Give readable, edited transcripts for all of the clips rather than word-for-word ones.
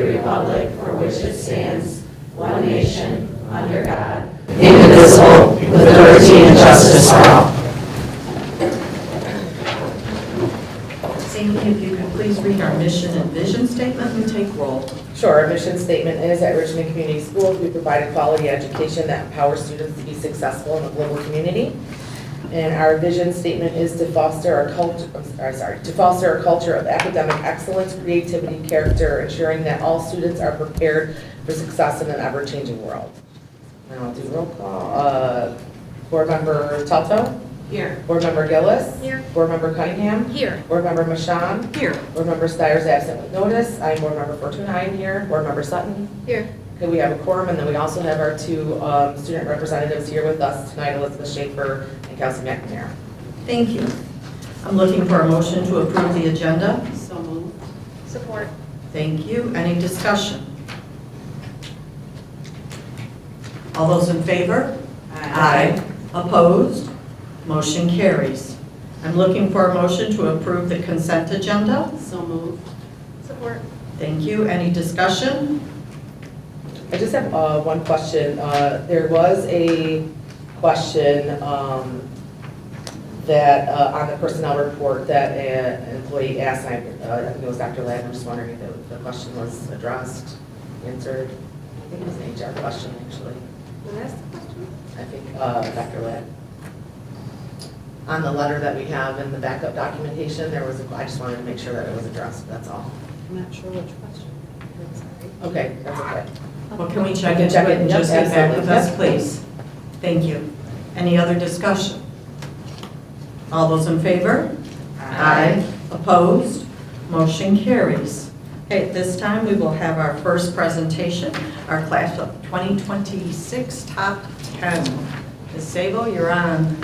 republic for which it stands, one nation, under God, indivisible, with liberty and justice for all. Sandy, if you could please read our mission and vision statement and take roll. Sure. Our mission statement is at Richmond Community Schools, we provide a quality education that empowers students to be successful in a global community. And our vision statement is to foster a culture of academic excellence, creativity, character, ensuring that all students are prepared for success in an ever-changing world. And I'll do roll call. Board Member Tuttle? Here. Board Member Gillis? Here. Board Member Cunningham? Here. Board Member Michon? Here. Board Member Stiers absent with notice. I'm Board Member Fortuna. I'm here. Board Member Sutton? Here. Okay, we have a quorum, and then we also have our two student representatives here with us tonight, Elizabeth Schaefer and Kelsey McNamara. Thank you. I'm looking for a motion to approve the agenda. So moved. Support. Thank you. Any discussion? All those in favor? Aye. Opposed? Motion carries. I'm looking for a motion to approve the consent agenda. So moved. Support. Thank you. Any discussion? I just have one question. There was a question that on the personnel report that an employee asked, and I think it was Dr. Ladd. I'm just wondering if the question was addressed, answered. I think it was an HR question, actually. Who asked the question? I think Dr. Ladd. On the letter that we have in the backup documentation, there was I just wanted to make sure that it was addressed, that's all. I'm not sure which question. I'm sorry. Okay, that's okay. Well, can we check We can into check it it. and Yep, just get back with us, absolutely. please? Thank you. Any other discussion? All those in favor? Aye. Opposed? Motion carries. Okay, at this time, we will have our first presentation, our class of 2026 top 10. Ms. Sabo, you're on.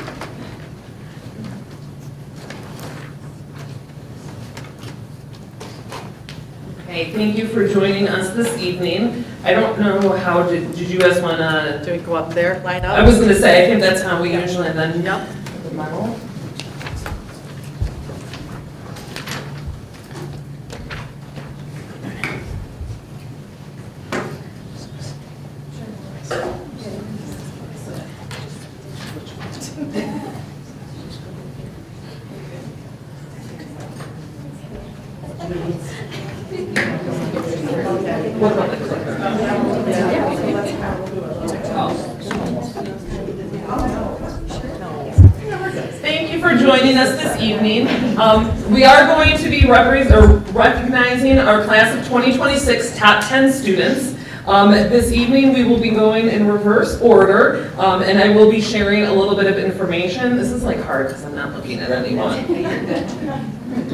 Okay, thank you for joining us this evening. I don't know how, did you guys want to, Do we go up there, line up? I was going to say, I think that's how we usually then. Yep. The model. What about the clicker? Thank you for joining us this evening. We are going to be recognizing our class of 2026 top 10 students. This evening we will be going in reverse order, and I will be sharing a little bit of information. This is like hard because I'm not looking at anyone. Do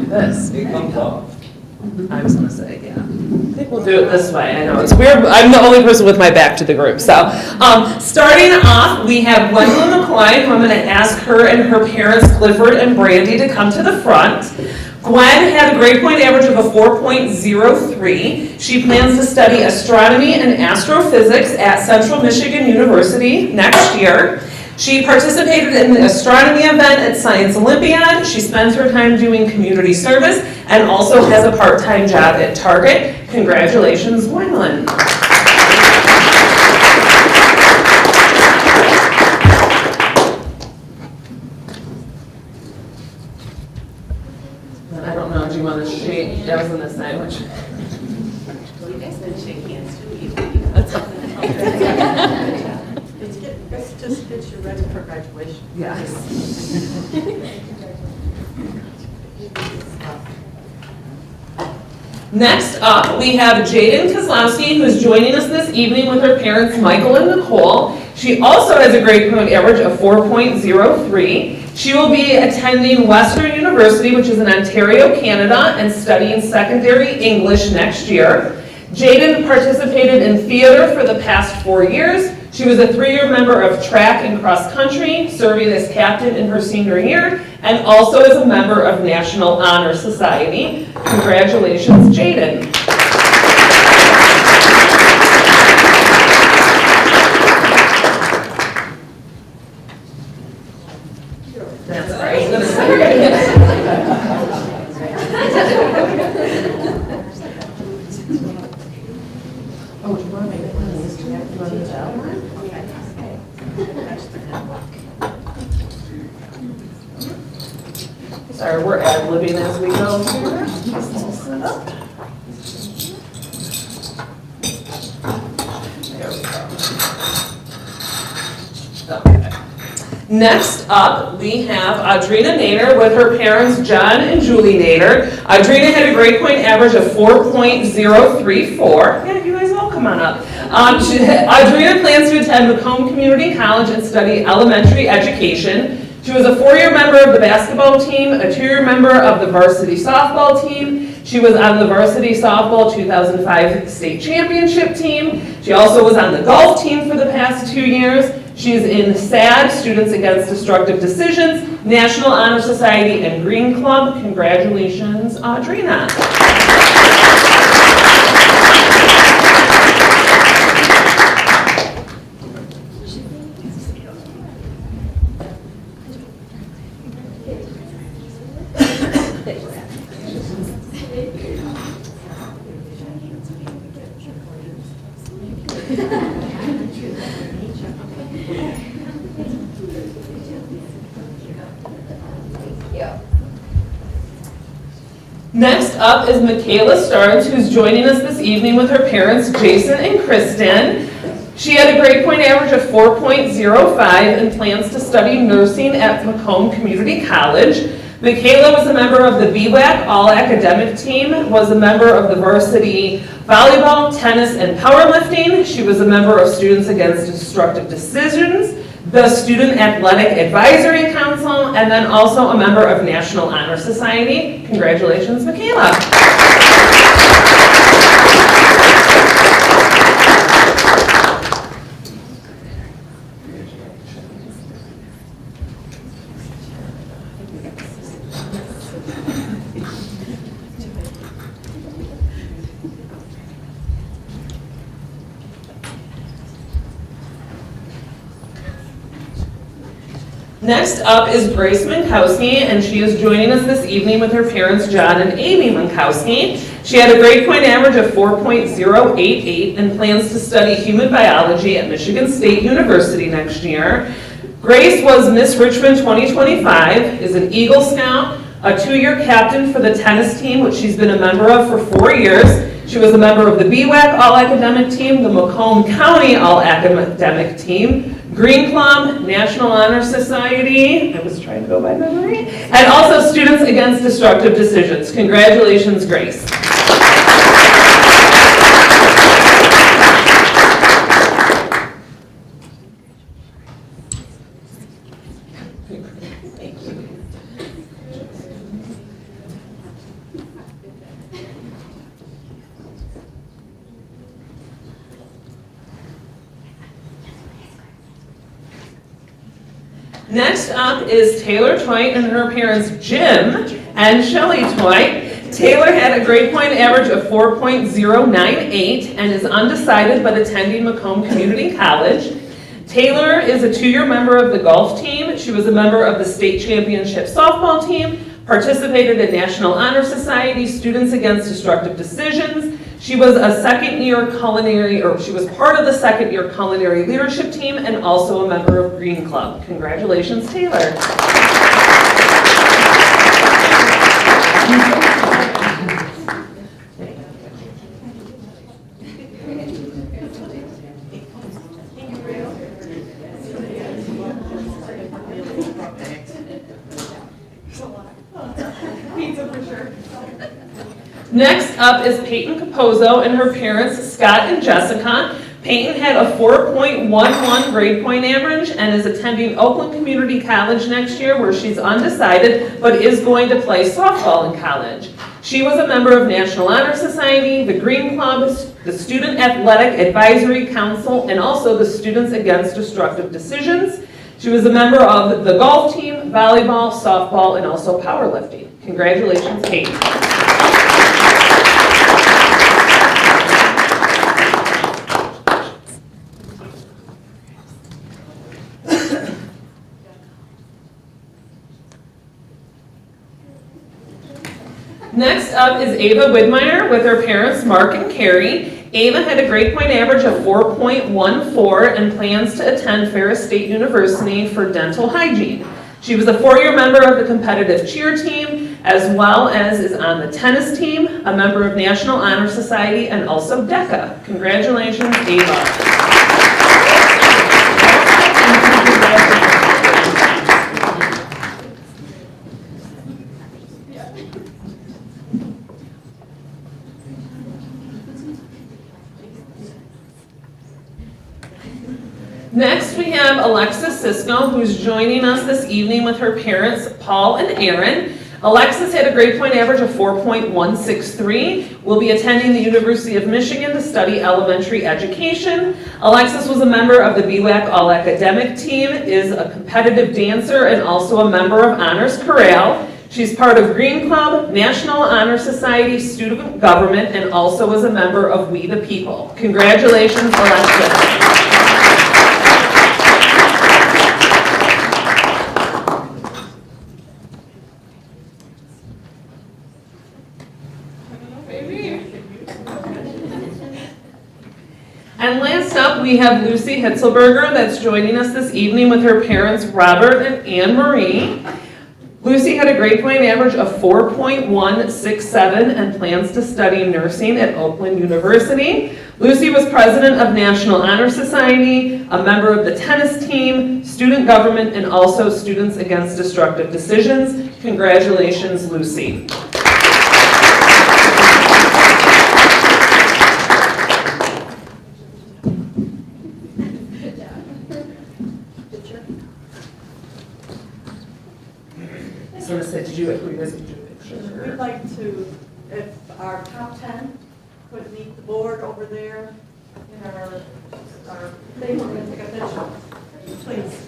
this. It comes off. I was gonna say, yeah. I think we'll do it this way. I know it's weird. I'm the only person with my back to the group. So, starting off, we have Gwendolyn McCoy, who I'm going to ask her and her parents, Clifford and Brandy, to come to the front. Gwen had a grade point average of a 4.03. She plans to study astronomy and astrophysics at Central Michigan University next year. She participated in the astronomy event at Science Olympiad. She spends her time doing community service and also has a part-time job at Target. Congratulations, Gwendolyn. I don't know, do you want to shake? That was on this side, which? Well, you guys didn't shake hands too. Let's just get you ready for graduation. Yes. Next up, we have Jaden Kozlowski, who is joining us this evening with her parents, Michael and Nicole. She also has a grade point average of 4.03. She will be attending Western University, which is in Ontario, Canada, and studying secondary English next year. Jaden participated in theater for the past 4 years. She was a 3-year member of track and cross country, serving as captain in her senior year, and also as a member of National Honor Society. Congratulations, Jaden. That's all right. Oh, do you want to make it one of these? Do you want to do that one? Sorry, we're ad-libbing as we go here. Just to set up. There we go. Okay. Next up, we have Audrina Nader with her parents, John and Julie Nader. Audrina had a grade point average of 4.034. Yeah, you guys all come on up. Audrina plans to attend Macomb Community College and study elementary education. She was a 4-year member of the basketball team, a 2-year member of the varsity softball team. She was on the varsity softball 2005 state championship team. She also was on the golf team for the past 2 years. She's in SAD, Students Against Destructive Decisions, National Honor Society, and Green Club. Congratulations, Audrina. Next up is Michaela Starnes, who's joining us this evening with her parents, Jason and Kristen. She had a grade point average of 4.05 and plans to study nursing at Macomb Community College. Michaela was a member of the BWAC All-Academic Team, was a member of the varsity volleyball, tennis, and powerlifting. She was a member of Students Against Destructive Decisions, the Student Athletic Advisory Council, and then also a member of National Honor Society. Congratulations, Michaela. Next up is Grace Minkowski, and she is joining us this evening with her parents, John and Amy Minkowski. She had a grade point average of 4.088 and plans to study human biology at Michigan State University next year. Grace was Miss Richmond 2025, is an Eagle Scout, a 2-year captain for the tennis team, which she's been a member of for 4 years. She was a member of the BWAC All-Academic Team, the Macomb County All-Academic Team, Green Club, National Honor Society, I was trying to go by memory, and also Students Against Destructive Decisions. Congratulations, Grace. Next up is Taylor Toit and her parents Jim and Shelley Toit. Taylor had a grade point average of 4.098 and is undecided but attending Macomb Community College. Taylor is a 2-year member of the golf team. She was a member of the state championship softball team, participated in National Honor Society, Students Against Destructive Decisions. She was a second-year culinary, or she was part of the second-year culinary leadership team and also a member of Green Club. Congratulations, Taylor. Next up is Peyton Capozzo and her parents, Scott and Jessica. Peyton had a 4.11 grade point average and is attending Oakland Community College next year, where she's undecided but is going to play softball in college. She was a member of National Honor Society, the Green Club, the Student Athletic Advisory Council, and also the Students Against Destructive Decisions. She was a member of the golf team, volleyball, softball, and also powerlifting. Congratulations, Peyton. Next up is Ava Widmeyer with her parents, Mark and Carrie. Ava had a grade point average of 4.14 and plans to attend Ferris State University for dental hygiene. She was a 4-year member of the competitive cheer team, as well as is on the tennis team, a member of National Honor Society, and also DECA. Congratulations, Ava. Next, we have Alexis Cisco, who's joining us this evening with her parents, Paul and Aaron. Alexis had a grade point average of 4.163, will be attending the University of Michigan to study elementary education. Alexis was a member of the BWAC All Academic Team, is a competitive dancer, and also a member of Honors Chorale. She's part of Green Club, National Honor Society, Student Government, and also is a member of We the People. Congratulations, Alexis. And last up, we have Lucy Hitzelberger that's joining us this evening with her parents, Robert and Anne Marie. Lucy had a grade point average of 4.167 and plans to study nursing at Oakland University. Lucy was president of National Honor Society, a member of the tennis team, student government, and also Students Against Destructive Decisions. Congratulations, Lucy. So I said, did you guys do a picture? We'd like to, if our top 10 could meet the board over there in our thing, we're going to take a picture. Please.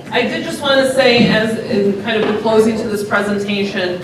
I did just want to say, as in kind of the closing to this presentation,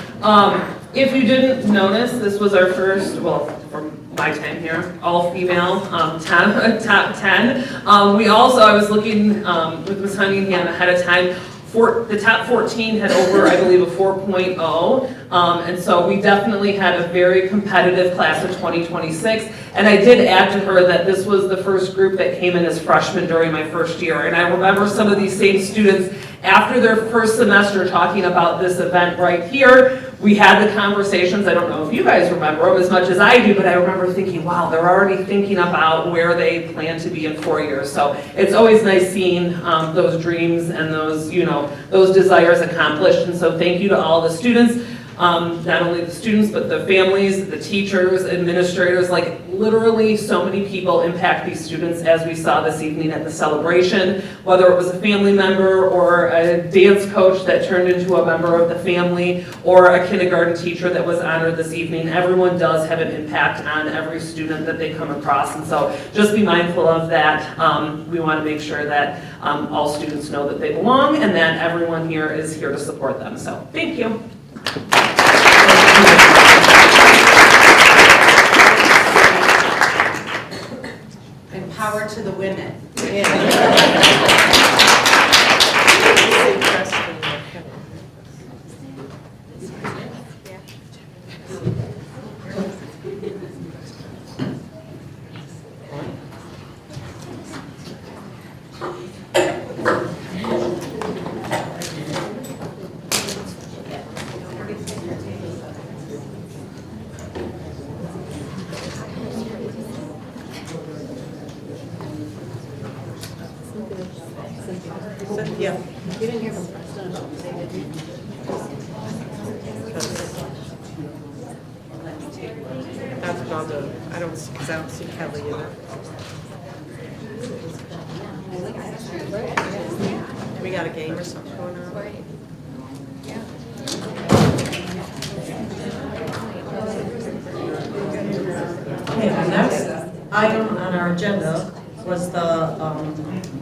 if you didn't notice, this was our first, well, from my time here, all-female top 10. We also, I was looking with Ms. Hunningham ahead of time, the top 14 had over, I believe, a 4.0, and so we definitely had a very competitive class of 2026, and I did add to her that this was the first group that came in as freshmen during my first year, and I remember some of these same students after their first semester talking about this event right here. We had the conversations, I don't know if you guys remember them as much as I do, but I remember thinking, wow, they're already thinking about where they plan to be in 4 years. So it's always nice seeing those dreams and those, those desires accomplished. And so thank you to all the students, not only the students, but the families, the teachers, administrators, like literally so many people impact these students as we saw this evening at the celebration, whether it was a family member or a dance coach that turned into a member of the family or a kindergarten teacher that was honored this evening. Everyone does have an impact on every student that they come across, and so just be mindful of that. We want to make sure that all students know that they belong and that everyone here is here to support them. So thank you. And power to the women. Cynthia. You didn't hear from Preston about the did you? That's about the, I don't see Kelly either. We got a game or something going on? Okay, the next item on our agenda was the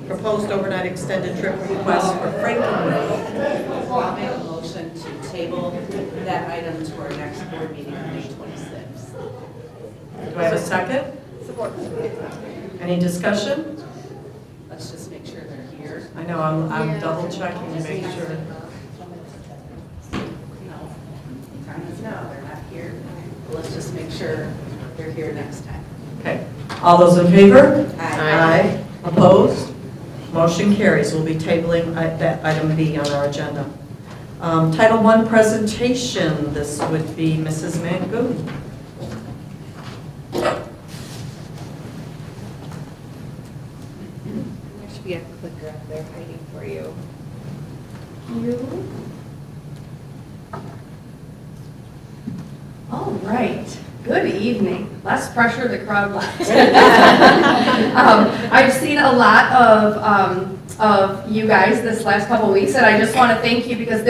proposed overnight extended trip request for Frankenmuth. I'll make a motion to table that item to our next board meeting on May 26th. Do I have a second? Support. Any discussion? Let's just make sure they're here. I know, I'm double checking to make sure. No, time is now, they're not here. But let's just make sure they're here next time. Okay, all those in favor? Aye. Opposed? Motion carries. We'll be tabling that item B on our agenda. Title I presentation, this would be Mrs. Mangoon. There should be a clicker up there hiding for you. All right. Good evening. Less pressure, the crowd left. I've seen a lot of you guys this last couple weeks, and I just want to thank you because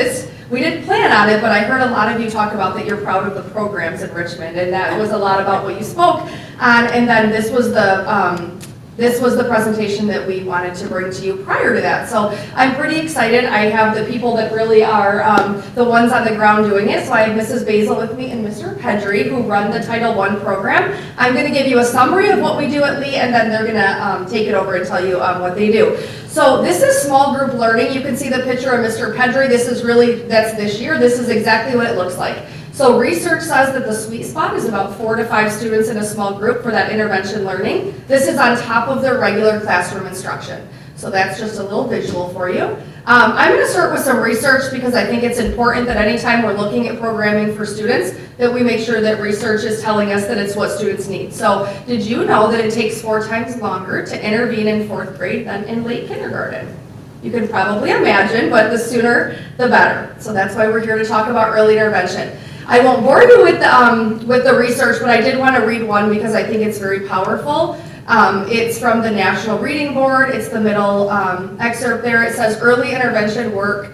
we didn't plan on it, but I heard a lot of you talk about that you're proud of the programs in Richmond, and that was a lot about what you spoke on. And then this was the presentation that we wanted to bring to you prior to that. So I'm pretty excited. I have the people that really are the ones on the ground doing it. So I have Mrs. Basil with me and Mr. Pedri, who run the Title I program. I'm going to give you a summary of what we do at Lee, and then they're going to take it over and tell you what they do. So this is small group learning. You can see the picture of Mr. Pedri. That's this year. This is exactly what it looks like. So research says that the sweet spot is about 4 to 5 students in a small group for that intervention learning. This is on top of their regular classroom instruction. So that's just a little visual for you. I'm going to start with some research because I think it's important that anytime we're looking at programming for students that we make sure that research is telling us that it's what students need. So did you know that it takes 4 times longer to intervene in 4th grade than in late kindergarten? You can probably imagine, but the sooner the better. So that's why we're here to talk about early intervention. I won't bore you with the research, but I did want to read one because I think it's very powerful. It's from the National Reading Board. It's the middle excerpt there. It says early intervention work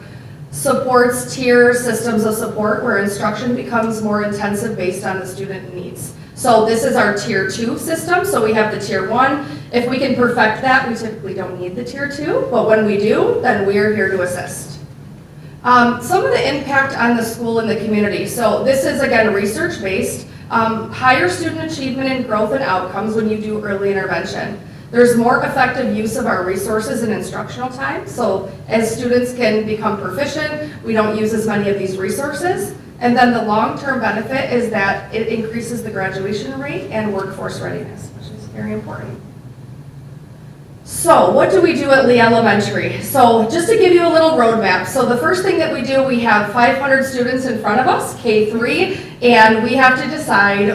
supports tier systems of support where instruction becomes more intensive based on the student needs. So this is our tier 2 system. So we have the tier 1. If we can perfect that, we typically don't need the tier 2, but when we do, then we're here to assist. Some of the impact on the school and the community. So this is, again, research-based. Higher student achievement and growth and outcomes when you do early intervention. There's more effective use of our resources in instructional time. So as students can become proficient, we don't use as many of these resources. And then the long-term benefit is that it increases the graduation rate and workforce readiness, which is very important. So what do we do at Lee Elementary? So just to give you a little roadmap. So the first thing that we do, we have 500 students in front of us, K3, and we have to decide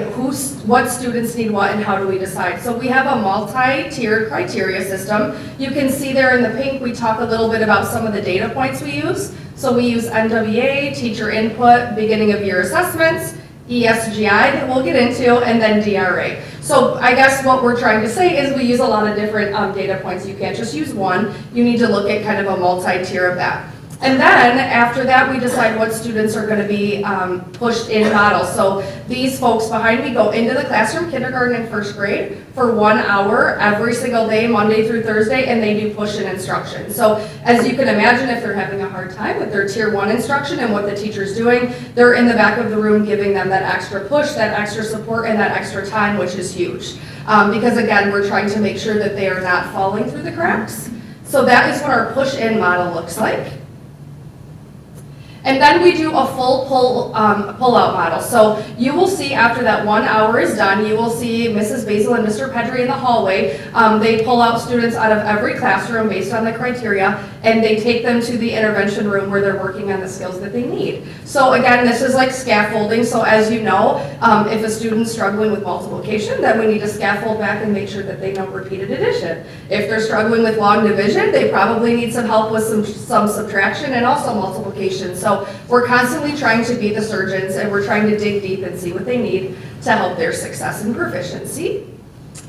what students need what and how do we decide. So we have a multi-tiered criteria system. You can see there in the pink, we talk a little bit about some of the data points we use. So we use NWA, teacher input, beginning of year assessments, ESGI that we'll get into, and then DRA. So I guess what we're trying to say is we use a lot of different data points. You can't just use one. You need to look at kind of a multi-tier of that. And then after that, we decide what students are going to be pushed in models. So these folks behind me go into the classroom, kindergarten and 1st grade, for 1 hour every single day, Monday through Thursday, and they do push-in instruction. So as you can imagine, if they're having a hard time with their tier 1 instruction and what the teacher's doing, they're in the back of the room giving them that extra push, that extra support, and that extra time, which is huge. Because again, we're trying to make sure that they are not falling through the cracks. So that is what our push-in model looks like. And then we do a full pull-out model. So you will see after that 1 hour is done, you will see Mrs. Basil and Mr. Pedri in the hallway. They pull out students out of every classroom based on the criteria, and they take them to the intervention room where they're working on the skills that they need. So again, this is like scaffolding. So as you know, if a student's struggling with multiplication, then we need to scaffold back and make sure that they know repeated addition. If they're struggling with long division, they probably need some help with some subtraction and also multiplication. So we're constantly trying to be the surgeons, and we're trying to dig deep and see what they need to help their success and proficiency.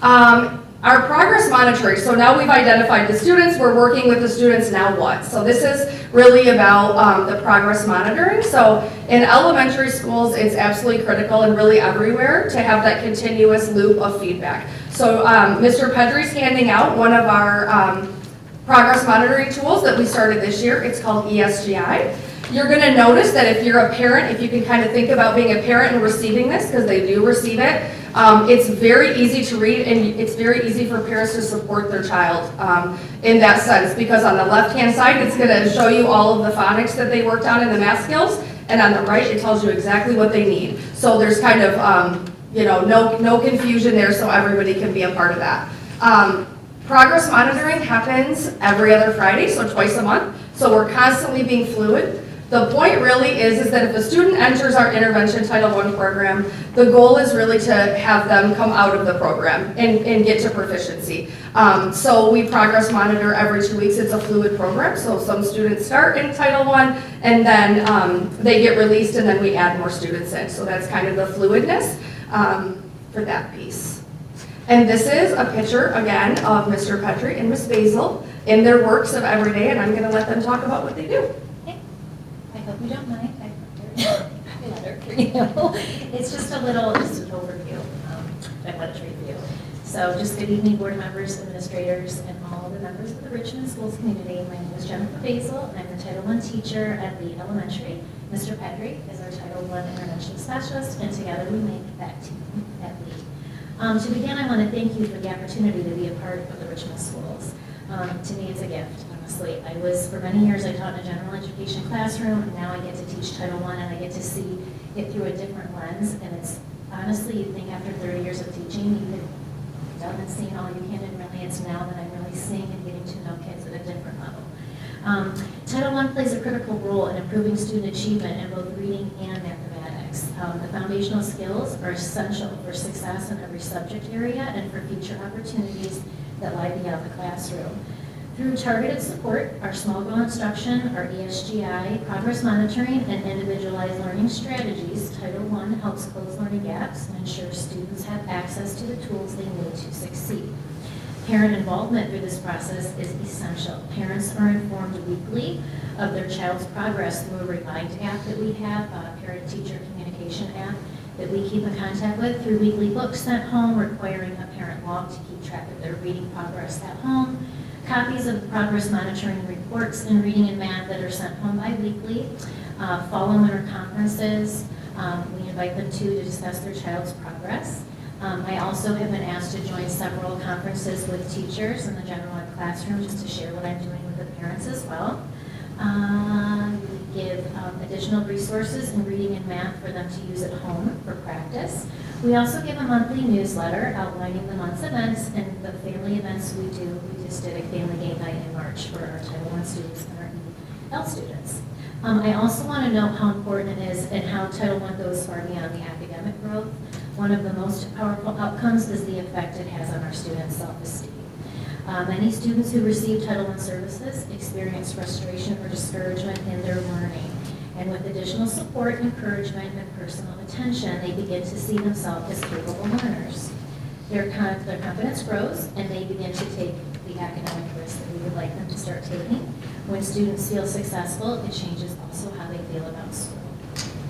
Our progress monitoring, so now we've identified the students, we're working with the students, now what? So this is really about the progress monitoring. So in elementary schools, it's absolutely critical and really everywhere to have that continuous loop of feedback. So Mr. Pedri's handing out one of our progress monitoring tools that we started this year. It's called ESGI. You're going to notice that if you're a parent, if you can kind of think about being a parent and receiving this, because they do receive it, it's very easy to read, and it's very easy for parents to support their child in that sense, because on the left-hand side, it's going to show you all of the phonics that they worked on in the math skills, and on the right, it tells you exactly what they need. So there's kind of, no confusion there, so everybody can be a part of that. Progress monitoring happens every other Friday, so twice a month. So we're constantly being fluid. The point really is that if a student enters our Intervention Title I program, the goal is really to have them come out of the program and get to proficiency. So we progress monitor every 2 weeks. It's a fluid program, so some students start in Title I, and then they get released, and then we add more students in. So that's kind of the fluidness for that piece. And this is a picture, again, of Mr. Petrie and Ms. Basil in their works of every day, and I'm going to let them talk about what they do. I hope you don't mind. I prepared a letter for you. It's just an overview I want to read for you. So just good evening, board members, administrators, and all the members of the Richmond Schools community. My name is Jennifer Basil, and I'm the Title I teacher at the elementary. Mr. Pedri is our Title I intervention specialist, and together we make that team at lead. To begin, I want to thank you for the opportunity to be a part of the Richmond Schools. To me, it's a gift, honestly. For many years, I taught in a general education classroom, and now I get to teach Title I, and I get to see it through a different lens. And it's, honestly, you think after 30 years of teaching, you could have done and seen all you can, and really it's now that I'm really seeing and getting to know kids at a different level. Title I plays a critical role in improving student achievement in both reading and mathematics. The foundational skills are essential for success in every subject area and for future opportunities that lie beyond the classroom. Through targeted support, our small goal instruction, our ESGI, progress monitoring, and individualized learning strategies, Title I helps close learning gaps and ensures students have access to the tools they need to succeed. Parent involvement through this process is essential. Parents are informed weekly of their child's progress through a Remind app that we have, a parent-teacher communication app that we keep in contact with, through weekly books sent home requiring a parent log to keep track of their reading progress at home, copies of progress monitoring reports in reading and math that are sent home bi-weekly, fall and winter conferences. We invite them to discuss their child's progress. I also have been asked to join several conferences with teachers in the general ed classroom just to share what I'm doing with the parents as well. We give additional resources in reading and math for them to use at home for practice. We also give a monthly newsletter outlining the month's events and the family events we do. We just did a family game night in March for our Title I students and our EL students. I also want to note how important it is and how Title I goes far beyond the academic growth. One of the most powerful outcomes is the effect it has on our students' self-esteem. Many students who receive Title I services experience frustration or discouragement in their learning. And with additional support, encouragement, and personal attention, they begin to see themselves as capable learners. Their confidence grows, and they begin to take the academic risks that we would like them to start taking. When students feel successful, it changes also how they feel about school.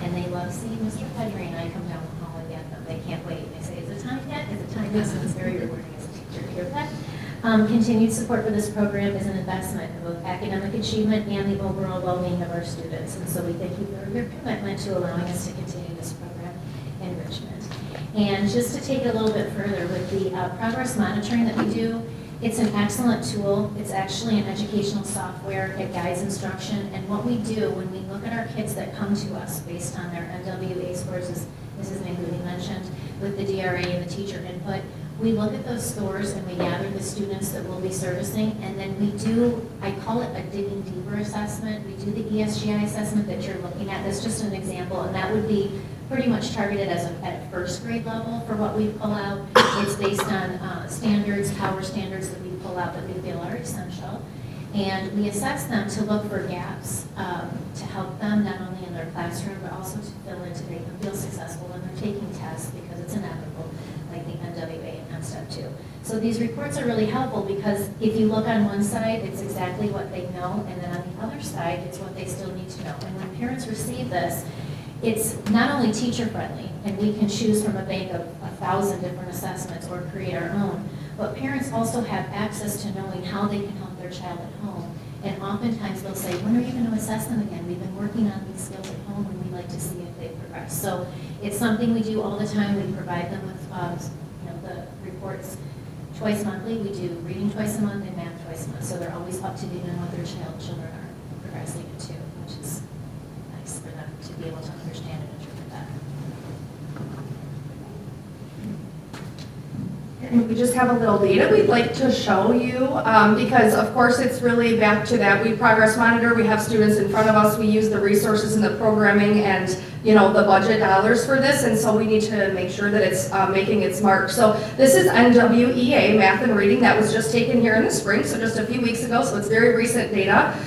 And they love seeing Mr. Pedri and I come down the hall and get them. They can't wait. They say, is it time yet? Is it time yet? So it's very rewarding as a teacher to hear that. Continued support for this program is an investment in both academic achievement and the overall well-being of our students. And so we thank you for your commitment to allowing us to continue this program in Richmond. And just to take it a little bit further, with the progress monitoring that we do, It's an excellent tool. It's actually an educational software. It guides instruction. And what we do when we look at our kids that come to us based on their NWA scores, as Mrs. Manguini mentioned, with the DRA and the teacher input, we look at those scores and we gather the students that we'll be servicing, and then we do, I call it a digging deeper assessment. We do the ESGI assessment that you're looking at. That's just an example, and that would be pretty much targeted as at a first grade level for what we pull out. It's based on standards, power standards that we pull out that we feel are essential. And we assess them to look for gaps to help them not only in their classroom, but also to fill in to make them feel successful when they're taking tests, because it's inevitable, like the NWA and Step 2. So these reports are really helpful because if you look on one side, it's exactly what they know, and then on the other side, it's what they still need to know. And when parents receive this, it's not only teacher-friendly, and we can choose from a bank of 1,000 different assessments or create our own, but parents also have access to knowing how they can help their child at home. And oftentimes they'll say, when are you going to assess them again? We've been working on these skills at home, and we'd like to see if they've progressed. So it's something we do all the time. We provide them with the reports twice monthly. We do reading twice a month and math twice a month. So they're always up to date on what their children are progressing into, which is nice for them to be able to understand and interpret that. And we just have a little data we'd like to show you, because of course it's really back to that. We progress monitor, we have students in front of us, we use the resources and the programming and the budget dollars for this, and so we need to make sure that it's making its mark. So this is NWEA, math and reading, that was just taken here in the spring, so just a few weeks ago, so it's very recent data.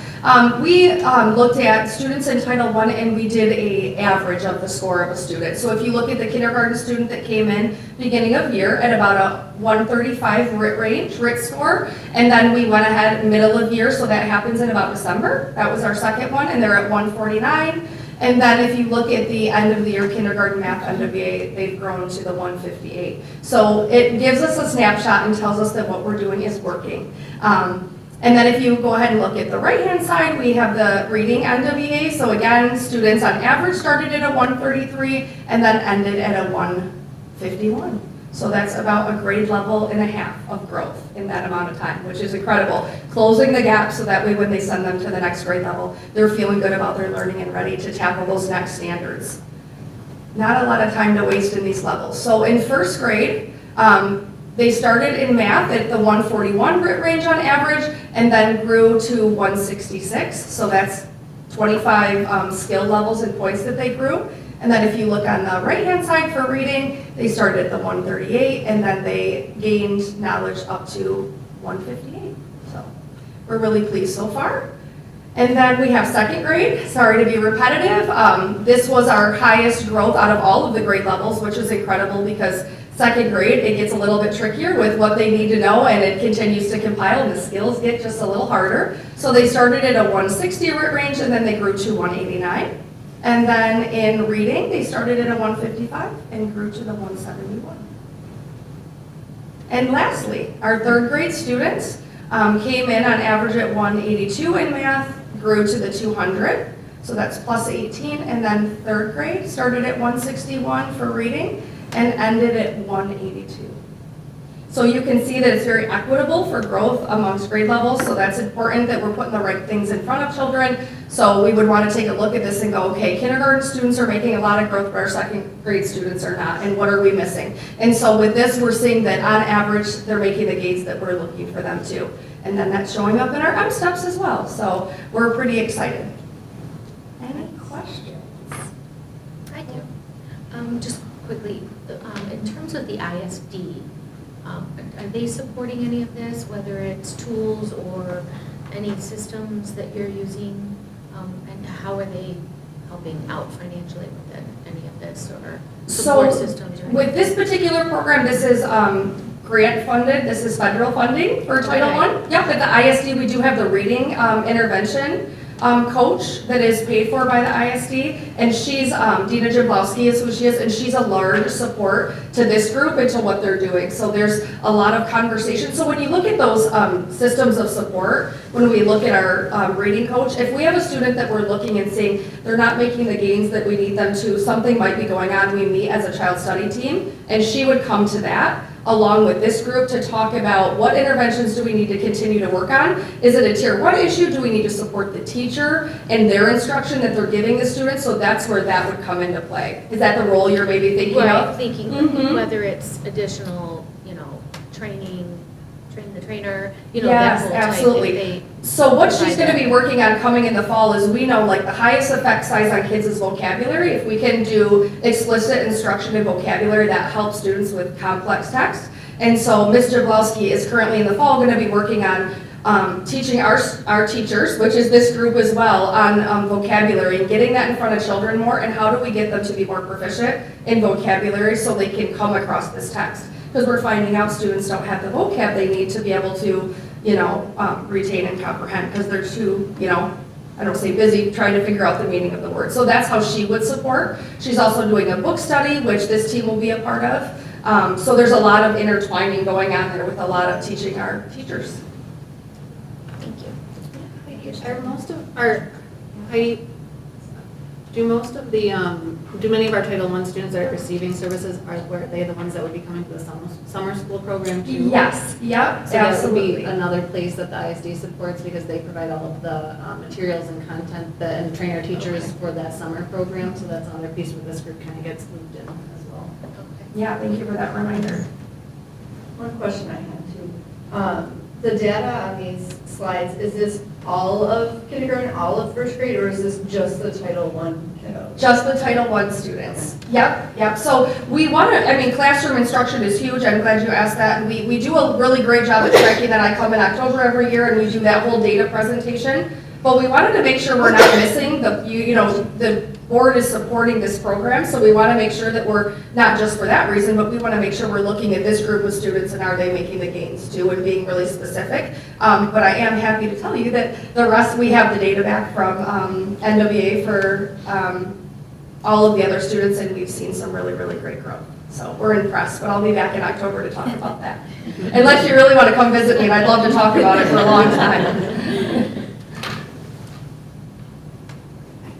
We looked at students in Title I, and we did an average of the score of a student. So if you look at the kindergarten student that came in beginning of year at about a 135 RIT score, and then we went ahead middle of year, so that happens in about December. That was our second one, and they're at 149. And then if you look at the end of the year kindergarten math NWA, they've grown to the 158. So it gives us a snapshot and tells us that what we're doing is working. And then if you go ahead and look at the right-hand side, we have the reading NWA. So again, students on average started at a 133 and then ended at a 151. So that's about a grade level and a half of growth in that amount of time, which is incredible. Closing the gap so that way when they send them to the next grade level, they're feeling good about their learning and ready to tackle those next standards. Not a lot of time to waste in these levels. So in first grade, they started in math at the 141 RIT range on average and then grew to 166. So that's 25 skill levels and points that they grew. And then if you look on the right-hand side for reading, they started at the 138 and then they gained knowledge up to 158. So we're really pleased so far. And then we have second grade. Sorry to be repetitive. This was our highest growth out of all of the grade levels, which is incredible because second grade, it gets a little bit trickier with what they need to know, and it continues to compile, and the skills get just a little harder. So they started at a 160 RIT range, and then they grew to 189. And then in reading, they started at a 155 and grew to the 171. And lastly, our third grade students came in on average at 182 in math, grew to the 200. So that's plus 18. And then third grade started at 161 for reading and ended at 182. So you can see that it's very equitable for growth amongst grade levels, so that's important that we're putting the right things in front of children. So we would want to take a look at this and go, okay, kindergarten students are making a lot of growth, but our second grade students are not, and what are we missing? And so with this, we're seeing that on average, they're making the gains that we're looking for them to. And then that's showing up in our M steps as well, so we're pretty excited. Any questions? I do. Just quickly, in terms of the ISD, are they supporting any of this, whether it's tools or any systems that you're using? And how are they helping out financially with any of this or support systems? Or with this particular program, this is grant funded. This is federal funding for Title I. Yep, at the ISD, we do have the reading intervention coach that is paid for by the ISD, and she's, Dina Jablowski is who she is, and she's a large support to this group and to what they're doing. So there's a lot of conversation. So when you look at those systems of support, when we look at our reading coach, if we have a student that we're looking and seeing they're not making the gains that we need them to, something might be going on, we meet as a child study team, and she would come to that. along with this group to talk about what interventions do we need to continue to work on? Is it a tier 1 issue? Do we need to support the teacher and their instruction that they're giving the students? So that's where that would come into play. Is that the role you're maybe thinking Right, of? thinking Mhm. whether it's additional, training the trainer, that Yes, whole type. absolutely. If they So what she's provide gonna that. be working on coming in the fall is we know like the highest effect size on kids is vocabulary. If we can do explicit instruction in vocabulary, that helps students with complex text. And so Ms. Jablowski is currently in the fall gonna be working on teaching our teachers, which is this group as well, on vocabulary, and getting that in front of children more, and how do we get them to be more proficient in vocabulary so they can come across this text. Because we're finding out students don't have the vocab they need to be able to, retain and comprehend, because they're too, I don't say busy trying to figure out the meaning of the word. So that's how she would support. She's also doing a book study, which this team will be a part of. So there's a lot of intertwining going on there with a lot of teaching our teachers. Thank you. Are most of our, do many of our Title I students that are receiving services, were they the ones that would be coming to the summer school program too? Yes, yep, So that would absolutely. be another place that the ISD supports because they provide all of the materials and content and train our teachers for that summer program. So that's another piece where this group kind of gets looped in as well. Yeah, thank you for that reminder. One question I had too. The data on these slides, is this all of kindergarten, all of first grade, or is this just the Title I kiddos? Just the Title I students. Yep. So we want to, classroom instruction is huge. I'm glad you asked that. And we do a really great job at tracking that. I come in October every year and we do that whole data presentation. But we wanted to make sure we're not missing the board is supporting this program. So we want to make sure that we're not just for that reason, but we want to make sure we're looking at this group of students and are they making the gains too and being really specific. But I am happy to tell you that the rest, we have the data back from NWA for all of the other students, and we've seen some really, really great growth. So we're impressed, but I'll be back in October to talk about that. Unless you really want to come visit me, and I'd love to talk about it for a long time.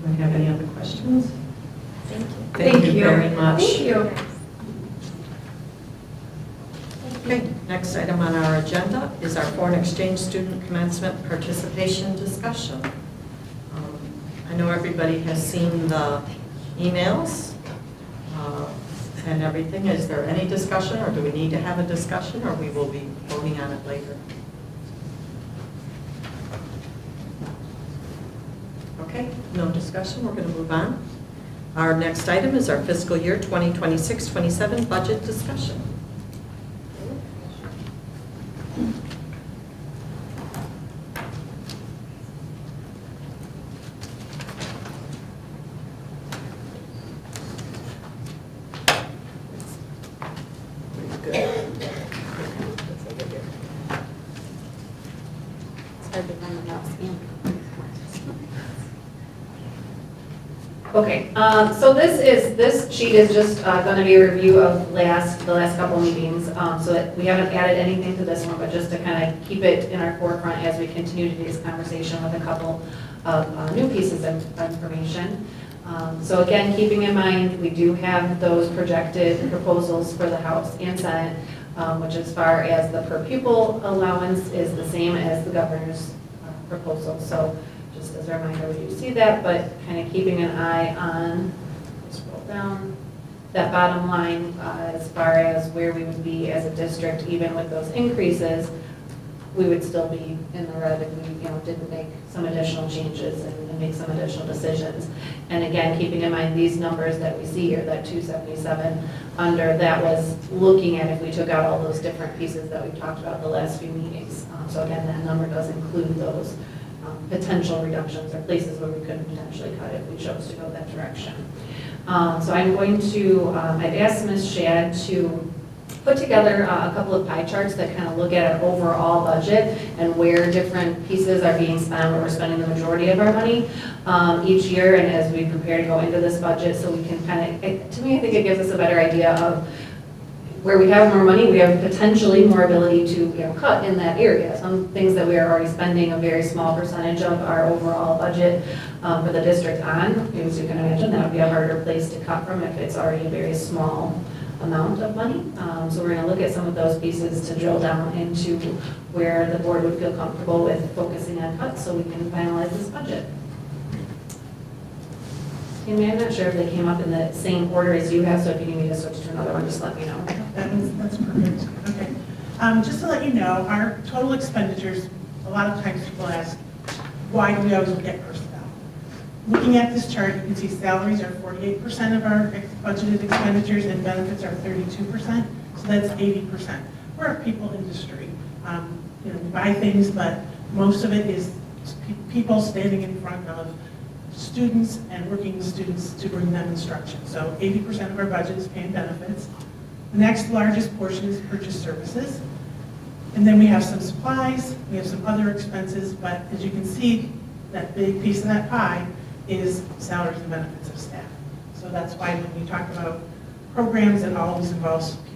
Do we have any other questions? Thank you. Thank you very much. Thank you. Okay, next item on our agenda is our foreign exchange student commencement participation discussion. I know everybody has seen the emails and everything. Is there any discussion, or do we need to have a discussion, or we will be voting on it later? Okay, no discussion, we're going to move on. Our next item is our fiscal year 2026-27 budget discussion. Okay, so this sheet is just going to be a review of the last couple meetings. So we haven't added anything to this one, but just to kind of keep it in our forefront as we continue today's conversation with a couple of new pieces of information. So again, keeping in mind, we do have those projected proposals for the House and Senate, which as far as the per pupil allowance is the same as the governor's proposal. So just as a reminder, we do see that, but kind of keeping an eye on, scroll down, that bottom line as far as where we would be as a district, even with those increases, we would still be in the red if we didn't make some additional changes and make some additional decisions. And again, keeping in mind these numbers that we see here, that 277 under, that was looking at if we took out all those different pieces that we've talked about the last few meetings. So again, that number does include those potential reductions or places where we could potentially cut if we chose to go that direction. So I'm going to, I've asked Ms. Shad to put together a couple of pie charts that kind of look at our overall budget and where different pieces are being spent, where we're spending the majority of our money each year, and as we prepare to go into this budget, so we can kind of, to me, I think it gives us a better idea of where we have more money, we have potentially more ability to cut in that area. Some things that we are already spending a very small percentage of our overall budget for the district on, as you can imagine, that would be a harder place to cut from if it's already a very small amount of money. So we're gonna look at some of those pieces to drill down into where the board would feel comfortable with focusing on cuts so we can finalize this budget. And I'm not sure if they came up in the same order as you have, so if you need me to switch to another one, just let me know. That's perfect. Okay. Just to let you know, our total expenditures, a lot of times people ask, why do we always look at personnel? Looking at this chart, you can see salaries are 48% of our budgeted expenditures and benefits are 32%, so that's 80%. We're a people industry. We buy things, but most of it is people standing in front of students and working with students to bring them instruction. So 80% of our budget is pay and benefits. The next largest portion is purchase services. And then we have some supplies, we have some other expenses, but as you can see, that big piece of that pie is salaries and benefits of staff. So that's why when we talk about programs, it always involves people.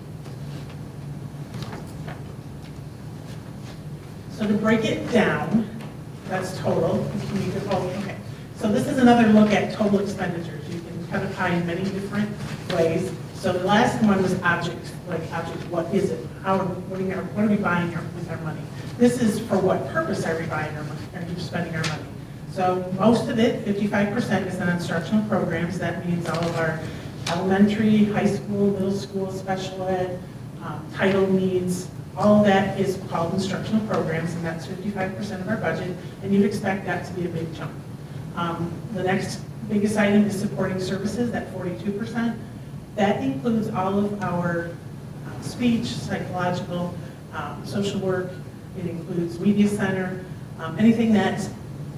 So to break it down, that's total. Okay. So this is another look at total expenditures. You can cut a pie in many different ways. So the last one was objects, what is it? What are we buying with our money? This is for what purpose are we buying our money, are you spending our money? So most of it, 55%, is on instructional programs. That means all of our elementary, high school, middle school, special ed, title needs, all of that is called instructional programs, and that's 55% of our budget, and you'd expect that to be a big chunk. The next biggest item is supporting services, at 42%. That includes all of our speech, psychological, social work. It includes media center, anything that,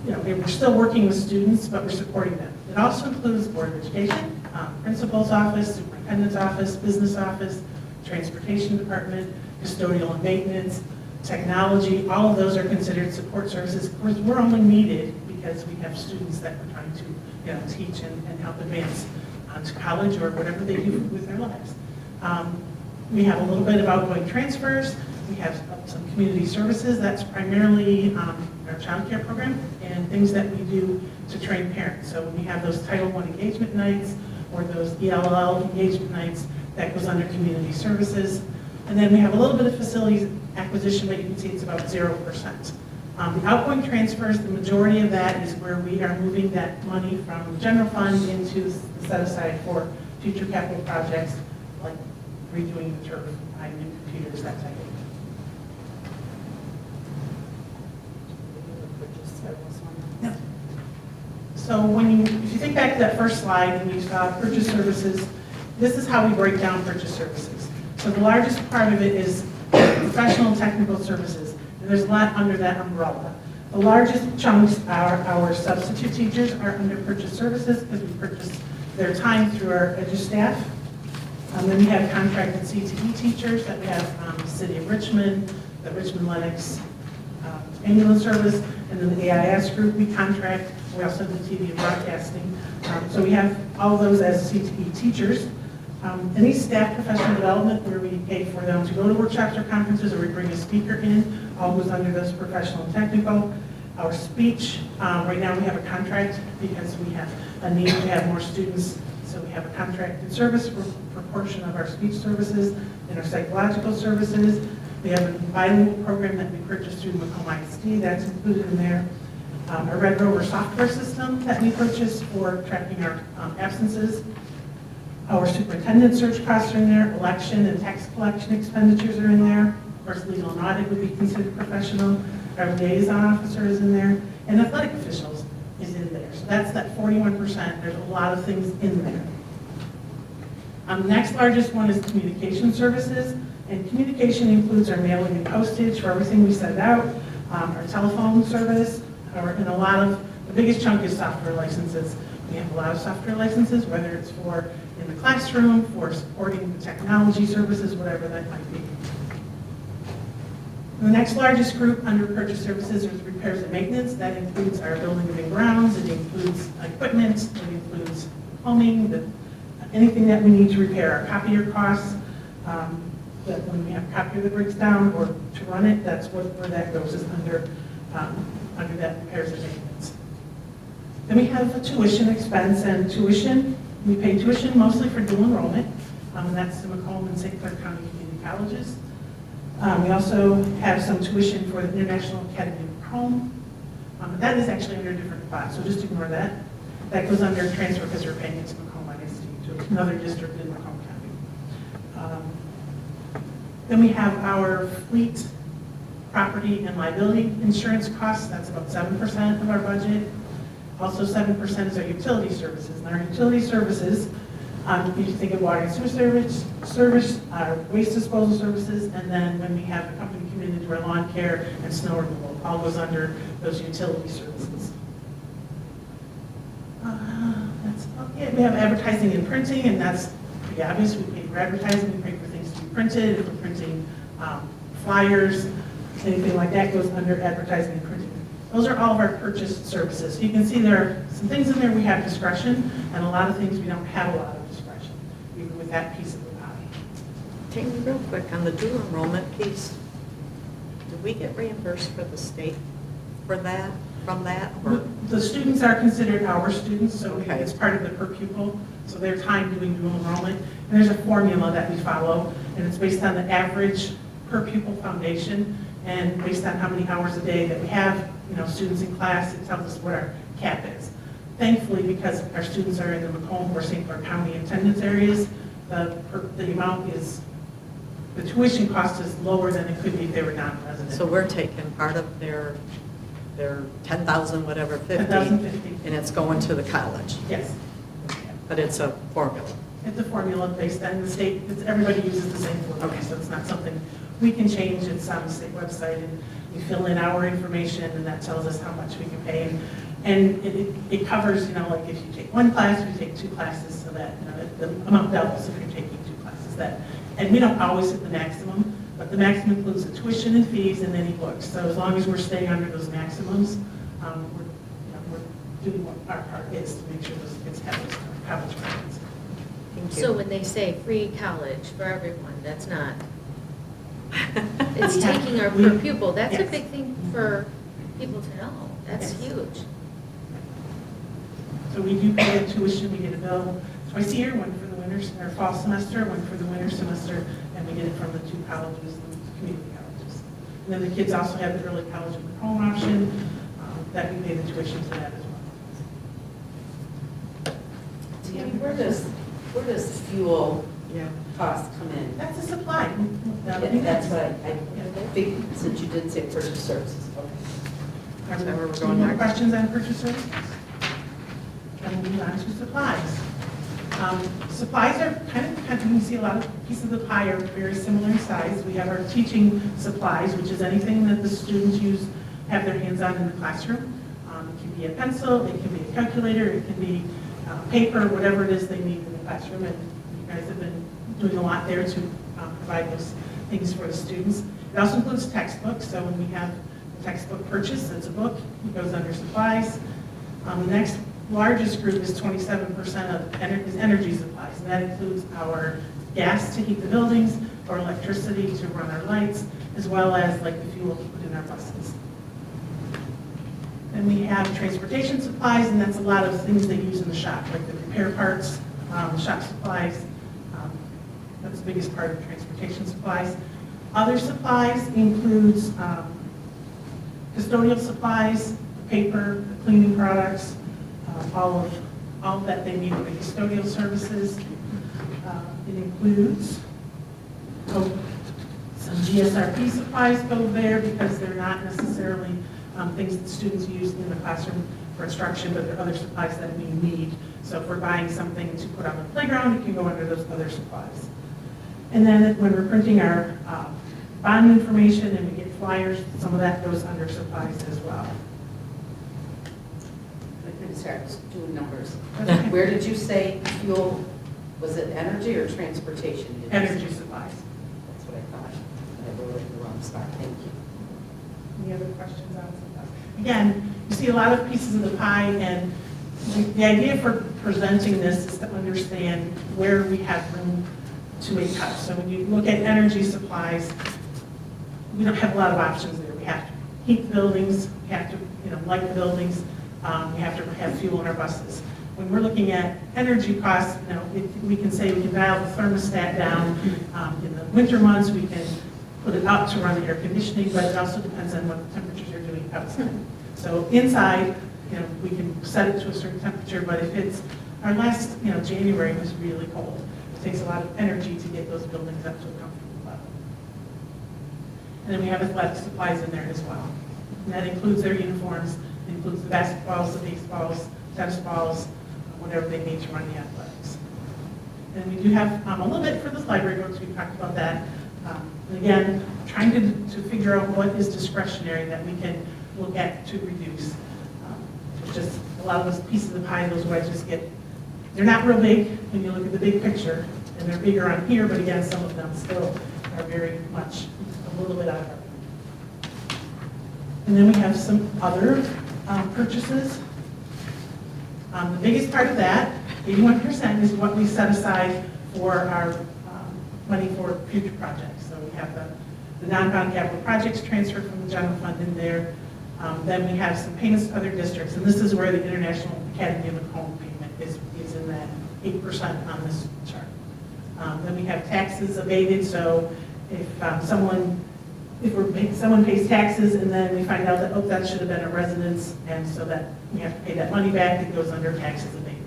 we're still working with students, but we're supporting them. It also includes Board of Education, principal's office, superintendent's office, business office, transportation department, custodial and maintenance, technology. All of those are considered support services. Of course, we're only needed because we have students that we're trying to, teach and help advance to college or whatever they do with their lives. We have a little bit of outgoing transfers. We have some community services. That's primarily our child care program and things that we do to train parents. So when we have those Title I engagement nights or those ELL engagement nights, that goes under community services. And then we have a little bit of facilities acquisition, but you can see it's about 0%. The outgoing transfers, the majority of that is where we are moving that money from the general fund into the set aside for future capital projects like redoing the turf, buying new computers, that type of thing. Yeah. So if you think back to that first slide and you saw purchase services, this is how we break down purchase services. So the largest part of it is professional and technical services. And there's a lot under that umbrella. The largest chunks are our substitute teachers are under purchase services because we purchase their time through our EduStaff. Then we have contracted CTE teachers that we have the City of Richmond, the Richmond Lennox ambulance service, and then the AIS group we contract. We also have the TV and broadcasting. So we have all of those as CTE teachers. Any staff professional development where we pay for them to go to workshops or conferences or we bring a speaker in, all goes under those professional and technical. Our speech, right now we have a contract because we have a need to have more students, so we have a contracted service for a portion of our speech services and our psychological services. We have a bilingual program that we purchased through Macomb ISD, that's included in there. A Red Rover software system that we purchased for tracking our absences. Our superintendent search costs are in there, election and tax collection expenditures are in there. Of course, legal and audit would be considered professional. Our liaison officer is in there, and athletic officials is in there. So that's that 41%. There's a lot of things in there. The next largest one is communication services, and communication includes our mailing and postage for everything we send out, our telephone service, and a lot of, the biggest chunk is software licenses. We have a lot of software licenses, whether it's for in the classroom, for supporting the technology services, whatever that might be. The next largest group under purchase services is repairs and maintenance. That includes our building and grounds, it includes equipment, it includes plumbing, anything that we need to repair. Our copier costs, that when we have a copier that breaks down or to run it, that's where that goes, is under that repairs and maintenance. Then we have a tuition expense, and tuition, we pay tuition mostly for dual enrollment. And that's the Macomb and St. Clair County Community Colleges. We also have some tuition for the International Academy of Macomb. But that is actually under a different class, so just ignore that. That goes under transfer because we're paying it to Macomb ISD, to another district in Macomb County. Then we have our fleet, property, and liability insurance costs. That's about 7% of our budget. Also 7% is our utility services. And our utility services, you think of water and sewer service, our waste disposal services, and then when we have a company come in and do our lawn care and snow removal, all goes under those utility services. That's about it. We have advertising and printing, and that's pretty obvious. We pay for advertising, we pay for things to be printed. If we're printing flyers, anything like that goes under advertising and printing. Those are all of our purchased services. So you can see there are some things in there we have discretion, and a lot of things we don't have a lot of discretion, even with that piece of the pie. Tammy, real quick, on the dual enrollment piece, do we get reimbursed for the state for that, from that? Or? The students are considered our students, so Okay. it's part of the per pupil, so their time doing dual enrollment. And there's a formula that we follow, and it's based on the average per pupil foundation, and based on how many hours a day that we have, students in class, it tells us what our cap is. Thankfully, because our students are in the Macomb or St. Clair County attendance areas, the amount is, the tuition cost is lower than it could be if they were non-resident. So we're taking part of their 10,000, whatever, 50, 10,050. and it's going to the college, Yes. but it's a formula. It's a formula based on the state, everybody uses the same formula, so it's not something we can change. It's on the state website, and we fill in our information, and that tells us how much we can pay. And it covers, like if you take one class, if you take two classes, so that, the amount doubles if you're taking two classes. And we don't always hit the maximum, but the maximum includes the tuition and fees and any books. So as long as we're staying under those maximums, we're doing what our part is to make sure those kids have those college credits. Thank you. So when they say free college for everyone, that's not, it's taking our per pupil. That's a Yes. big thing for people to know. That's Yes. huge. So we do pay a tuition, we get a bill twice a year, one for the winter, or fall semester, one for the winter semester, and we get it from the two colleges, the community colleges. And then the kids also have the early college and home option, that we pay the tuition to that as well. Tammy, where does fuel cost come in? That's a supply. That's what I think, since you did say purchase services. Are Is that where we're there going more next? questions on purchase services? Then we'll move on to supplies. Supplies are kind of, you can see a lot of pieces of the pie are very similar in size. We have our teaching supplies, which is anything that the students have their hands on in the classroom. It can be a pencil, it can be a calculator, it can be paper, whatever it is they need in the classroom. And you guys have been doing a lot there to provide those things for the students. It also includes textbooks, so when we have a textbook purchase, it's a book, it goes under supplies. The next largest group is 27% of is energy supplies, and that includes our gas to heat the buildings, or electricity to run our lights, as well as like the fuel to put in our buses. Then we have transportation supplies, and that's a lot of things they use in the shop, like the repair parts, shop supplies. That's the biggest part of transportation supplies. Other supplies includes custodial supplies, paper, cleaning products, all of that they need for the custodial services. It includes some GSRP supplies go there because they're not necessarily things that students use in the classroom for instruction, but there are other supplies that we need. So if we're buying something to put on the playground, it can go under those other supplies. And then when we're printing our bond information and we get flyers, some of that goes under supplies as well. I couldn't start doing numbers. Okay. Where did you say fuel, was it energy or transportation? Did you say? Energy supplies. That's what I thought. I wrote it in the wrong spot. Thank you. Any other questions on supplies? Again, you see a lot of pieces of the pie, and the idea for presenting this is to understand where we have room to make cuts. So when you look at energy supplies, we don't have a lot of options there. We have to heat the buildings, we have to light the buildings, we have to have fuel in our buses. when we're looking at energy costs, we can say we can dial the thermostat down. In the winter months, we can put it up to run the air conditioning, but it also depends on what the temperatures are doing outside. So inside, we can set it to a certain temperature, but if it's, our last, January was really cold. It takes a lot of energy to get those buildings up to a comfortable level. And then we have athletic supplies in there as well. And that includes their uniforms, includes the basketballs, the baseballs, tennis balls, whatever they need to run the athletics. And we do have a little bit for the library books, we talked about that. And again, trying to figure out what is discretionary that we can look at to reduce. It's just a lot of those pieces of the pie, those wedges they're not real big when you look at the big picture, and they're bigger on here, but again, some of them still are very much a little bit out of our range. And then we have some other purchases. The biggest part of that, 81%, is what we set aside for our money for future projects. So we have the non-bond capital projects transferred from the general fund in there. Then we have some payments to other districts, and this is where the International Academy of Home payment is in that 8% on this chart. Then we have taxes abated, so if someone pays taxes and then we find out that, oh, that should have been a residence, and so that we have to pay that money back, it goes under taxes abated.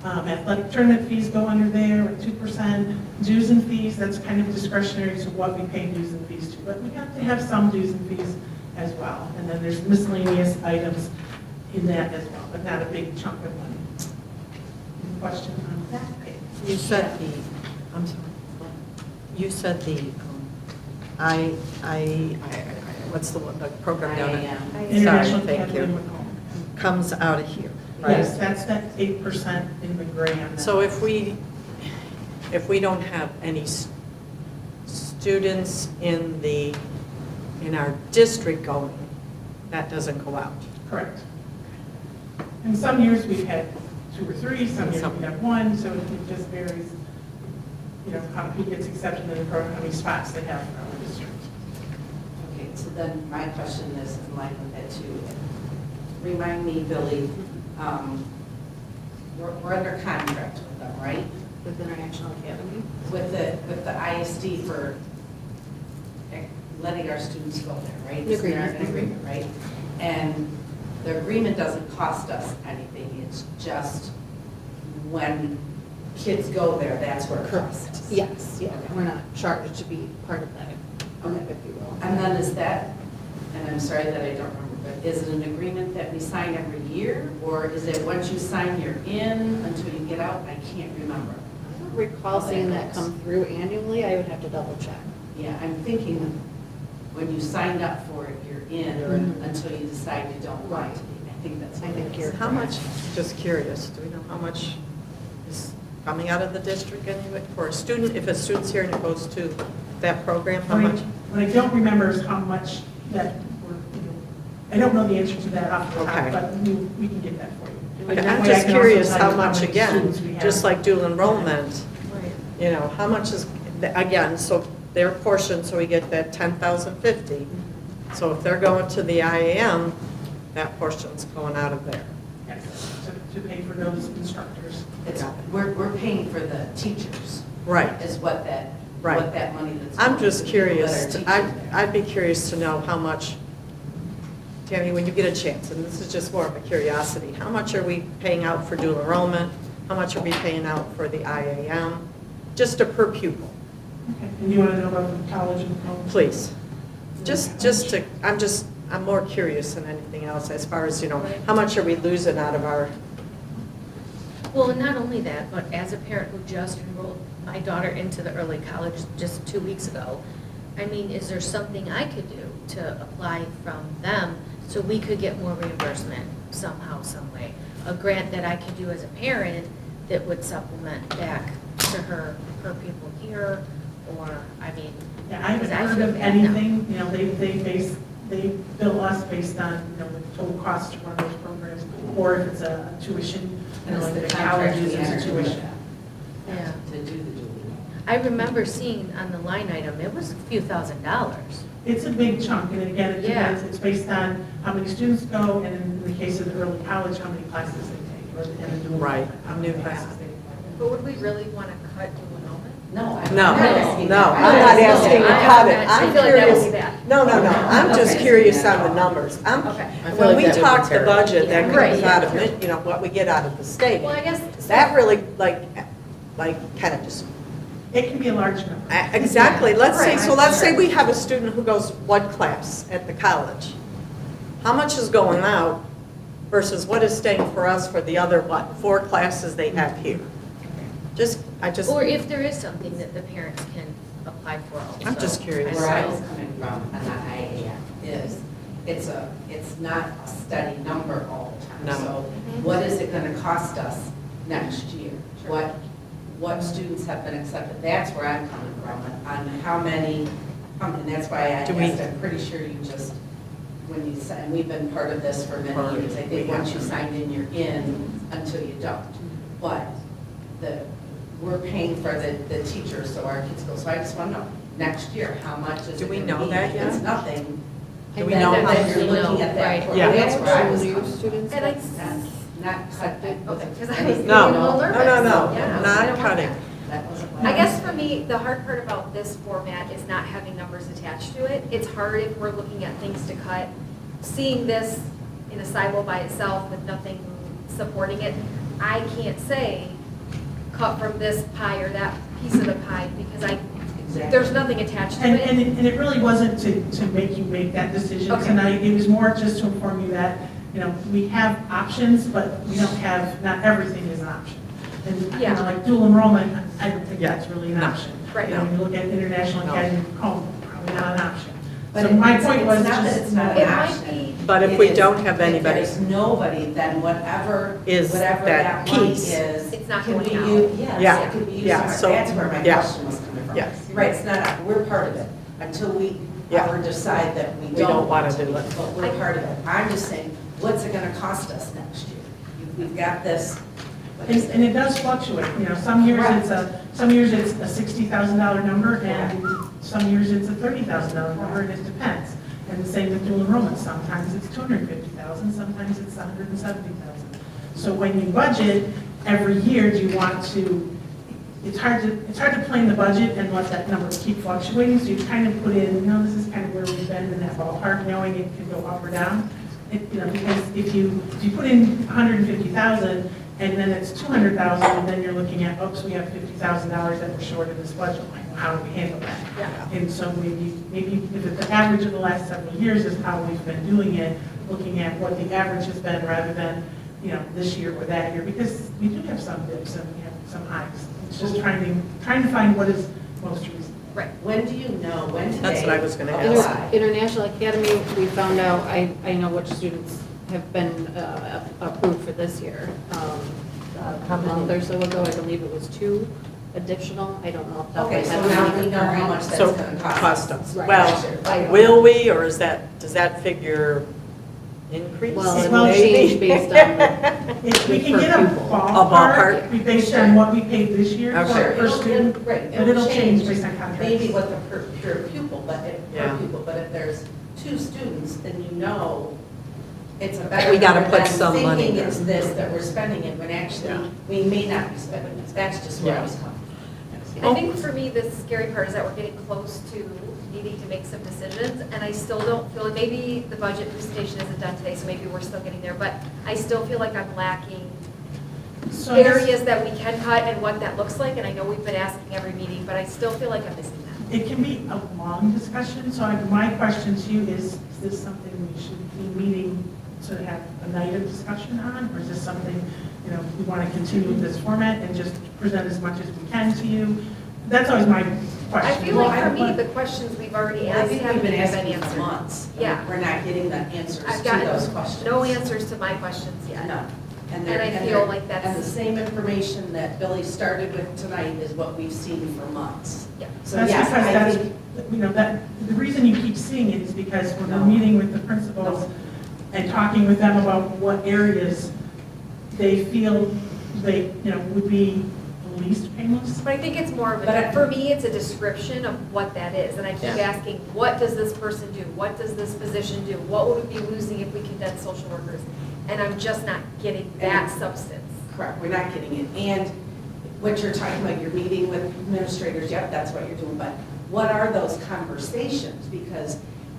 Athletic tournament fees go under there at 2%. Dues and fees, that's kind of discretionary to what we pay dues and fees to, but we have to have some dues and fees as well. And then there's miscellaneous items in that as well, but not a big chunk of money. Any question on that? You said I'm sorry. You said what's the one, the program down there? International Sorry, thank Academy you. of Home. Comes out of here, right? Yes, that's that 8% in the gray on that. So if we don't have any students in our district going, that doesn't go out. Correct. In some years, we've had 2 or 3, some years we have 1, so it just varies, who gets accepted in the program, how many spots they have in our district. Okay, so then my question is in line with that too. Remind me, Billy, we're under contract with them, right? With International Academy. With the ISD for letting our students go there, right? Isn't there an agreement, right? And the agreement doesn't cost us anything, it's just when kids go there, that's where it costs us. Yes, yeah, we're not charged to be part of that, if you will. And then is that, and I'm sorry that I don't remember, but is it an agreement that we sign every year? Or is it once you sign, you're in until you get out? I can't remember. I don't recall seeing that come through annually, I would have to double check. Yeah, I'm thinking when you signed up for it, you're in until you decide you don't want to be. I think that's what it is. How much, just curious, do we know how much is coming out of the district anyway? For a student, if a student's here and it goes to that program, how much? What I don't remember is how much that I don't know the answer to that off the top, Okay. but we can get that for you. And that I'm way I just can also curious tell how you much, many again, students we have. just like dual enrollment, how much is, again, so their portion, so we get that 10,050. So if they're going to the IAM, that portion's going out of there. Yes, to pay for those instructors. We're paying for the teachers. Right. Is what that money that's. I'm going just to the people that curious, are teaching there. I'd be curious to know how much, Tammy, when you get a chance, and this is just more of a curiosity, how much are we paying out for dual enrollment? How much are we paying out for the IAM? Just a per pupil, Okay. And you want to know about the college and home? please. I'm more curious than anything else as far as, how much are we losing out of our, Well, and not only that, but as a parent who just enrolled my daughter into the early college just 2 weeks ago, I mean, is there something I could do to apply from them so we could get more reimbursement somehow, some way? A grant that I could do as a parent that would supplement back to her pupil here, or, I mean. Yeah, I haven't because I heard feel of bad now. anything, they bill us based on, the total cost to run those programs, or if it's a tuition, And it's like the the contract colleges, we it's entered a with tuition. them. Yeah. To do the dual. I remember seeing on the line item, it was a few $1,000s. It's a big chunk, and again, it Yeah. depends, it's based on how many students go, and in the case of the early college, how many classes they take. and the dual. Right. How many classes they But would we really want to cut dual enrollment? No, I'm No. not asking No, that. I'm not asking to cut it. I I'm feel like that would be curious. bad. No, I'm just Okay. curious on the numbers. Okay. I feel When like we that would be talk the terrible. budget, that Right, comes yeah. out of, what we get out of the state. Well, I guess. That really, like, kind of just, It can be a large number. exactly. Let's say, Right. so let's say we have a student who goes what class at the college? How much is going out versus what is staying for us for the other, 4 classes they have here? Or if there is something that the parents can apply for also. I'm just curious. Where I was coming from on the IAF is, it's not a steady number all the time. No. So what is it gonna cost us next year? What students have been accepted? That's where I'm coming from, on how many, and that's why I asked, I'm pretty sure you just, when you said, and we've been part of this for many years. I think once you signed in, you're in until you don't. But we're paying for the teachers, so our kids go. So I just want to know, next year, how much is it Do we gonna know be? that If it's yet? nothing, Do we know how then you're looking at that. Right. point. Yeah. That's where I was New coming students. And I, not cut. okay, because I was getting No. a little nervous. No, Yeah, I not don't want cutting. that. That wasn't my. I guess for me, the hard part about this format is not having numbers attached to it. It's hard if we're looking at things to cut. Seeing this in a silo by itself with nothing supporting it, I can't say cut from this pie or that piece of the pie because there's nothing attached to it. And it really wasn't to make you make that decision Okay. tonight. It was more just to inform you that, we have options, but we don't have, not everything is an option. And, Yeah. like dual enrollment, I don't think Yeah. that's really an No. option. Right. When you look at International No. Academy of Home, probably not an option. But So my it's point was not that just. it's not It an might option. be, But if It we is- don't have anybody, If there's nobody, then whatever Is whatever that money piece. is. It's not can going be out. used- Yes, Yeah. it could be used. Yeah, somewhere. so- That's where my yeah. question was coming from. Yes. Right, it's not, we're part of it until we Yeah. ever decide that we We don't don't wanna want to do be, it. but we're part of it. I'm just saying, what's it gonna cost us next year? We've got this. what is And it does fluctuate, some years it's a $60,000 number, and some years it's a $30,000 number, and it depends. And the same with dual enrollment, sometimes it's $250,000, sometimes it's $170,000. So when you budget every year, do you want to, it's hard to plan the budget and let that number keep fluctuating, so you kind of put in, this is kind of where we've been in that ballpark, knowing it could go up or down. Because if you put in $150,000 and then it's $200,000, and then you're looking at, oops, we have $50,000 that we're short in this budget line, how do we handle that? Yeah. And so maybe if the average of the last several years is how we've been doing it, looking at what the average has been rather than, this year or that year, because we do have some dips and we have some highs. It's just trying to find what is most reasonable. right. When do you know, when do they? That's what I was gonna apply? ask. International Academy, we found out, I know which students have been approved for this year. A month or so ago, I believe it was 2 additional, I don't know. Okay, so now we know how much that's so gonna cost cost us. us. Right. Well, will we, or does that figure increase? Well, it Well, will change based on the, If we can Per get a pupil. ballpark, we based on what we paid this year Okay. for per student, Right, but it'll change based on contracts. Maybe what the per pupil, Yeah. but if there's 2 students, then it's a better. We gotta number put than some money thinking there. it's this, that we're spending it, when Yeah. actually, we may not be spending this. That's just where I was coming I think for me, the scary part is that we're getting close to needing to make some decisions, and I still don't feel, like maybe the budget presentation isn't done today, so maybe we're still getting there, but I still feel like I'm lacking So I guess areas that we can cut and what that looks like, and I know we've been asking every meeting, but I still feel like I'm missing that. It can be a long discussion, so my question to you is this something we should be meeting to have a night of discussion on, or is this something, we want to continue with this format and just present as much as we can to you? That's always my I question. feel like for me, the questions we've already from. I asked think haven't we've been been asking for answered. months. Yeah. We're not getting the answers I've to those gotten questions. no answers to my questions yet. No. And they're- I feel they're- like that's- And the same information that Billy started with tonight is what we've seen for months. Yeah. So That's yes, because I think. the reason you keep seeing it is because when we're meeting with the principals and talking with them about what areas they feel they, would be the least painless. But I think it's more of But a, I- for me, it's a description of what that is. And I keep Yeah. asking, what does this person do? What does this position do? What would we be losing if we condense social workers? And I'm just not getting that substance. Correct, we're not getting it. And what you're talking about, you're meeting with administrators, yep, that's what you're doing, but what are those conversations? Because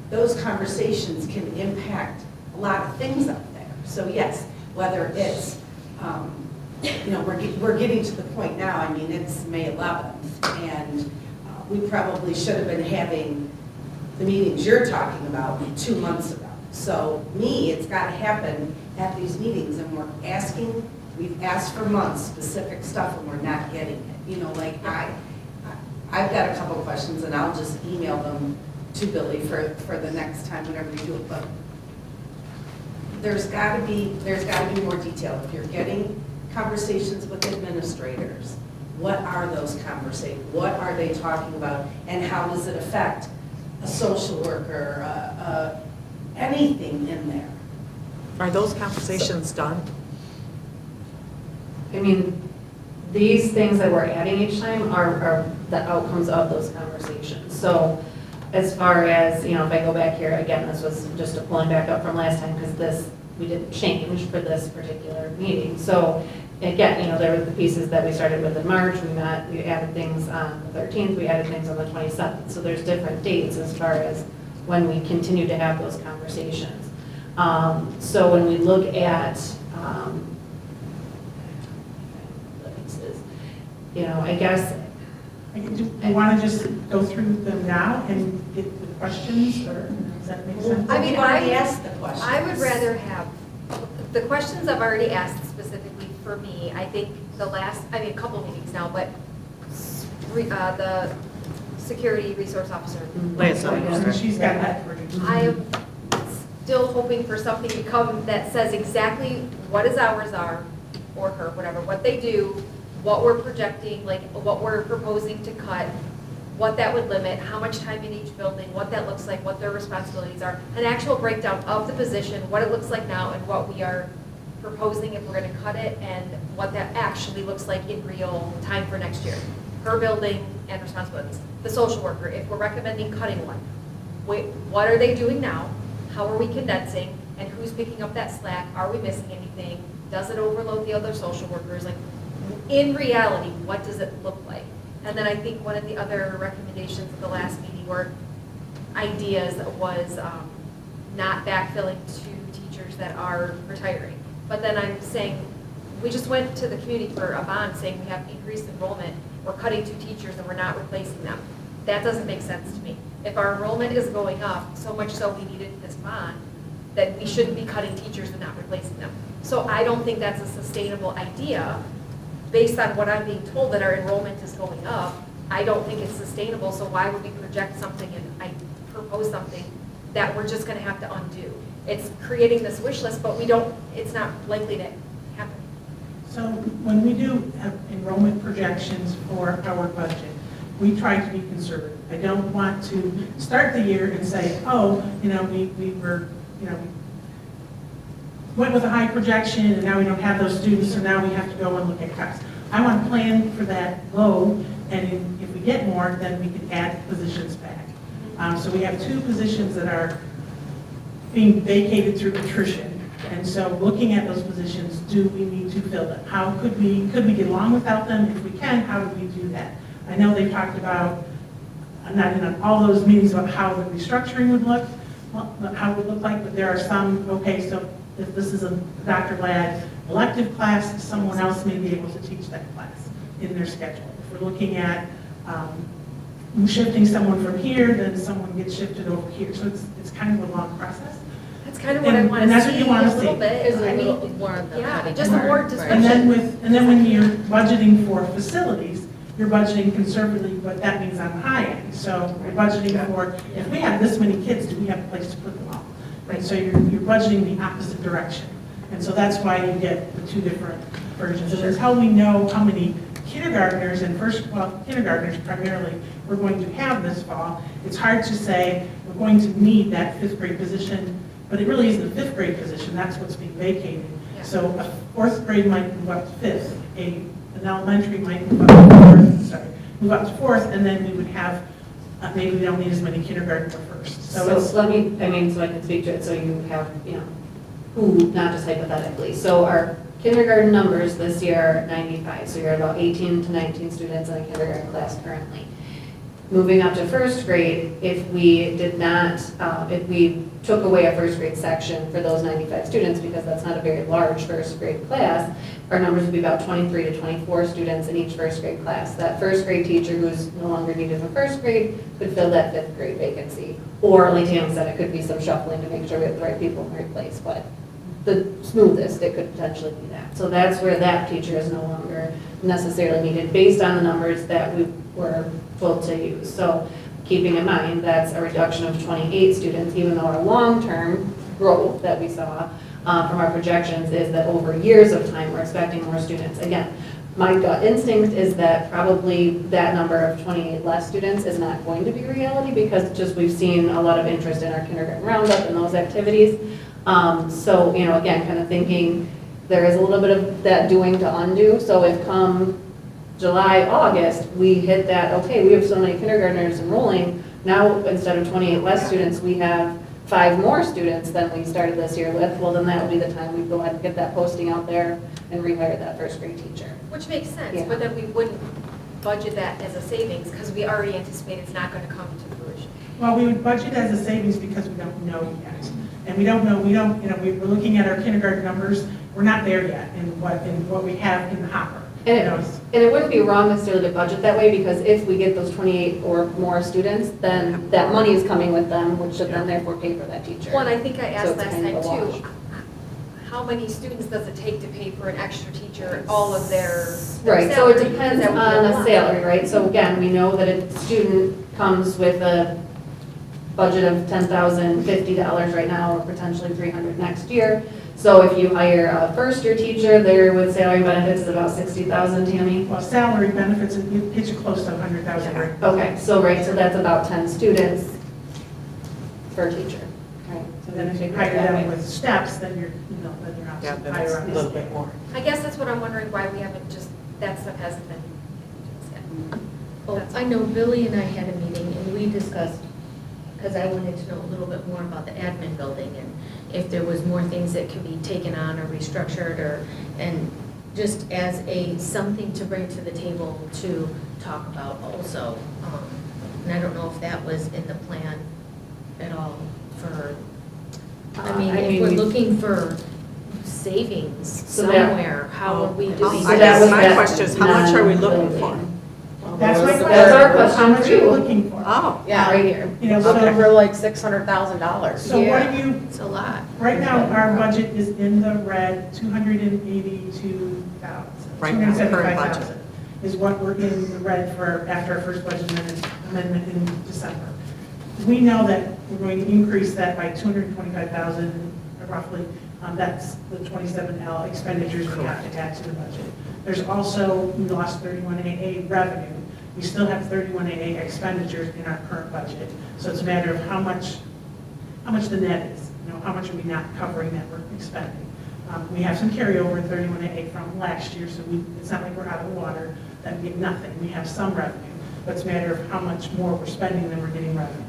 those conversations can impact a lot of things up there. So yes, whether it's, we're getting to the point now, I mean, it's May 11th, and we probably should have been having the meetings you're talking about 2 months ago. So it's got to happen at these meetings, and we've asked for months, specific stuff, and we're not getting it. I've got a couple of questions, and I'll just email them to Billy for the next time whenever you do it, but there's got to be more detail. If you're getting conversations with administrators, what are those conversations? What are they talking about, and how does it affect a social worker, anything in there? Are those conversations done? I mean, these things that we're adding each time are the outcomes of those conversations. So as far as, if I go back here, again, this was just a pulling back up from last time because we didn't change for this particular meeting. So again, there were the pieces that we started with in March. We added things on the 13th, we added things on the 27th. So there's different dates as far as when we continue to have those conversations. So when we look at, I guess. Do you want to just go through them now and get the questions, or does that make sense? I mean, You've already asked the questions. I would rather have, the questions I've already asked specifically for me, I think a couple of meetings now, but the security resource officer. She's got that for you. I am still hoping for something to come that says exactly what his hours are, or her, whatever, what they do, what we're projecting, like what we're proposing to cut, what that would limit, how much time in each building, what that looks like, what their responsibilities are, an actual breakdown of the position, what it looks like now, and what we are proposing if we're going to cut it, and what that actually looks like in real time for next year. Her building and responsibilities. The social worker, if we're recommending cutting one, what are they doing now? How are we condensing? And who's picking up that slack? Are we missing anything? Does it overload the other social workers? Like, in reality, what does it look like? And then I think one of the other recommendations at the last meeting were ideas was not backfilling to teachers that are retiring. But then I'm saying, we just went to the community for a bond saying we have increased enrollment, we're cutting 2 teachers and we're not replacing them. That doesn't make sense to me. If our enrollment is going up, so much so we needed this bond, then we shouldn't be cutting teachers and not replacing them. So I don't think that's a sustainable idea. Based on what I'm being told that our enrollment is going up, I don't think it's sustainable, so why would we project something and I propose something that we're just gonna have to undo? It's creating this wish list, but it's not likely to happen. So when we do have enrollment projections for our budget, we try to be conservative. I don't want to start the year and say, we went with a high projection and now we don't have those students, so now we have to go and look at cuts. I want to plan for that low, and if we get more, then we can add positions back. So we have 2 positions that are being vacated through attrition. And so looking at those positions, do we need to fill them? How could we get along without them? If we can, how do we do that? I know they talked about, I'm not in on all those meetings about how the restructuring would look, how it would look like, but there are some, okay, so if this is a Dr. Ladd elective class, someone else may be able to teach that class in their schedule. If we're looking at shifting someone from here, then someone gets shifted over here. So it's kind of a long process. That's kind of what I want to see. And that's what you want to a little see. bit. Is I a mean, little more of the yeah, cutting just part. more Right. description. And then when you're budgeting for facilities, you're budgeting conservatively, but that means on the high end. So you're budgeting for, if we have this many kids, do we have a place to put them all? And so you're budgeting the opposite direction. And so that's why you get the 2 different versions. And until we know how many kindergartners and kindergartners primarily we're going to have this fall, it's hard to say we're going to need that 5th grade position, but it really isn't a 5th grade position, that's what's being vacated. Yeah. So a 4th grade might move up to 5th, an elementary might move up to 4th, and then we would have, maybe we don't need as many kindergarten for 1st. So let me, so I can speak to it, so you have, who, not just hypothetically. So our kindergarten numbers this year are 95, so you're at about 18 to 19 students in a kindergarten class currently. Moving up to first grade, if we did not, if we took away a first grade section for those 95 students, because that's not a very large first grade class, our numbers would be about 23 to 24 students in each first grade class. That first grade teacher who's no longer needed for first grade could fill that fifth grade vacancy. Or, like Tam said, it could be some shuffling to make sure we have the right people in the right place, but the smoothest, it could potentially be that. So that's where that teacher is no longer necessarily needed, based on the numbers that we were told to use. So keeping in mind, that's a reduction of 28 students, even though our long-term growth that we saw from our projections is that over years of time, we're expecting more students. Again, my gut instinct is that probably that number of 28 less students is not going to be reality, because just we've seen a lot of interest in our kindergarten roundup and those activities. So, you know, again, kind of thinking there is a little bit of that doing to undo. So if come July, August, we hit that, okay, we have so many kindergartners enrolling, now instead of 28 less students, we have 5 more students than we started this year with, well, then that would be the time we go ahead and get that posting out there and rehire that first grade teacher. Which makes sense, Yeah. but then we wouldn't budget that as a savings because we already anticipate it's not going to come to fruition. Well, we would budget as a savings because we don't know yet. And we don't know, we're looking at our kindergarten numbers, we're not there yet in what we have in the hopper. And You know, it wouldn't be wrong necessarily to budget that way, because if we get those 28 or more students, then that money is coming with them, which should then therefore pay for that teacher. Well, and I think I So asked it's last kind time of a wash. too, how many students does it take to pay for an extra teacher, all of their Right, so it salary? depends That would be on a the lot. salary, right? So again, we know that a student comes with a budget of $10,050 right now, or potentially $300 next year. So if you hire a first-year teacher, there with salary and benefits is about $60,000, Tammy? well, salary benefits, it gets you close to 100,000 right now. Okay, so right, so that's about 10 students per teacher. Right. So then if you figure it hire that them way. with steps, then you're obviously higher on the scale. more. I guess that's what I'm wondering, why we haven't just, that stuff hasn't been. Well, I know Billy and I had a meeting and we discussed, because I wanted to know a little bit more about the admin building and if there was more things that could be taken on or restructured, or, and just as something to bring to the table to talk about also. And I don't know if that was in the plan at all for, I mean, if we're looking for savings So that- somewhere, how are we doing? So I that guess was my that question is, how much are we looking for? non-building. That's my question. That's our question How much are you too. looking for? Oh, Yeah, Right here. You know, looking so, for like $600,000. so what do you, It's a lot. right now, our budget is in the red, 282,000. Right now, current 275,000 is what we're in the red for after our first budget amendment in December. We know that we're going to increase that by 225,000 roughly. That's the 27L expenditures we have to add to the budget. There's also, we lost 31AA revenue. We still have 31AA expenditures in our current budget. So it's a matter of how much the net is. You know, how much are we not covering that we're expending? We have some carryover in 31AA from last year, so it's not like we're out of the water, that we get nothing. We have some revenue, but it's a matter of how much more we're spending than we're getting revenue.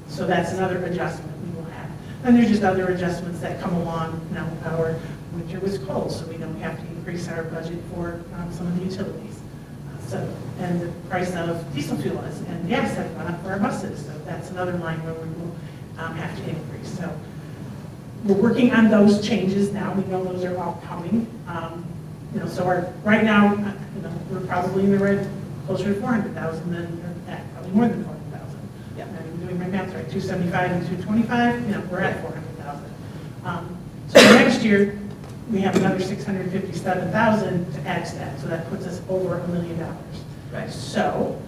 So that's another adjustment we will have. And there's just other adjustments that come along. You know, our winter was cold, so we know we have to increase our budget for some of the utilities. And the price of diesel fuel and gas have gone up for our buses, so that's another line where we will have to increase. So we're working on those changes now. We know those are all coming. You know, so right now, you know, we're probably in the red closer to 400,000 than, probably more than 400,000. Yeah, I'm doing my math right, 275 and 225, you know, we're at 400,000. So next year, we have another 657,000 to add to that, so that puts us over $1 million. Right. So,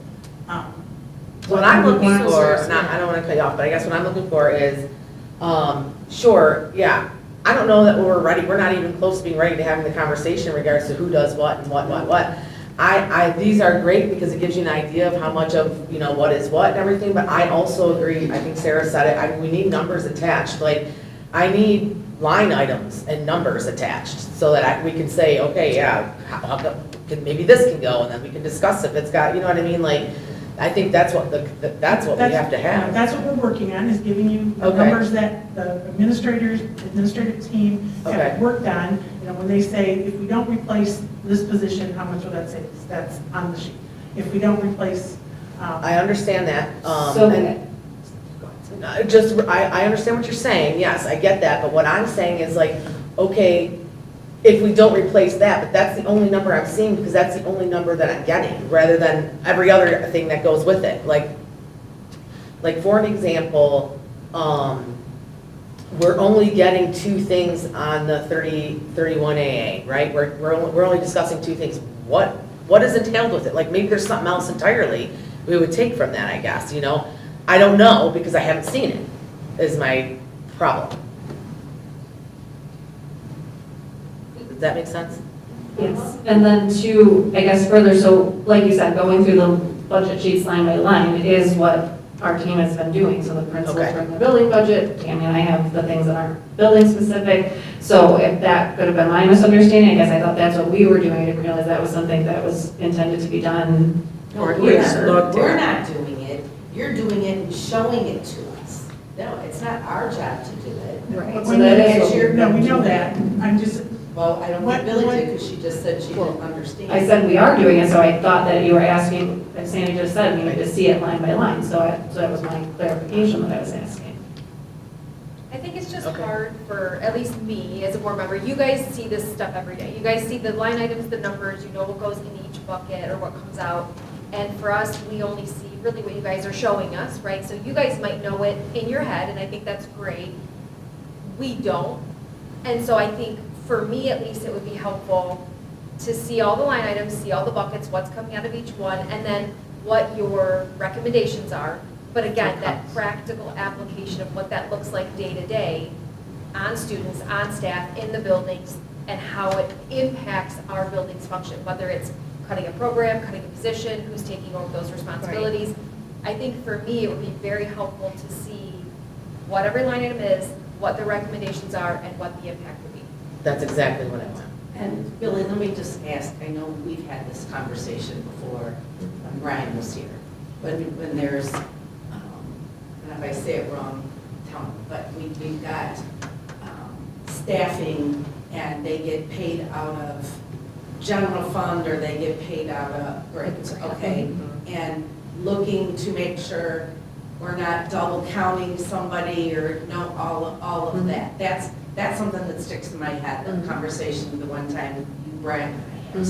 What I'm we looking want- for, I don't want to cut you off, but I guess what I'm looking for is, sure, yeah, I don't know that we're ready, we're not even close to being ready to having the conversation in regards to who does what and what. These are great because it gives you an idea of how much of, you know, what is what and everything, but I also agree, I think Sarah said it, we need numbers attached, like, I need line items and numbers attached so that we can say, okay, yeah, maybe this can go, and then we can discuss if it's got, you know what I mean, like, I think that's what that's what we have to have. That's what we're working on, is giving you the Okay. numbers that the administrative team Okay. have worked on. You know, when they say, if we don't replace this position, how much will that save us? That's on the sheet. If we don't replace, I understand that. So- I understand what you're saying, yes, I get that, but what I'm saying is like, okay, if we don't replace that, but that's the only number I'm seeing, because that's the only number that I'm getting, rather than every other thing that goes with it. Like for an example, we're only getting 2 things on the 31 AA, right? We're only discussing 2 things. What is entailed with it? Like, maybe there's something else entirely we would take from that, I guess, you know? I don't know, because I haven't seen it, is my problem. Does that make sense? Yes, and then to, I guess further, so like you said, going through the budget sheets line by line is what our team has been doing. So the principals Okay. bring the building budget, Tammy and I have the things that aren't building specific. So if that could have been my misunderstanding, I guess I thought that's what we were doing. I didn't realize that was something that was intended to be done. No, Or we're it's looked not, we're at. not doing it, you're doing it and showing it to us. No, it's not our job to do it. Right. but So when that you- is what we're no, we know doing. that. I'm just, Well, I don't What- think Billy what- did, because she just said she didn't understand. I said we are doing it, so I thought that you were asking, as Sandy just said, we need to see it line by line. So that was my clarification that I was asking. I think it's just Okay. hard for, at least me as a board member, you guys see this stuff every day. You guys see the line items, the numbers, you know what goes in each bucket or what comes out. And for us, we only see really what you guys are showing us, right? So you guys might know it in your head, and I think that's great. We don't. And so I think, for me at least, it would be helpful to see all the line items, see all the buckets, what's coming out of each one, and then what your recommendations are. But again, that practical application of what that looks like day to day on students, on staff, in the buildings, and how it impacts our building's function, whether it's cutting a program, cutting a position, who's taking over those responsibilities. I think for me, it would be very helpful to see what every line item is, what the recommendations are, and what the impact would be. That's exactly what I want. And Billy, let me just ask, I know we've had this conversation before when Brian was here. When there's, and if I say it wrong, tell me, but we've got staffing and they get paid out of general fund or they get paid out of grants, okay? And looking to make sure we're not double counting somebody or no, all of that. That's something that sticks in my head, the conversation the one time you, Brian, and I had.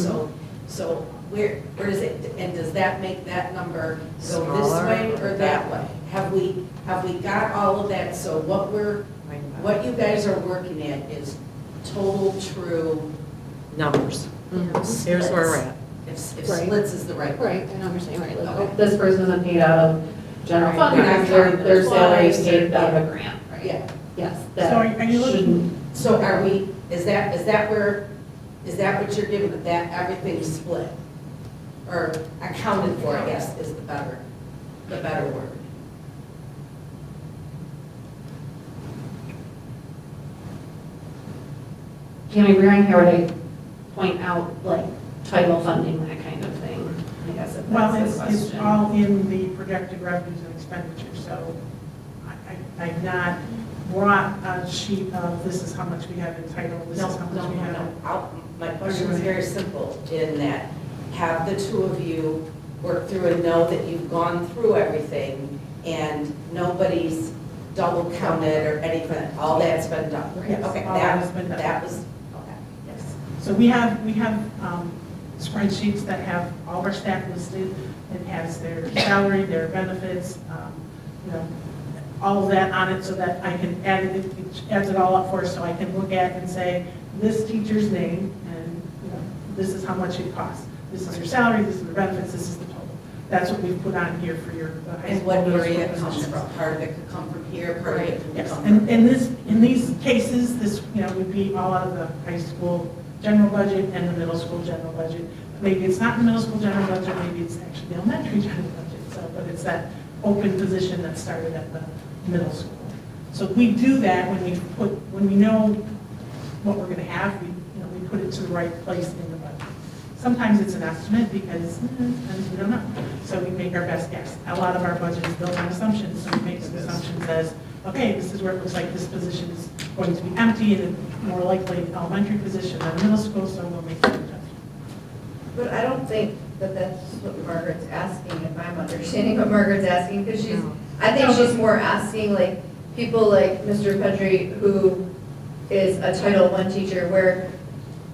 So where does it, and does that make that number go this Smaller way or or that way? Have we got all of that? So what you guys are working at is total true Numbers. splits. Here's where we're at. If Right. splits is the right word. Right, I know what you're saying, right, like, Okay. This person isn't paid out of general fund, Right. their salary is paid out of a grant, right? Yeah. Yes, So are you looking- shouldn't, So are we, is that what you're giving, that everything's split? Or accounted for, I guess, is the better word. Tammy Breering here, would I point out like title funding, that kind of thing, I guess if well, that's the it's question. all in the projected revenues and expenditures, so I've not brought a sheet of this is how much we have in title, this is how much we have. My question is very simple in that, have the two of you work through and know that you've gone through everything and nobody's double counted or anything, all that's been done? Yes, Okay, all that has been done. that was, okay. Yes. So we have spreadsheets that have all of our staff listed. It has their salary, their benefits, you know, all of that on it so that I can add it, it adds it all up for us so I can look at and say, this teacher's name and, you know, this is how much it costs. This is your salary, this is the benefits, this is the total. That's what we've put on here for your high And school. what middle area it school comes positions. from, part of it could come from here, part of it could Yes, come and from. in these cases, this, you know, would be all out of the high school general budget and the middle school general budget. Maybe it's not the middle school general budget, maybe it's actually the elementary general budget, so, but it's that open position that started at the middle school. So we do that when we know what we're gonna have, we put it to the right place in the budget. Sometimes it's an estimate because we don't know, so we make our best guess. A lot of our budget is built on assumptions, so we make some assumptions as, okay, this is where it looks like this position is going to be empty and more likely an elementary position than a middle school, so we'll make that adjustment. But I don't think that that's what Margaret's asking, if I'm understanding what Margaret's asking, because I think she's more asking like people like Mr. Pedri, who is a Title I teacher, where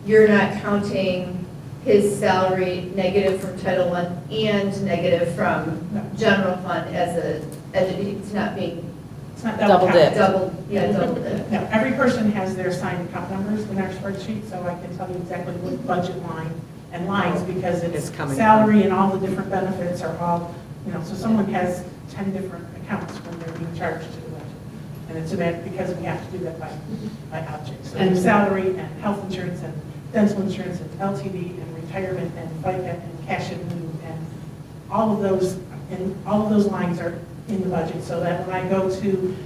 you're not counting his salary negative from Title I and negative from general fund as it's not being It's not Double dip. double dip. No, every person has their assigned account numbers in our spreadsheet, so I can tell you exactly what budget line and lines, because it's salary and all the different benefits are all, so someone has 10 different accounts when they're being charged to the budget. And it's because we have to do that by object. So there's salary and health insurance and dental insurance and LTD and retirement and FICA and cash in lieu and all of those lines are in the budget, so that when I go to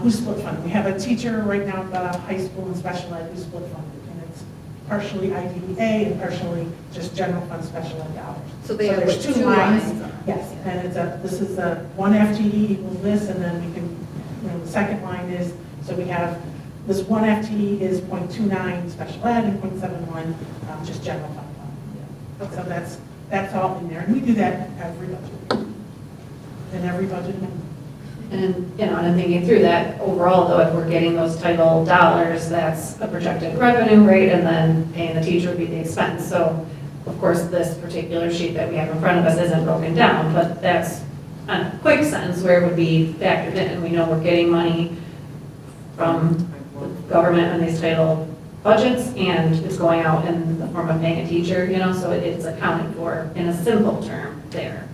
who's split funded, we have a teacher right now at the high school in special ed who's split funded, and it's partially IDEA and partially just general fund special ed dollars. So they have there's like two two lines. Yes, and this is a 1 FTE equals this, and then we can, the second line is, so we have this 1 FTE is 0.29 special ed and 0.71 just general fund. Okay. So that's all in there, and we do that every budget. In every budget. And, and I'm thinking through that, overall though, if we're getting those title dollars, that's a projected revenue rate, and then paying the teacher would be the expense. So, of course, this particular sheet that we have in front of us isn't broken down, but that's a quick sense where it would be factored in. We know we're getting money from the government on these title budgets, and it's going out in the form of paying a teacher, so it's accounted for in a simple term there.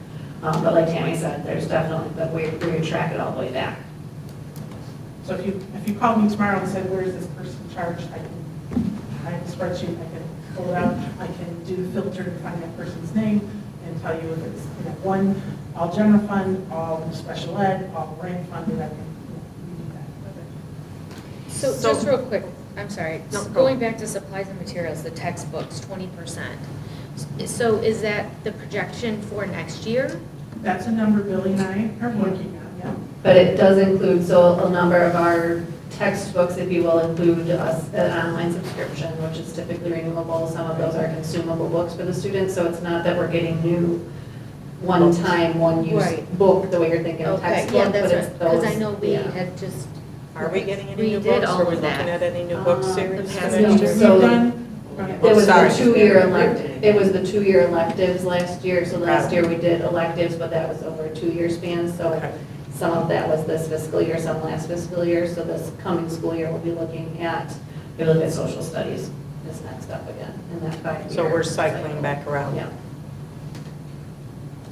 But like Tammy said, there's definitely the way where you track it all the way back. So if you called me tomorrow and said, where is this person charged, I have a spreadsheet, I can pull it out, I can do the filter to find that person's name and tell you if it's one, all general fund, all special ed, all rank funded, I can do that. So just real quick, I'm sorry, going back to supplies and materials, the textbooks, 20%. So is that the projection for next year? That's a number Billy and I are working on, yeah. But it does include, so a number of our textbooks, if you will, include an online subscription, which is typically renewable. Some of those are consumable books for the students, so it's not that we're getting new one-time, one-use book, the way you're thinking of Okay, textbook, yeah, that's but it's right, those. because I know we yeah. had just. Are we getting any new We did books? all Are we of looking that. at any new book series the for past next year. year? So- We've done. It was the Sorry. 2-year it was the 2-year electives last year, so last Okay. year we did electives, but that was over a 2-year span, so Okay. some of that was this fiscal year, some last fiscal year, so this coming school year we'll be looking at, we'll look at social studies is next up again in that 5-year. So we're cycling cycle. back around. Yeah.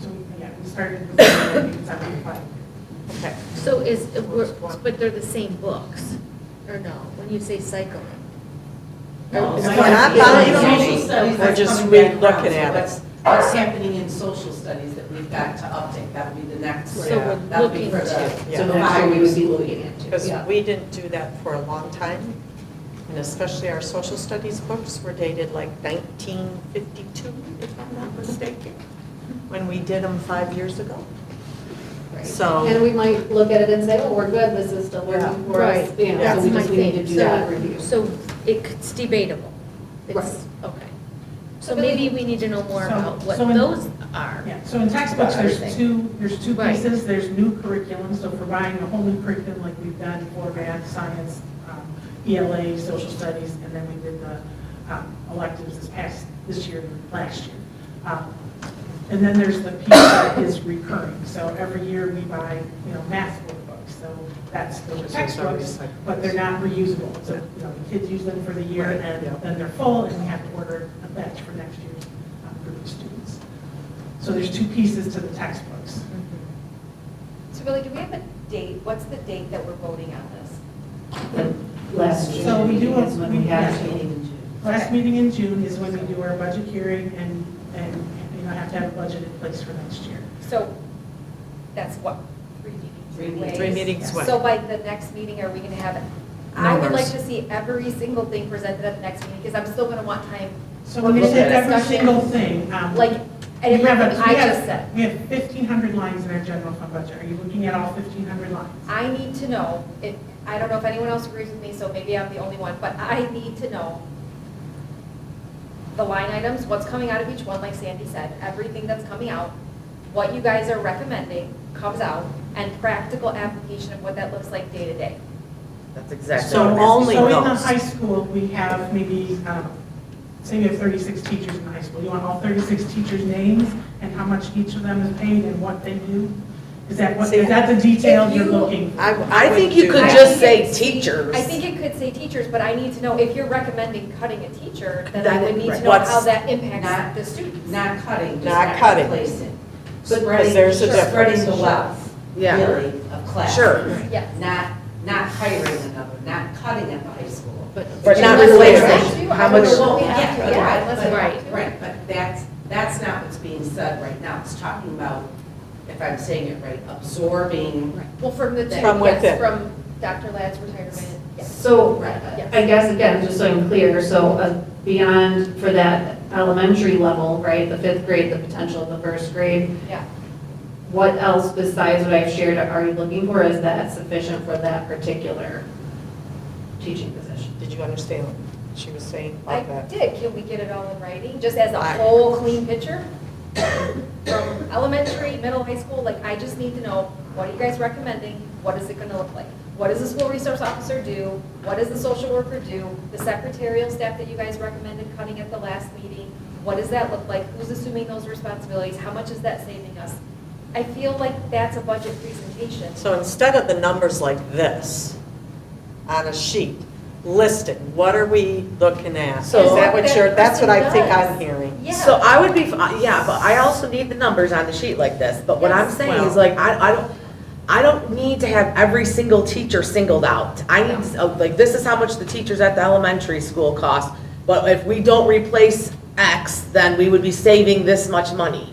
So we started with the 75. Okay. So but they're the same books, or no, when you say cycling? No, Or- it's We're not not buying buying Social them. studies, We're that's just coming back re-looking around. So at it. that's what's happening in social studies that we've got to update, that would be the next. So we're that would be looking for the- to- Yeah. So next year we would be looking into, Because yeah. we didn't do that for a long time, and especially our social studies books were dated like 1952, if I'm not mistaken, when we did them 5 years ago. Right. So- And we might look at it and say, oh, we're good, this is still working for us, Right, so we that's my just, we need to thing. do that review. So it's debatable. It's, okay. So maybe we need to know more So- about what so in- those are. Yeah, so in textbooks, there's Everything. two Right. pieces. There's new curriculum, so for buying a whole new curriculum like we've done for math, science, ELA, social studies, and then we did the electives this year, last year. And then there's the piece that is recurring. So every year we buy, math books. So those are textbooks, but they're not reusable. So, the kids use them for the year and then they're full and we have to order a batch for next year's group of students. So there's two pieces to the textbooks. So Billy, do we have a date? What's the date that we're voting on this? The last June So we do meeting is when we have yeah. a meeting. Last meeting in June is when we do our budget hearing and have to have a budget in place for next year. So that's what, 3 meetings away? 3 meetings away. So by the next meeting, are we going to have, I would like Hours. to see every single thing presented at the next meeting, because I'm still going to want time. So when they say every Discussion. single thing, Like, And We have a- everything I just said. We have 1,500 lines in our general fund budget. Are you looking at all 1,500 lines? I need to know, if, I don't know if anyone else agrees with me, so maybe I'm the only one, but I need to know the line items, what's coming out of each one, like Sandy said, everything that's coming out, what you guys are recommending comes out, and practical application of what that looks like day to day. That's exactly. So what I'm only So in the those. high school, we have maybe, say we have 36 teachers in the high school. You want all 36 teachers' names and how much each of them is paid and what they do? Is that the detail If you're you- looking for? I think you could I just think say teachers. I think it could say teachers, but I need to know, if you're recommending cutting a teacher, then I Then would need to know what's- how that Not- impacts the students. Not cutting, just Not not cutting. replacing. But Spreading, there's a difference. spreading the wealth, Yeah. really, of class. Sure. Yes. Not hiring another, not cutting at the high school. But not Unless we replacing. have to, How I would much- know we Yeah, have to, but- yeah, unless we but- have to. Right, but that's not what's being said right now. It's talking about, if I'm saying it right, absorbing. Well, from the two, From within. yes, from Dr. Ladd's retirement, yes. So, Right. I guess, again, just so I'm clear, so beyond for that elementary level, right, the 5th grade, the potential of the 1st grade, Yeah. what else besides what I've shared are you looking for? Is that sufficient for that particular teaching position? Did you understand what she was saying I about that? did, can we get it all in writing, just as a I- whole clean picture? From elementary, middle, high school, like, I just need to know, what are you guys recommending? What is it gonna look like? What does the school resource officer do? What does the social worker do? The secretarial staff that you guys recommended cutting at the last meeting, what does that look like? Who's assuming those responsibilities? How much is that saving us? I feel like that's a budget presentation. So instead of the numbers like this on a sheet, listing, what are we looking at? So- Is that what you're, that's what I think Person I'm hearing. Yeah. So I would be, yeah, but I also need the numbers on the sheet like this. But what I'm Yes. saying Well- is like, I don't need to have every single teacher singled out. I need, like, this is how much the teachers at the elementary school cost. But if we don't replace X, then we would be saving this much money.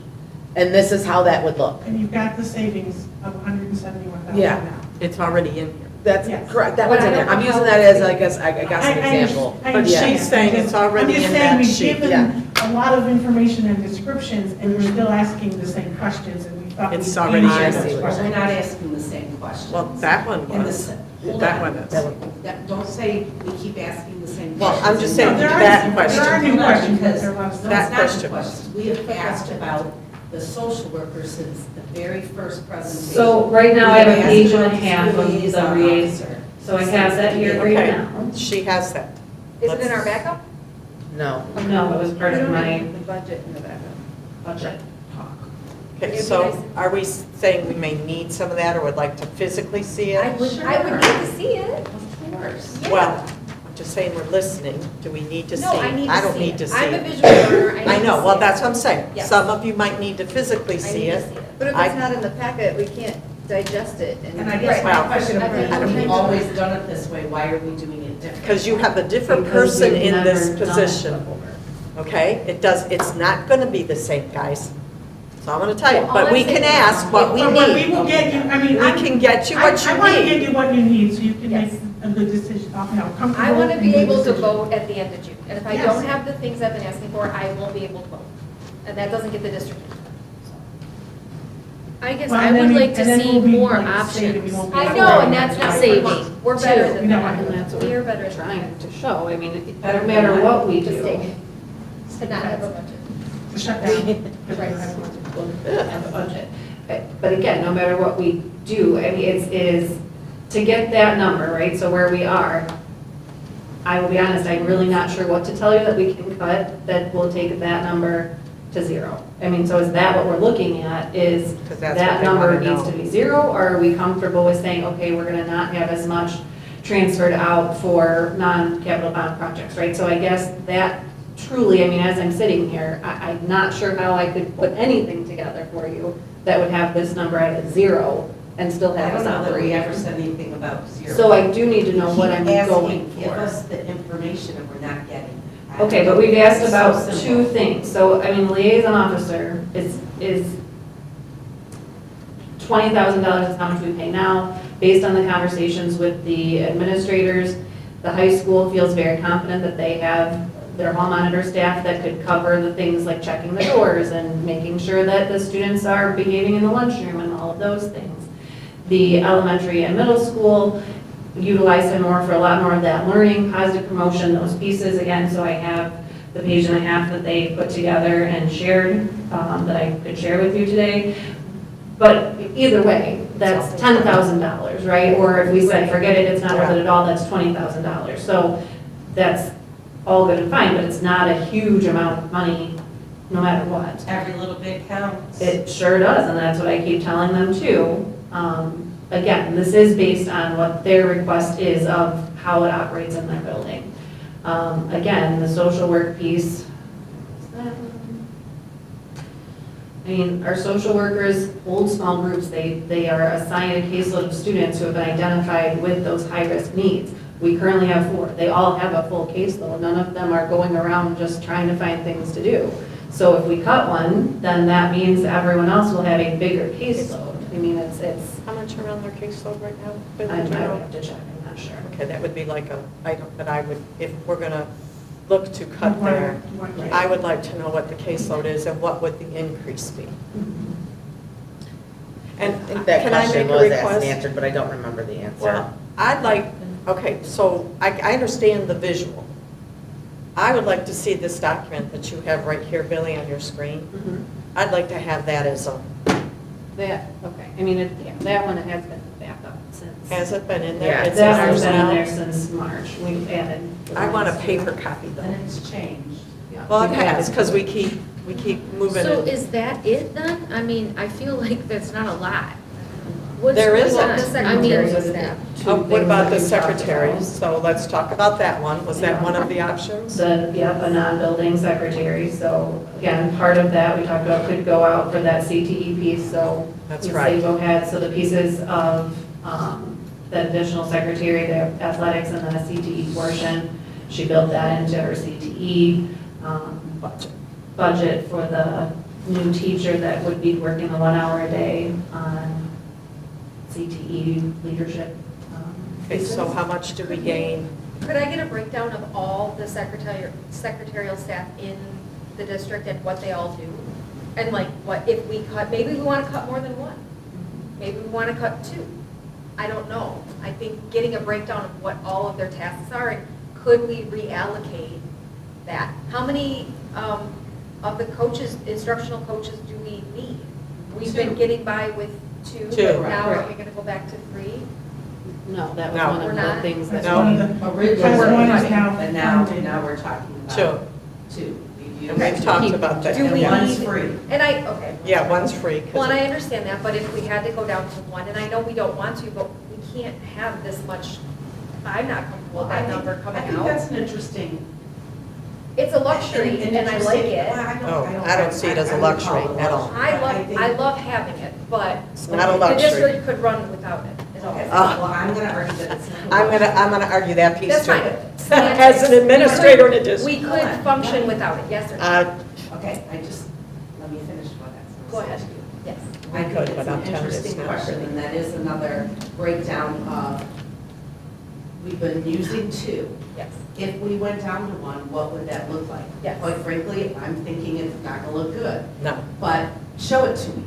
And this is how that would look. And you've got the savings of 171,000 Yeah. now. It's already in here. That's Yes. correct, that But one's I in there. don't I'm know using how that it's as, I guess, an example. I But understand. she's saying it's already in that I'm sheet, just saying, we've yeah. given a lot of information and descriptions, and you're still asking the same questions, and we thought we'd It's already answer in those there. We're questions. not asking the same questions. Well, that one And was. this- hold That on. one is. Don't say we keep asking the same questions. Well, I'm just No, saying there are- that question. There are new Hold on, questions, but because there are a lot of no, That it's not question. new questions. We have asked about the social workers since the very first presentation. So right now I have a We page asked and a about the half school of the liaison liaison. officer. So I have that here right Okay, now. she has that. Is it in our backup? No. No, it was part of my The budget in the backup. budget talk. Okay, It'd be so nice. are we saying we may need some of that or would like to physically see I it? would need to see it. Of course. Yeah. Well, I'm just saying we're listening. Do we need to see? No, I need to see it. I don't need to see I'm a it. visual learner, I need I to know, see well, it. that's what I'm saying. Yes. Some of you might need to physically I see need to it. see it. But if I- it's not in the packet, we can't digest it. And I guess my Well, question, I mean, if we've I- always done it this way, why are we doing it differently? Because you have a different Because person we've in this never done it position, before. okay? It's not going to be the same, guys. So I'm going to tell you, Well, all but I'm we saying can is- ask what we But we need. will get you, I mean, We can get you what I want to get you need. you what you need, so you can make Yes. a good decision, comfortable. I want to and be good able to decision. vote at the end of June, and if I Yes. don't have the things I've been asking for, I won't be able to vote. And that doesn't get the district. I guess Well, I and then would we- like to and then see we'll be, more like, saving, we options. won't be I able know, to- and that's not Saving. what we want. We're better than We don't that. want And that's what We are better than trying that. to show. I mean, Better no matter than what we To do. stay, to not have a budget. To shut down. because we don't have money. Have a budget. But again, no matter what we do, I mean, it is to get that number, right, so where we are, I will be honest, I'm really not sure what to tell you that we can cut that will take that number to zero. I mean, so is that what we're looking at, is 'Cause that's what that they number wanna needs know. to be zero, or are we comfortable with saying, okay, we're gonna not have as much transferred out for non-capital bond projects, right? So I guess that truly, I mean, as I'm sitting here, I'm not sure how I could put anything together for you that would have this number at a zero and still I have don't us know that we ever operating. said anything about zero. So I do need to know what I'm Keep asking, going Give us for. the information and we're not getting it. Okay, but we've asked It's so about simple. two things. So, I mean, liaison officer is $20,000 is how much we pay now. Based on the conversations with the administrators, the high school feels very confident that they have their hall monitor staff that could cover the things like checking the doors and making sure that the students are behaving in the lunchroom and all of those things. The elementary and middle school utilized him more for a lot more of that learning, positive promotion, those pieces again. So I have the page and a half that they put together and shared that I could share with you today. But either way, that's $10,000, right? Or if we said, forget it, it's not worth it at all, that's $20,000. So that's all good and fine, but it's not a huge amount of money, no matter what. Every little bit counts. It sure does, and that's what I keep telling them too. Again, this is based on what their request is of how it operates in their building. Again, the social work piece, I mean, our social workers hold small groups. They are assigned a caseload of students who have been identified with those high-risk needs. We currently have 4. They all have a full caseload. None of them are going around just trying to find things to do. So if we cut one, then that means everyone else will have a bigger caseload. I mean, it's. How much are on their caseload right now? I would have to check, I'm not sure. Okay, that would be like a item that I would, if we're going to look to cut there, I would like to know what the caseload is and what would the increase be. And I think that can I question make a was asked request? and answered, but I don't remember the answer. Well, I'd like, okay, so I understand the visual. I would like to see this document that you have right here, Billy, on your screen. Mhm. I'd like to have that as a, That, okay, I mean, yeah, that one has been backed up since. has it been in there? Yeah, It's That in one's ours been in now? there since March, we've added. I want a paper copy though. And it's changed. Yeah, Well, it we've added has, because to we it. keep moving So it. is that it then? I mean, I feel like that's not a lot. What's There going isn't. on? The secretaries are the two What things about that the we talked secretary? about. So let's talk about that one. Was that one of the options? Yep, a non-building secretary, so again, part of that we talked about could go out for that CTE piece, so. That's Ms. right. Sabo had, so the pieces of the additional secretary, the athletics and then a CTE portion, she built that into her CTE budget for the new teacher that would be working the 1 hour a day on CTE leadership. Okay, so how much do we gain? Could I get a breakdown of all the secretarial staff in the district and what they all do? And like, what, if we cut, maybe we want to cut more than 1. Maybe we want to cut 2. I don't know. I think getting a breakdown of what all of their tasks are, and could we reallocate that? How many of the coaches, instructional coaches, do we need? We've been 2. getting by with 2, 2. but now are Right. we going to go back to 3? No, that was No. one We're of not. the things that. That's one of the, Originally, because one is now but now funded. we're talking about 2. 2. You- And we've talked about that. Do we Yeah. One's need- free. And okay. Yeah, one's free. 'cause Well, and I understand that, but if we had to go down to 1, and I know we don't want to, but we can't have this much, I'm not comfortable with that number coming I think out. that's an interesting. It's a luxury, an and I like interesting- it. well, Oh, I don't see it as a I wouldn't luxury call it a at all. luxury. I love having it, but It's not a the luxury. district could run without it, is all. Okay, Ah. well, I'm gonna argue that it's not. I'm gonna argue that piece That's too. fine. As an administrator in a district. We could function without it, yes or no? Okay, let me finish what that's. Go ahead. Yes. I We could, think but it's I'm an telling you it's interesting not question, really. and that is another breakdown of, we've been using 2. Yes. If we went down to 1, what would that look like? Yes. Quite frankly, I'm thinking it's not gonna look good, No. but show it to me.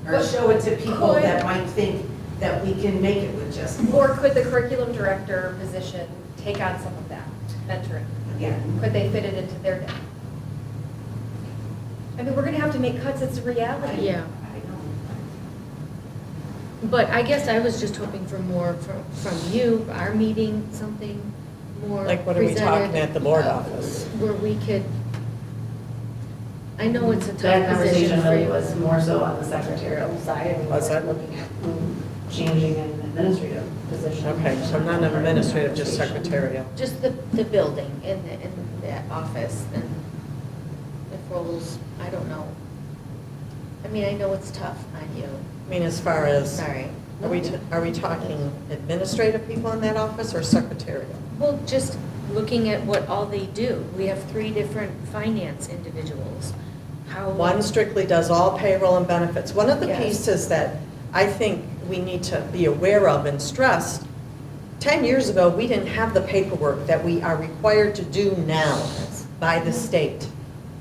Or But show it to people could- that might think that we can make it with just, Or could the curriculum director position take on some of that mentoring? again, Could they fit it into their day? I mean, we're gonna have to make cuts, it's a reality. Yeah, I know. but I guess I was just hoping for more from you, our meeting, something more Like what are we presented, talking at the board office? Where we could, I know it's a That tough position conversation for really you. was more so on the secretarial side. and we Was were it? Looking at changing an administrative position. Okay, so not an administrative, just secretarial. Just the building and that office and if roles, I don't know. I mean, I know it's tough on you, I mean, as far as, sorry. are we talking administrative people in that office or secretarial? Well, just looking at what all they do. We have 3 different finance individuals. How? One strictly does all payroll and benefits. One of the Yes. pieces that I think we need to be aware of and stress, 10 years ago, we didn't have the paperwork that we are required to do now. by the state,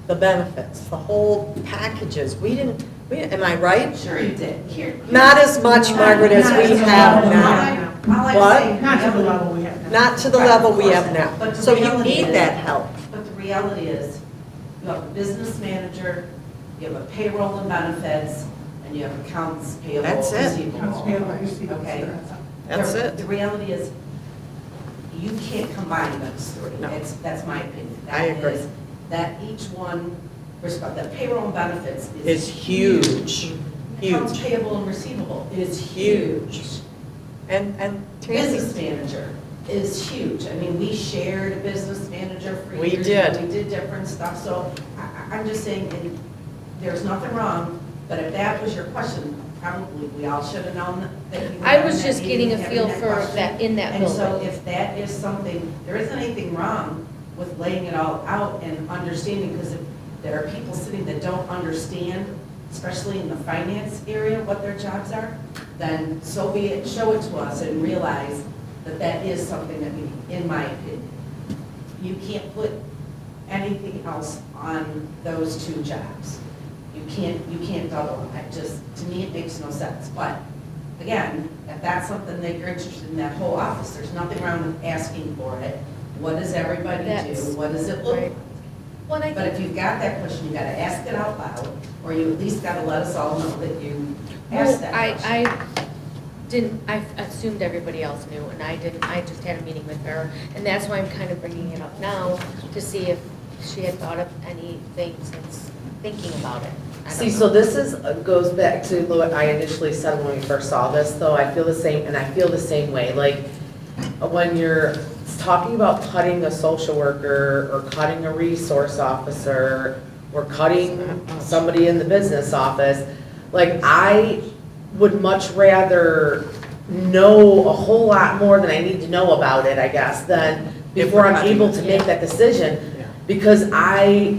the benefits, the whole packages. Am I right? Sure you did. Here. Not as much, Margaret, as we have now. All I'm What? saying, Not to the level we have now. Not to the level we have now. But the So you reality need is- that help. But the reality is, you have a business manager, you have a payroll and benefits, and you have accounts payable. That's it. receivable. Accounts payable, receivable, Okay. That's The- it. The reality is, you can't combine those three. No. That's my opinion. I That agree. is- That each one, the payroll and benefits Is huge, Accounts huge. payable and receivable is Huge. huge. And Business manager is huge. I mean, we shared a business manager for We years. did. We did different stuff, so I'm just saying, there's nothing wrong, but if that was your question, probably we all should have known that you were I was having that just meeting, getting a having feel that for question. that, in that And so building. if that is something, there isn't anything wrong with laying it all out and understanding, because if there are people sitting that don't understand, especially in the finance area, what their jobs are, then so be it, show it to us and realize that that is something that we need, in my opinion. You can't put anything else on those two jobs. You can't double them. That just, to me, it makes no sense. But again, if that's something that you're interested in, that whole office, there's nothing wrong with asking for it. What does everybody do? That's- What does it look like? right. Well, and I But think if you've got that question, you gotta ask it out loud, or you at least gotta let us all know that you asked that question. I assumed everybody else knew, and I didn't, I just had a meeting with her, and that's why I'm kind of bringing it up now, to see if she had thought of anything since thinking about it. I don't See, know. so this is, goes back to what I initially said when we first saw this, though, I feel the same, and I feel the same way, like, when you're talking about cutting a social worker, or cutting a resource officer, or cutting somebody in the business office, like, I would much rather know a whole lot more than I need to know about it, I guess, than before I'm able to make that decision. Because I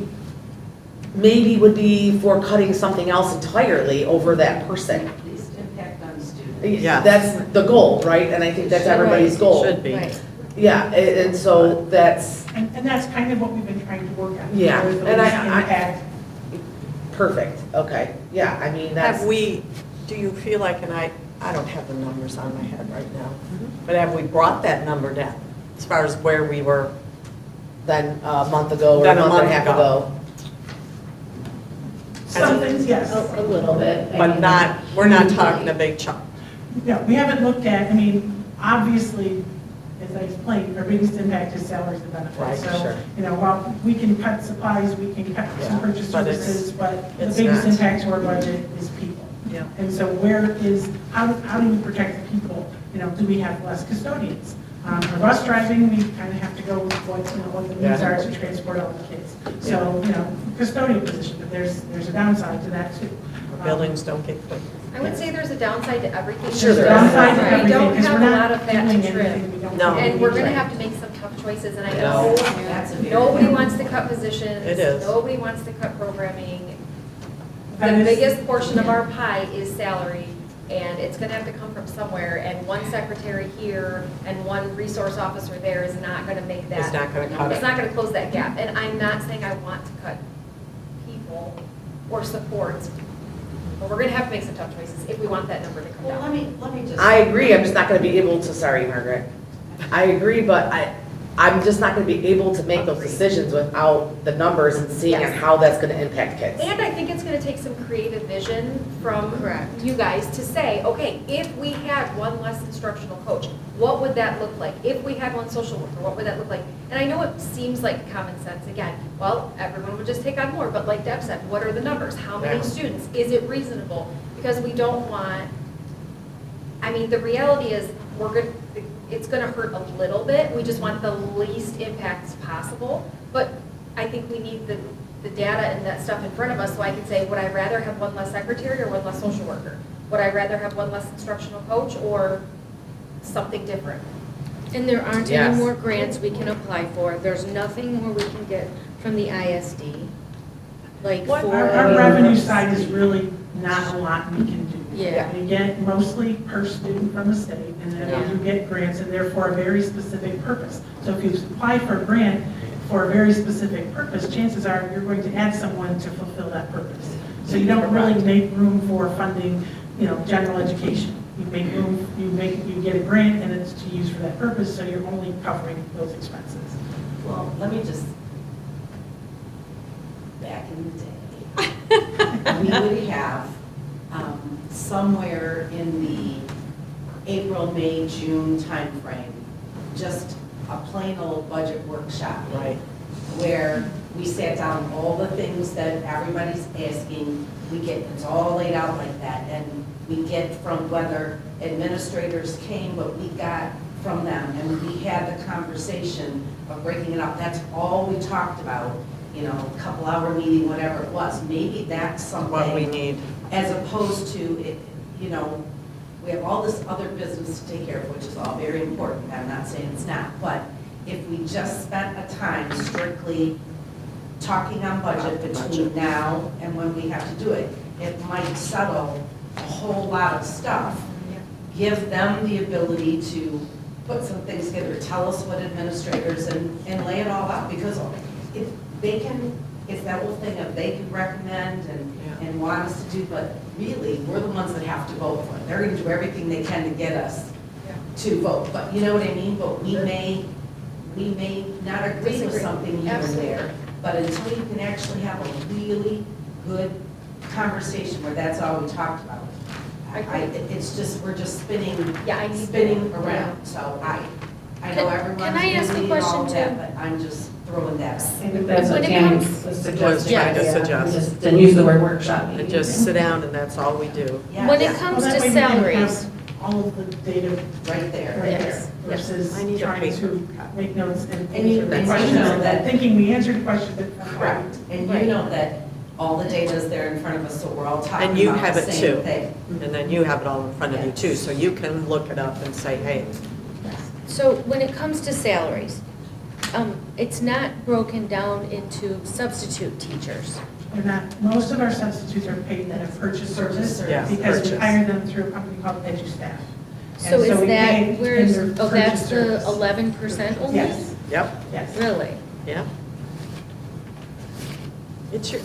maybe would be for cutting something else entirely over that person. Least impact on students. Yeah. That's the goal, right? And I think that's everybody's goal. Should be. Right. Yeah, and so that's And that's kind of what we've been trying to work on. Yeah, With the and least I- impact. perfect, okay. Yeah, I mean, that's. Have we, do you feel like, and I don't have the numbers on my head right now, but have we brought that number down as far as where we were? Than a month ago or a Than a month and a month half ago. ago. Some things, yes. A little bit. I But mean, not, we're not talking a big chunk. Yeah, we haven't looked at, I mean, obviously, as I explained, our biggest impact is salaries and benefits. Right, So, sure. you know, while we can cut supplies, we can cut Yeah, some purchase but it's- services, but the it's biggest not. impact to our budget is people. Yeah. And so where is, how do we protect the people? You know, do we have less custodians? For bus driving, we kind of have to go with what the needs Yeah. are to transport all the kids. So, you know, custodial position, but there's a downside to that too. Our buildings don't get cleaned. I would say there's a downside to everything. Sure there is. Downside to We everything, don't because have we're a lot not of fat doing to trim. anything we don't. No. think And we we're need gonna to. have to make some tough choices, and I Yeah. know That's a very- nobody wants to cut positions. It is. Nobody wants to cut programming. That The is- biggest portion of our pie is salary, and it's gonna have to come from somewhere, and one secretary here and one resource officer there is not gonna make that. It's not gonna cut It's it. not gonna close that gap, and I'm not saying I want to cut people or support, but we're gonna have to make some tough choices if we want that number to come Well, down. let me just. I agree, I'm just not gonna be able to, sorry, Margaret. I agree, but I'm just not gonna be able to make those decisions without the numbers and seeing Yes. how that's gonna impact kids. And I think it's gonna take some creative vision from Correct. you guys to say, okay, if we had one less instructional coach, what would that look like? If we had one social worker, what would that look like? And I know it seems like common sense, again, well, everyone would just take on more, but like Deb said, what are the numbers? How many Yeah. students? Is it reasonable? Because we don't want, I mean, the reality is, it's gonna hurt a little bit, we just want the least impacts possible, but I think we need the data and that stuff in front of us, so I can say, would I rather have one less secretary or one less social worker? Would I rather have one less instructional coach or something different? And there aren't Yes. any more grants we can apply for. There's nothing more we can get from the ISD, like What- for. Our revenue side is really not a lot we can do. Yeah. We get mostly per student from the state, and then we do get grants, and they're for a very specific purpose. So if you apply for a grant for a very specific purpose, chances are you're going to add someone to fulfill that purpose. So you don't really make room for funding, general education. You make room, you get a grant and it's to use for that purpose, so you're only covering those expenses. Well, let me just, back in the day, we would have somewhere in the April, May, June timeframe, just a plain old budget workshop. Right. Where we sat down, all the things that everybody's asking, it's all laid out like that. And we get from whether administrators came, what we got from them. And we had the conversation of breaking it up. That's all we talked about, a couple hour meeting, whatever it was. Maybe that's something. What we need. As opposed to, we have all this other business to take care of, which is all very important. I'm not saying it's not. But if we just spent a time strictly talking on budget between now and when we have to do it, it might settle a whole lot of stuff. Give them the ability to put some things together, tell us what administrators, and lay it all out. Because if they can, it's that whole thing of they can recommend and want us to do, but really, we're the ones that have to vote for it. They're going to do everything they can to get us to vote. But you know what I mean? But we may not agree with something here and there, but until you can actually have a really good conversation where that's all we talked about, it's just, we're just spinning around. So I know everyone's Can I ask a busy and all question that, too? but I'm just throwing that out. I think that's what When it Tammy comes- was suggesting. Was trying to Yeah, suggest. Just didn't use the word workshop. And just sit down and that's all we do. Yeah, When it yeah, comes Well, that to way we can salaries, have all of the data right there. right Yes, there versus I need a trying paper to make notes and And you- answer the and you questions. know that- Thinking we answered questions that. Correct. And Right. you know that all the data is there in front of us, so we're all talking And you about have the it same too. thing. And then you have it all in front of you too, so you can look it up and say, hey, so when it comes to salaries, it's not broken down into substitute teachers. And that, most of our substitutes are paid in a purchase service Yeah, because we purchase. hire them through a company called EduStaff. So And is we that, pay in where's, their oh, that's purchase the service. 11% only? Yes, yep, yes. Really? yep. It's So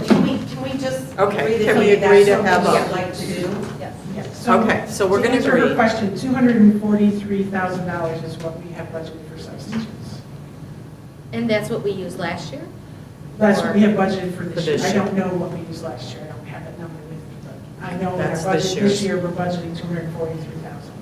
teaching. can we just Okay, agree can that we maybe agree to that's have something a- we'd like to do? Yes. Yes. Okay, so we're gonna To answer agree. her question, $243,000 is what we have budgeted for substitutes. And that's what we used last year? That's what we have budgeted for For this year. this I year. don't know what we used last year, I don't have that number with me, but I know in our That's budget this this year's. year, we're budgeting 243,000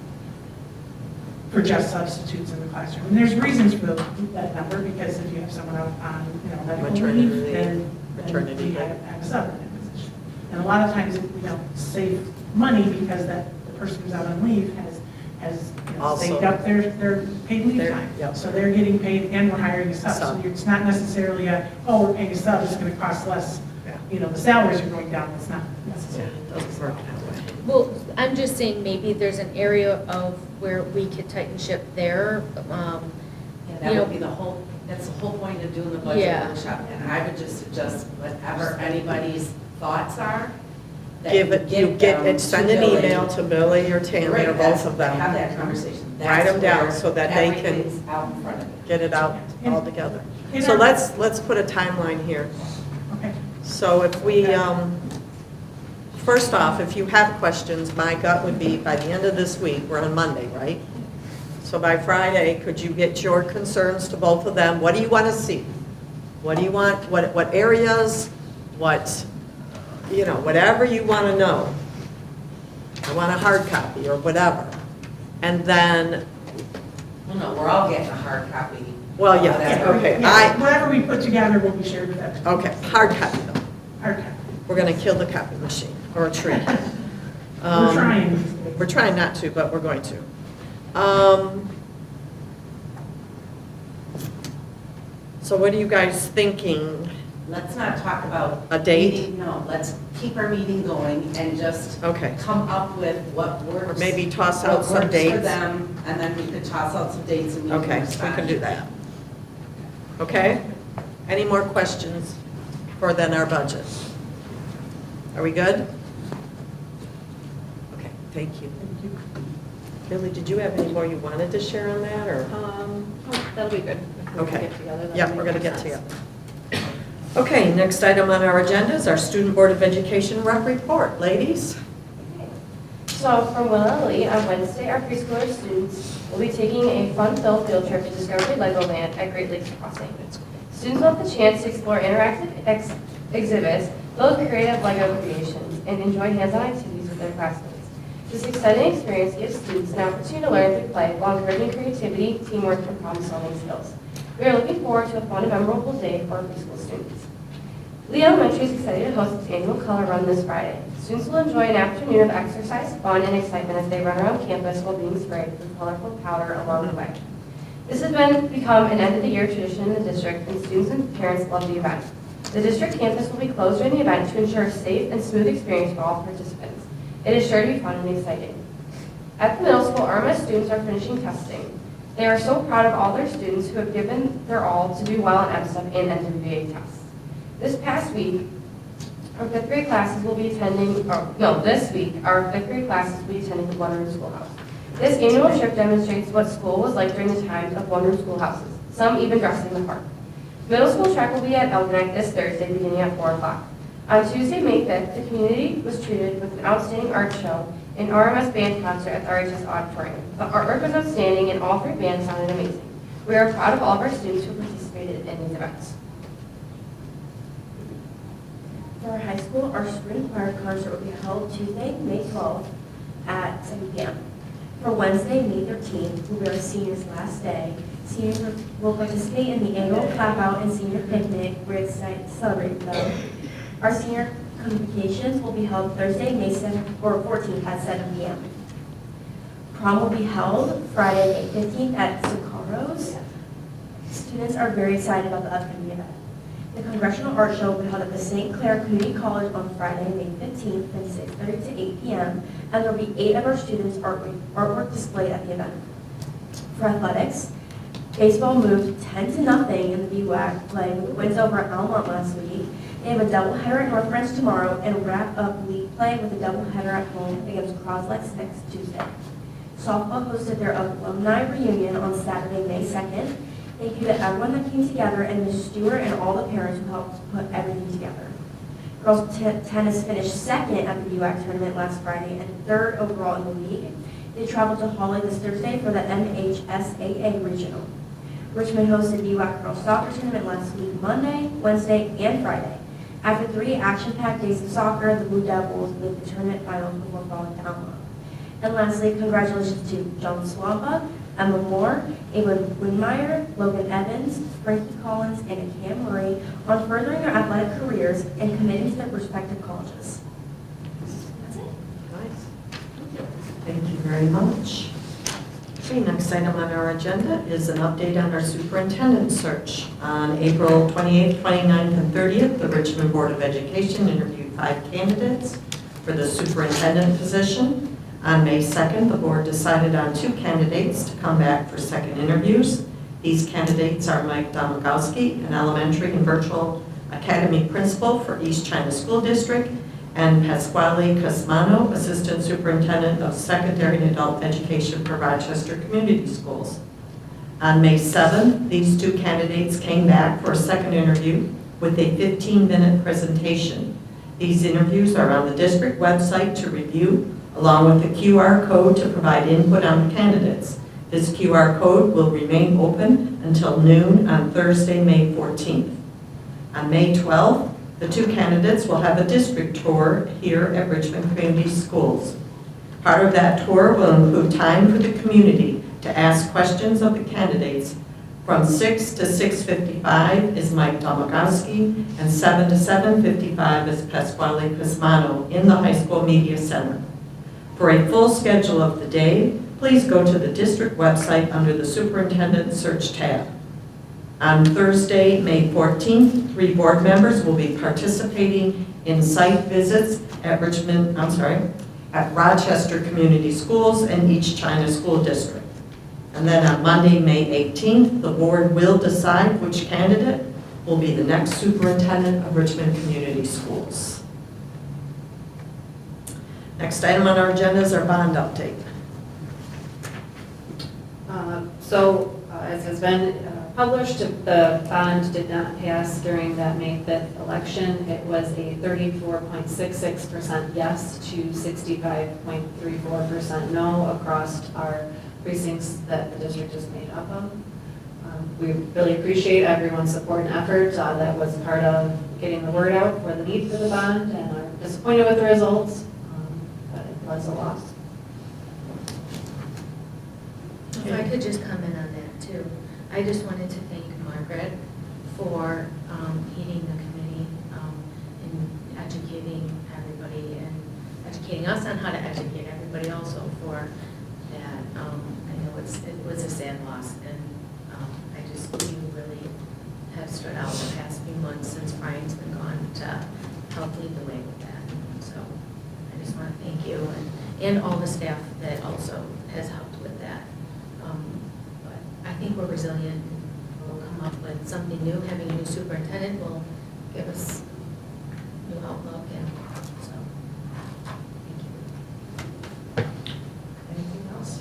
for just substitutes in the classroom. And there's reasons for that number, because if you have someone out on, medical Maternity leave, leave, then maternity we leave. have a sub in that position. And a lot of times, we don't save money because the person who's out on leave has Also- saved up their paid leave Their- time. yep. So they're getting paid and we're hiring a sub. So Sub. it's not necessarily we're paying a sub, it's going to cost less. Yeah. The salaries are going down, that's not necessarily. It doesn't work that way. Well, I'm just saying maybe there's an area of where we could tighten ship there. And You that know- would be that's the whole point of doing the budget Yeah. workshop. And I would just suggest whatever anybody's thoughts are, that Give it, you give get, them and send an Billy. email to Billy or Tammy Right, or that's- both of them. Have that conversation. Write them That's down where so that they can everything's out in front of you. Get it out all together. In So our- let's put a timeline here. Okay. So if we, first off, if you have questions, my gut would be by the end of this week, we're on Monday, right? So by Friday, could you get your concerns to both of them? What do you want to see? What do you want, what areas, whatever you want to know. I want a hard copy or whatever. And then, Well, no, we're all getting a hard copy. well, yeah, Whatever. okay, Yeah, whatever we put together will be shared with everyone. okay, hard copy though. Hard copy. We're going to kill the copy machine or a tree. We're trying. We're trying not to, but we're going to. So what are you guys thinking? Let's not talk about. A date? meeting, no, let's keep our meeting going and just Okay. come up with what works. Or maybe toss what out some works for dates? them, and then we could toss out some dates and we Okay, can we respond. can do that. Okay? Any more questions for then our budget? Are we good? Okay, thank you. Thank you. Billy, did you have any more you wanted to share on that, or? That'll be good. Okay. Get together, that Yeah, would we're make going to more get sense. together. Okay, next item on our agenda is our Student Board of Education rep report. Ladies? So from Willow on Wednesday, our preschooler students will be taking a fun-filled field trip to Discovery Legoland at Great Lakes Crossing. Students will have the chance to explore interactive exhibits, build creative Lego creations, and enjoy hands-on activities with their classmates. This exciting experience gives students an opportunity to learn through play while encouraging creativity, teamwork, and problem-solving skills. We are looking forward to a fun and memorable day for our preschool students. Lee Elementary is excited to host its annual color run this Friday. Students will enjoy an afternoon of exercise, fun, and excitement as they run around campus while being sprayed with colorful powder along the way. This has become an end-of-the-year tradition in the district, and students and parents love the event. The district campus will be closed during the event to ensure a safe and smooth experience for all participants. It is sure to be fun and exciting. At the middle school, RMS students are finishing testing. They are so proud of all their students who have given their all to do well on MSTEP and NWVA tests. This past week, our fifth grade classes will be attending, this week, our fifth grade classes will be attending the one-room schoolhouse. This annual trip demonstrates what school was like during the times of one-room schoolhouses, some even dressing the part. Middle school track will be at Elginak this Thursday beginning at 4 o'clock. On Tuesday, May 5th, the community was treated with an outstanding art show and RMS band concert at the RHS Auditorium. The artwork was outstanding and all three bands sounded amazing. We are proud of all of our students who participated in these events. For our high school, our spring choir concert will be held Tuesday, May 12th at 7 p.m. For Wednesday, May 13th, will be our seniors' last day. Seniors will participate in the annual clap out and senior picnic. We're excited to celebrate them. Our senior convocations will be held Thursday, May 7th or 14th at 7 p.m. Prom will be held Friday, May 15th at Zuccaro's. Students are very excited about the upcoming event. The Congressional Art Show will be held at the St. Clair Community College on Friday, May 15th from 6:30 to 8 p.m. and there will be 8 of our students' artwork displayed at the event. For athletics, baseball moved 10-0 in the BWAC play with wins over Almont last week. They have a doubleheader at North Branch tomorrow and wrap up league play with a doubleheader at home against Croslex next Tuesday. Softball hosted their alumni reunion on Saturday, May 2nd. Thank you to everyone that came together and Ms. Stewart and all the parents who helped put everything together. Girls tennis finished second at the BWAC tournament last Friday and third overall in the league. They traveled to Hawley this Thursday for the MHSAA Regional. Richmond hosted BWAC Girls Soccer Tournament last week, Monday, Wednesday, and Friday. After 3 action-packed days of soccer, the Blue Devils made the tournament finals before falling to Alma. And lastly, congratulations to John Swampa, Emma Moore, Ava Winmeyer, Logan Evans, Frankie Collins, and Cam Murray on furthering their athletic careers and committing to their respective colleges. That's it. Nice. Thank you very much. Okay, next item on our agenda is an update on our superintendent search. On April 28th, 29th, and 30th, the Richmond Board of Education interviewed 5 candidates for the superintendent position. On May 2nd, the board decided on 2 candidates to come back for second interviews. These candidates are Mike Domagowski, an elementary and virtual academy principal for East China School District, and Pasquale Casmano, assistant superintendent of secondary and adult education for Rochester Community Schools. On May 7th, these 2 candidates came back for a second interview with a 15-minute presentation. These interviews are on the district website to review, along with the QR code to provide input on the candidates. This QR code will remain open until noon on Thursday, May 14th. On May 12th, the 2 candidates will have a district tour here at Richmond Community Schools. Part of that tour will include time for the community to ask questions of the candidates. From 6 to 6:55 is Mike Domagowski, and 7 to 7:55 is Pasquale Casmano in the High School Media Center. For a full schedule of the day, please go to the district website under the Superintendent Search tab. On Thursday, May 14th, 3 board members will be participating in site visits at Rochester Community Schools and East China School District. And then on Monday, May 18th, the board will decide which candidate will be the next superintendent of Richmond Community Schools. Next item on our agenda is our bond update. As has been published, the bond did not pass during that May 5th election. It was a 34.66% yes to 65.34% no across our precincts that the district is made up of. We really appreciate everyone's support and effort that was part of getting the word out for the need for the bond, and are disappointed with the results, but it was a loss. If I could just comment on that too. I just wanted to thank Margaret for leading the committee and educating everybody and educating us on how to educate everybody also for that. I know it was a sad loss, and you really have stood out the past few months since Brian's been gone to help lead the way with that. So I just want to thank you and all the staff that also has helped with that. But I think we're resilient. We'll come up with something new. Having a new superintendent will give us new outlook, and so thank you. Anything else?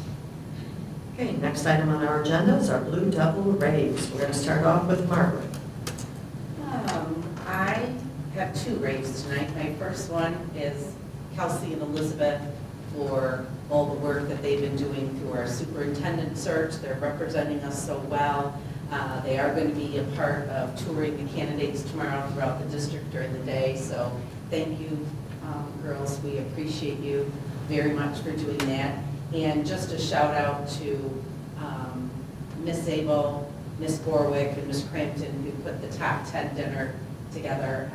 Okay, next item on our agenda is our Blue Devil raves. We're going to start off with Margaret. I have two raves tonight. My first one is Kelsey and Elizabeth for all the work that they've been doing through our superintendent search. They're representing us so well. They are going to be a part of touring the candidates tomorrow throughout the district during the day. So thank you, girls. We appreciate you very much for doing that. And just a shout out to Miss Abel, Miss Borwick, and Miss Crampton, who put the top 10 dinner together.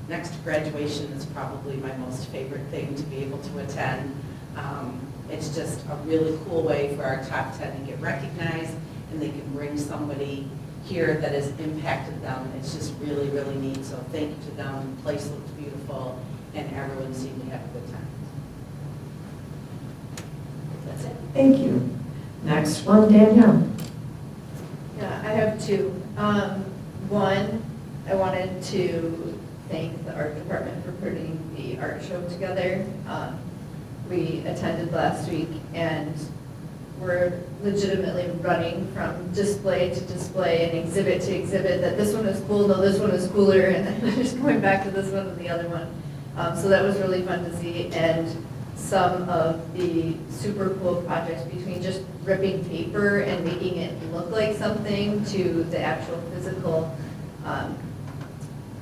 Next to graduation is probably my most favorite thing to be able to attend. It's just a really cool way for our top 10 to get recognized, and they can bring somebody here that has impacted them. It's just really, really neat. So thank you to them. The place looked beautiful, and everyone seemed to have a good time. That's it. Thank you. Next one, Danielle. Yeah, I have two. One, I wanted to thank the art department for putting the art show together. We attended last week, and we're legitimately running from display to display and exhibit to exhibit, that this one is cool, no, this one is cooler, and then just going back to this one and the other one. So that was really fun to see, and some of the super cool projects between just ripping paper and making it look like something to the actual physical.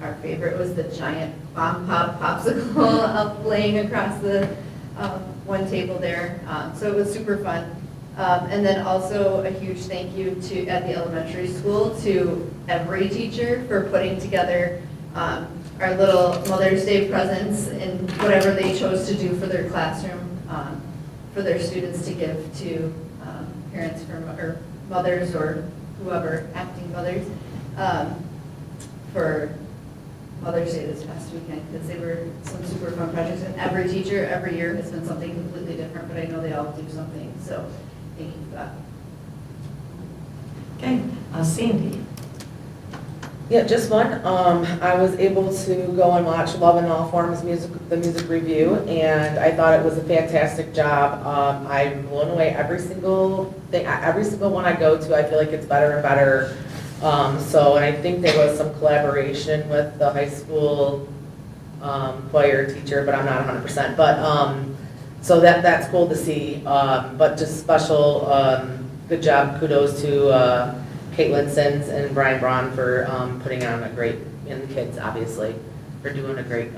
Our favorite was the giant bomb pop popsicle up laying across the one table there. So it was super fun. And then also a huge thank you at the elementary school to every teacher for putting together our little Mother's Day presents and whatever they chose to do for their classroom, for their students to give to parents or mothers or whoever, acting mothers, for Mother's Day this past weekend, because they were some super fun projects. And every teacher every year has been something completely different, but I know they all do something. So thank you for that. Okay, Sandy. Yeah, just one. I was able to go and watch Love in All Forms the music review, and I thought it was a fantastic job. I'm blown away every single one I go to. I feel like it's better and better. And I think there was some collaboration with the high school choir teacher, but I'm not 100%. But so that's cool to see. But just special good job, kudos to Caitlin Sins and Brian Braun for putting on a great, and the kids obviously for doing a great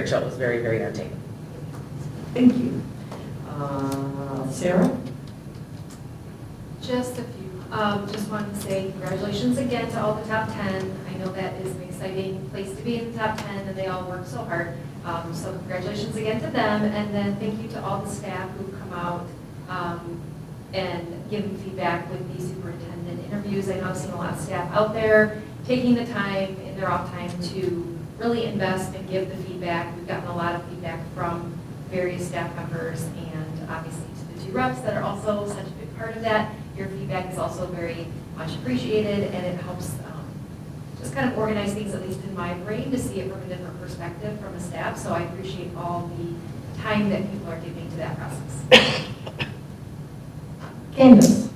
show. It was very, very entertaining. Thank you. Sarah? Just a few. Just wanted to say congratulations again to all the top 10. I know that is an exciting place to be in the top 10, and they all work so hard. So congratulations again to them, and then thank you to all the staff who've come out and given feedback with the superintendent interviews. I know I've seen a lot of staff out there taking the time in their off time to really invest and give the feedback. We've gotten a lot of feedback from various staff members, and obviously to the two reps that are also such a big part of that. Your feedback is also very much appreciated, and it helps just kind of organize things, at least in my brain, to see it from a different perspective from a staff. So I appreciate all the time that people are giving to that process. Candace?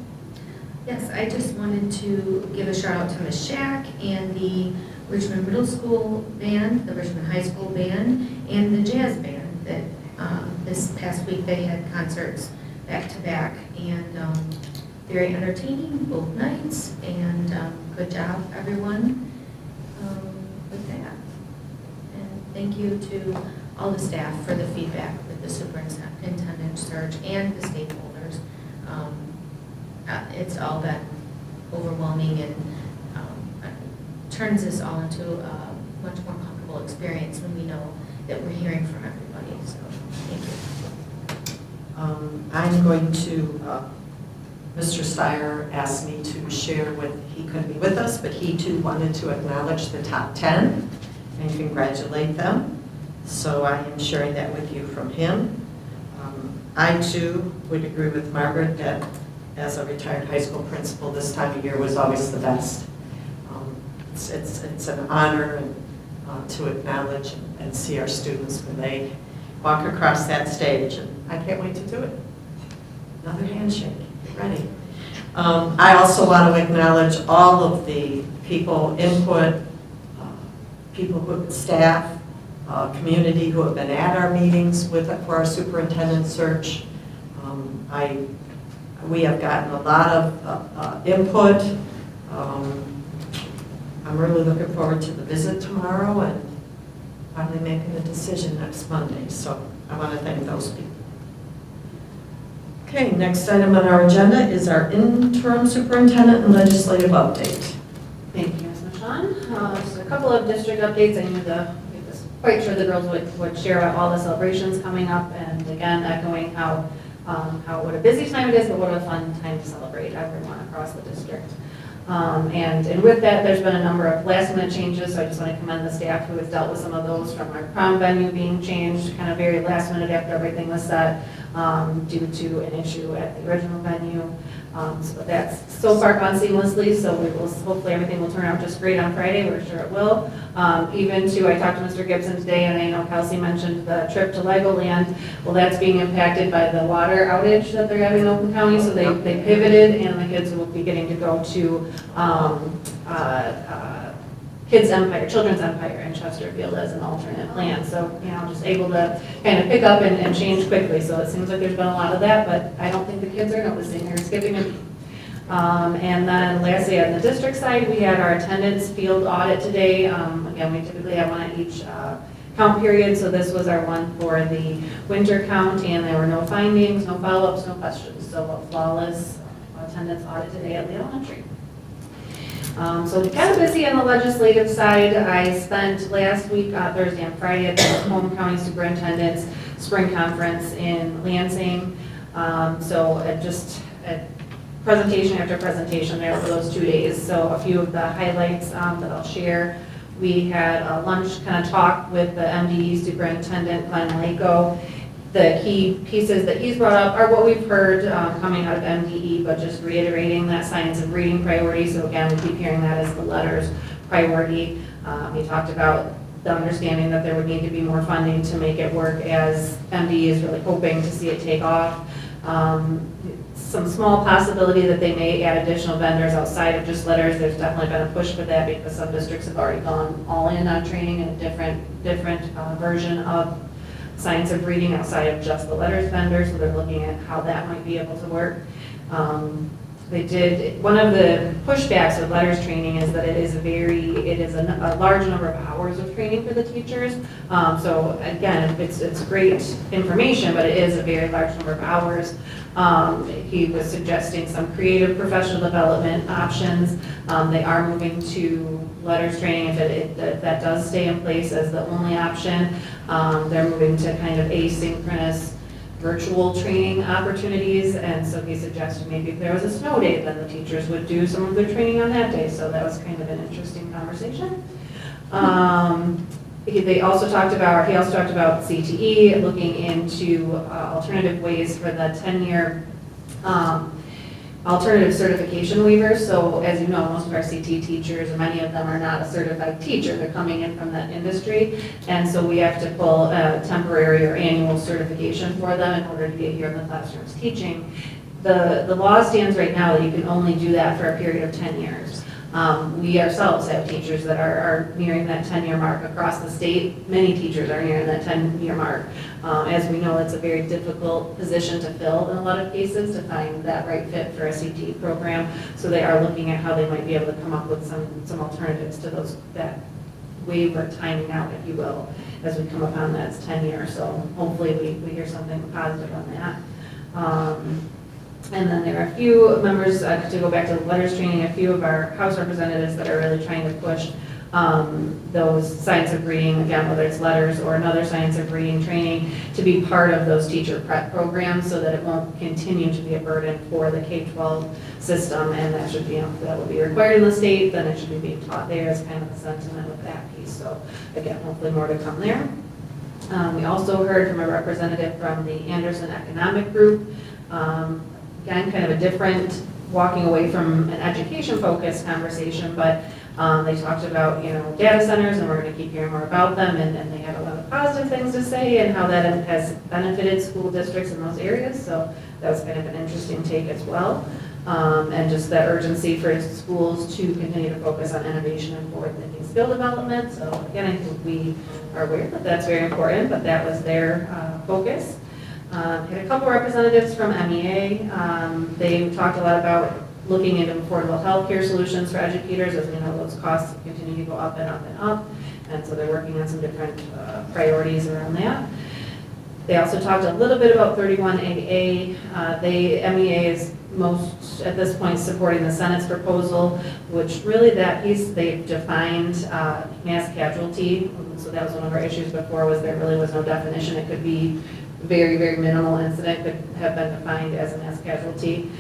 Yes, I I just wanted to give a shout out to Ms. Shack and the Richmond Middle School band, the Richmond High School band, and the jazz band that this past week they had concerts back to back, and very entertaining both nights, and good job everyone with that. And thank you to all the staff for the feedback with the superintendent search and the stakeholders. It's all been overwhelming and turns this all into a much more comfortable experience when we know that we're hearing from everybody, so thank you. I'm going to, Mr. Steyer asked me to share he couldn't be with us, but he too wanted to acknowledge the top 10 and congratulate them. So I am sharing that with you from him. I too would agree with Margaret that as a retired high school principal, this time of year was always the best. It's an honor to acknowledge and see our students when they walk across that stage, and I can't wait to do it. Another handshake, get ready. I also want to acknowledge all of the people, input, staff, community who have been at our meetings for our superintendent search. We have gotten a lot of input. I'm really looking forward to the visit tomorrow and finally making a decision next Monday. So I want to thank those people. Okay, next item on our agenda is our interim superintendent and legislative update. Thank you, Ms. Michon. Just a couple of district updates. I was quite sure the girls would share about all the celebrations coming up, and again, echoing how what a busy time it is, but what a fun time to celebrate everyone across the district. And with that, there's been a number of last minute changes, so I just want to commend the staff who has dealt with some of those, from our prom venue being changed kind of very last minute after everything was set, due to an issue at the original venue. So that's so far gone seamlessly, so we will, hopefully everything will turn out just great on Friday, we're sure it will. Even to, I talked to Mr. Gibson today, and I know Kelsey mentioned the trip to Legoland. Well, that's being impacted by the water outage that they're having in Oakland County, so they pivoted, and the kids will be getting to go to Children's Empire in Chesterfield as an alternate plan. So, just able to kind of pick up and change quickly. So it seems like there's been a lot of that, but I don't think the kids are noticing or skipping a beat. And then lastly, on the district side, we had our attendance field audit today. Again, we typically have one at each count period, so this was our one for the winter count, and there were no findings, no follow-ups, no questions. So a flawless attendance audit today at the elementary. So kind of busy on the legislative side. I spent last week, Thursday and Friday, at the Home County Superintendent's Spring Conference in Lansing. So just presentation after presentation there for those 2 days. So a few of the highlights that I'll share. We had a lunch kind of talk with the MDE Superintendent, Glenn Lako. The key pieces that he's brought up are what we've heard coming out of MDE, but just reiterating that science of reading priority. So again, we keep hearing that as the letters priority. He talked about the understanding that there would need to be more funding to make it work, as MDE is really hoping to see it take off. Some small possibility that they may add additional vendors outside of just letters. There's definitely been a push for that because some districts have already gone all in on training in a different version of science of reading outside of just the letters vendor, so they're looking at how that might be able to work. One of the pushbacks with letters training is that it is a large number of hours of training for the teachers. So again, it's great information, but it is a very large number of hours. He was suggesting some creative professional development options. They are moving to letters training if that does stay in place as the only option. They're moving to kind of asynchronous virtual training opportunities, and so he suggested maybe if there was a snow day, then the teachers would do some of their training on that day. So that was kind of an interesting conversation. He also talked about CTE, looking into alternative ways for the 10-year alternative certification waivers. So as you know, most of our CTE teachers, or many of them, are not a certified teacher. They're coming in from that industry. And so we have to pull a temporary or annual certification for them in order to be here in the classrooms teaching. the law stands right now that you can only do that for a period of 10 years. We ourselves have teachers that are nearing that 10-year mark across the state. Many teachers are nearing that 10-year mark. As we know, it's a very difficult position to fill in a lot of cases, to find that right fit for a CT program. So they are looking at how they might be able to come up with some alternatives to that waiver timing out, if you will, as we come upon that 10-year. So hopefully we hear something positive on that. And then there are a few members, to go back to the letters training, a few of our House representatives that are really trying to push those science of reading, again, whether it's letters or another science of reading training, to be part of those teacher prep programs so that it won't continue to be a burden for the K-12 system. And that should be, that will be required in the state, then it should be being taught there is kind of the sentiment with that piece. So again, hopefully more to come there. We also heard from a representative from the Anderson Economic Group. Again, kind of a different, walking away from an education-focused conversation, but they talked about, data centers, and we're going to keep hearing more about them, and they had a lot of positive things to say and how that has benefited school districts in those areas, so that was kind of an interesting take as well. And just that urgency for schools to continue to focus on innovation and forward-thinking skill development. So again, I think we are aware that that's very important, but that was their focus. Had a couple representatives from MEA. They talked a lot about looking into affordable healthcare solutions for educators. As we know, those costs continue to go up and up and up. And so they're working on some different priorities around that. They also talked a little bit about 31AA. MEA is most, at this point, supporting the Senate's proposal, which really that piece, they've defined mass casualty. So that was one of our issues before, was there really was no definition. It could be very, very minimal incident could have been defined as a mass casualty.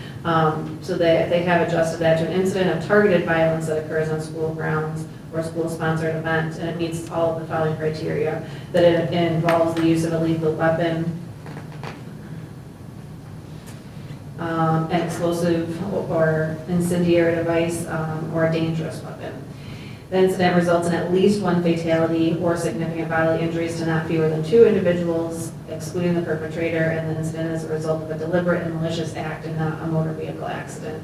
So they have adjusted that to an incident of targeted violence that occurs on school grounds or a school-sponsored event, and it meets all of the following criteria, that it involves the use of a lethal weapon, an explosive or incendiary device, or a dangerous weapon. The incident results in at least one fatality or significant bodily injuries to not fewer than 2 individuals, excluding the perpetrator, and the incident is a result of a deliberate and malicious act and not a motor vehicle accident.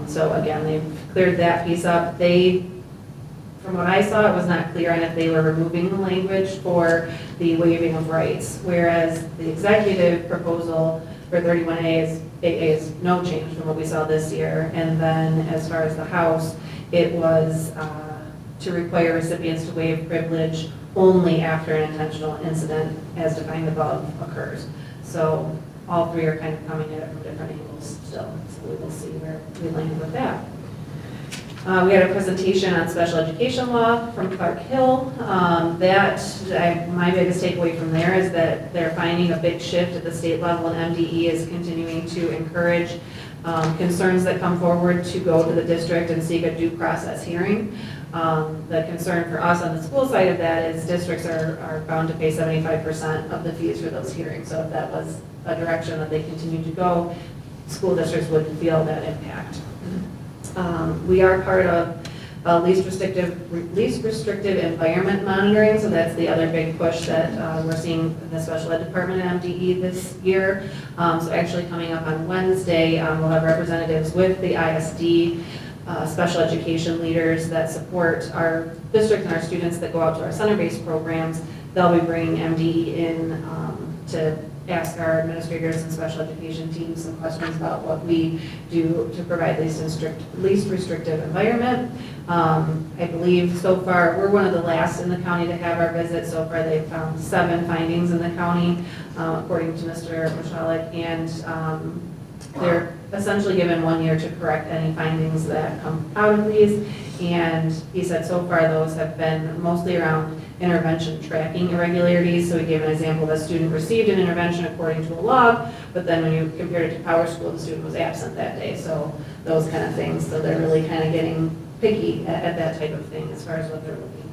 So again, they've cleared that piece up. From what I saw, it was not clear on if they were removing the language for the waiving of rights, whereas the executive proposal for 31A is no change from what we saw this year. And then as far as the House, it was to require recipients to waive privilege only after an intentional incident as defined above occurs. So all three are kind of coming at it from different angles still. So we will see where we land with that. We had a presentation on special education law from Clark Hill. My biggest takeaway from there is that they're finding a big shift at the state level, and MDE is continuing to encourage concerns that come forward to go to the district and seek a due process hearing. The concern for us on the school side of that is districts are bound to pay 75% of the fees for those hearings. So if that was a direction that they continue to go, school districts would feel that impact. We are part of least restrictive environment monitoring, so that's the other big push that we're seeing in the special ed department at MDE this year. So actually coming up on Wednesday, we'll have representatives with the ISD, special education leaders that support our district and our students that go out to our center-based programs. They'll be bringing MDE in to ask our administrators and special education teams some questions about what we do to provide least restrictive environment. I believe so far, we're one of the last in the county to have our visit. So far, they've found 7 findings in the county, according to Mr. Michalik, and they're essentially given 1 year to correct any findings that come out of these. And he said so far those have been mostly around intervention tracking irregularities. So he gave an example that a student received an intervention according to a log, but then when you compared it to Power School, the student was absent that day. So those kind of things. So they're really kind of getting picky at that type of thing as far as what they're looking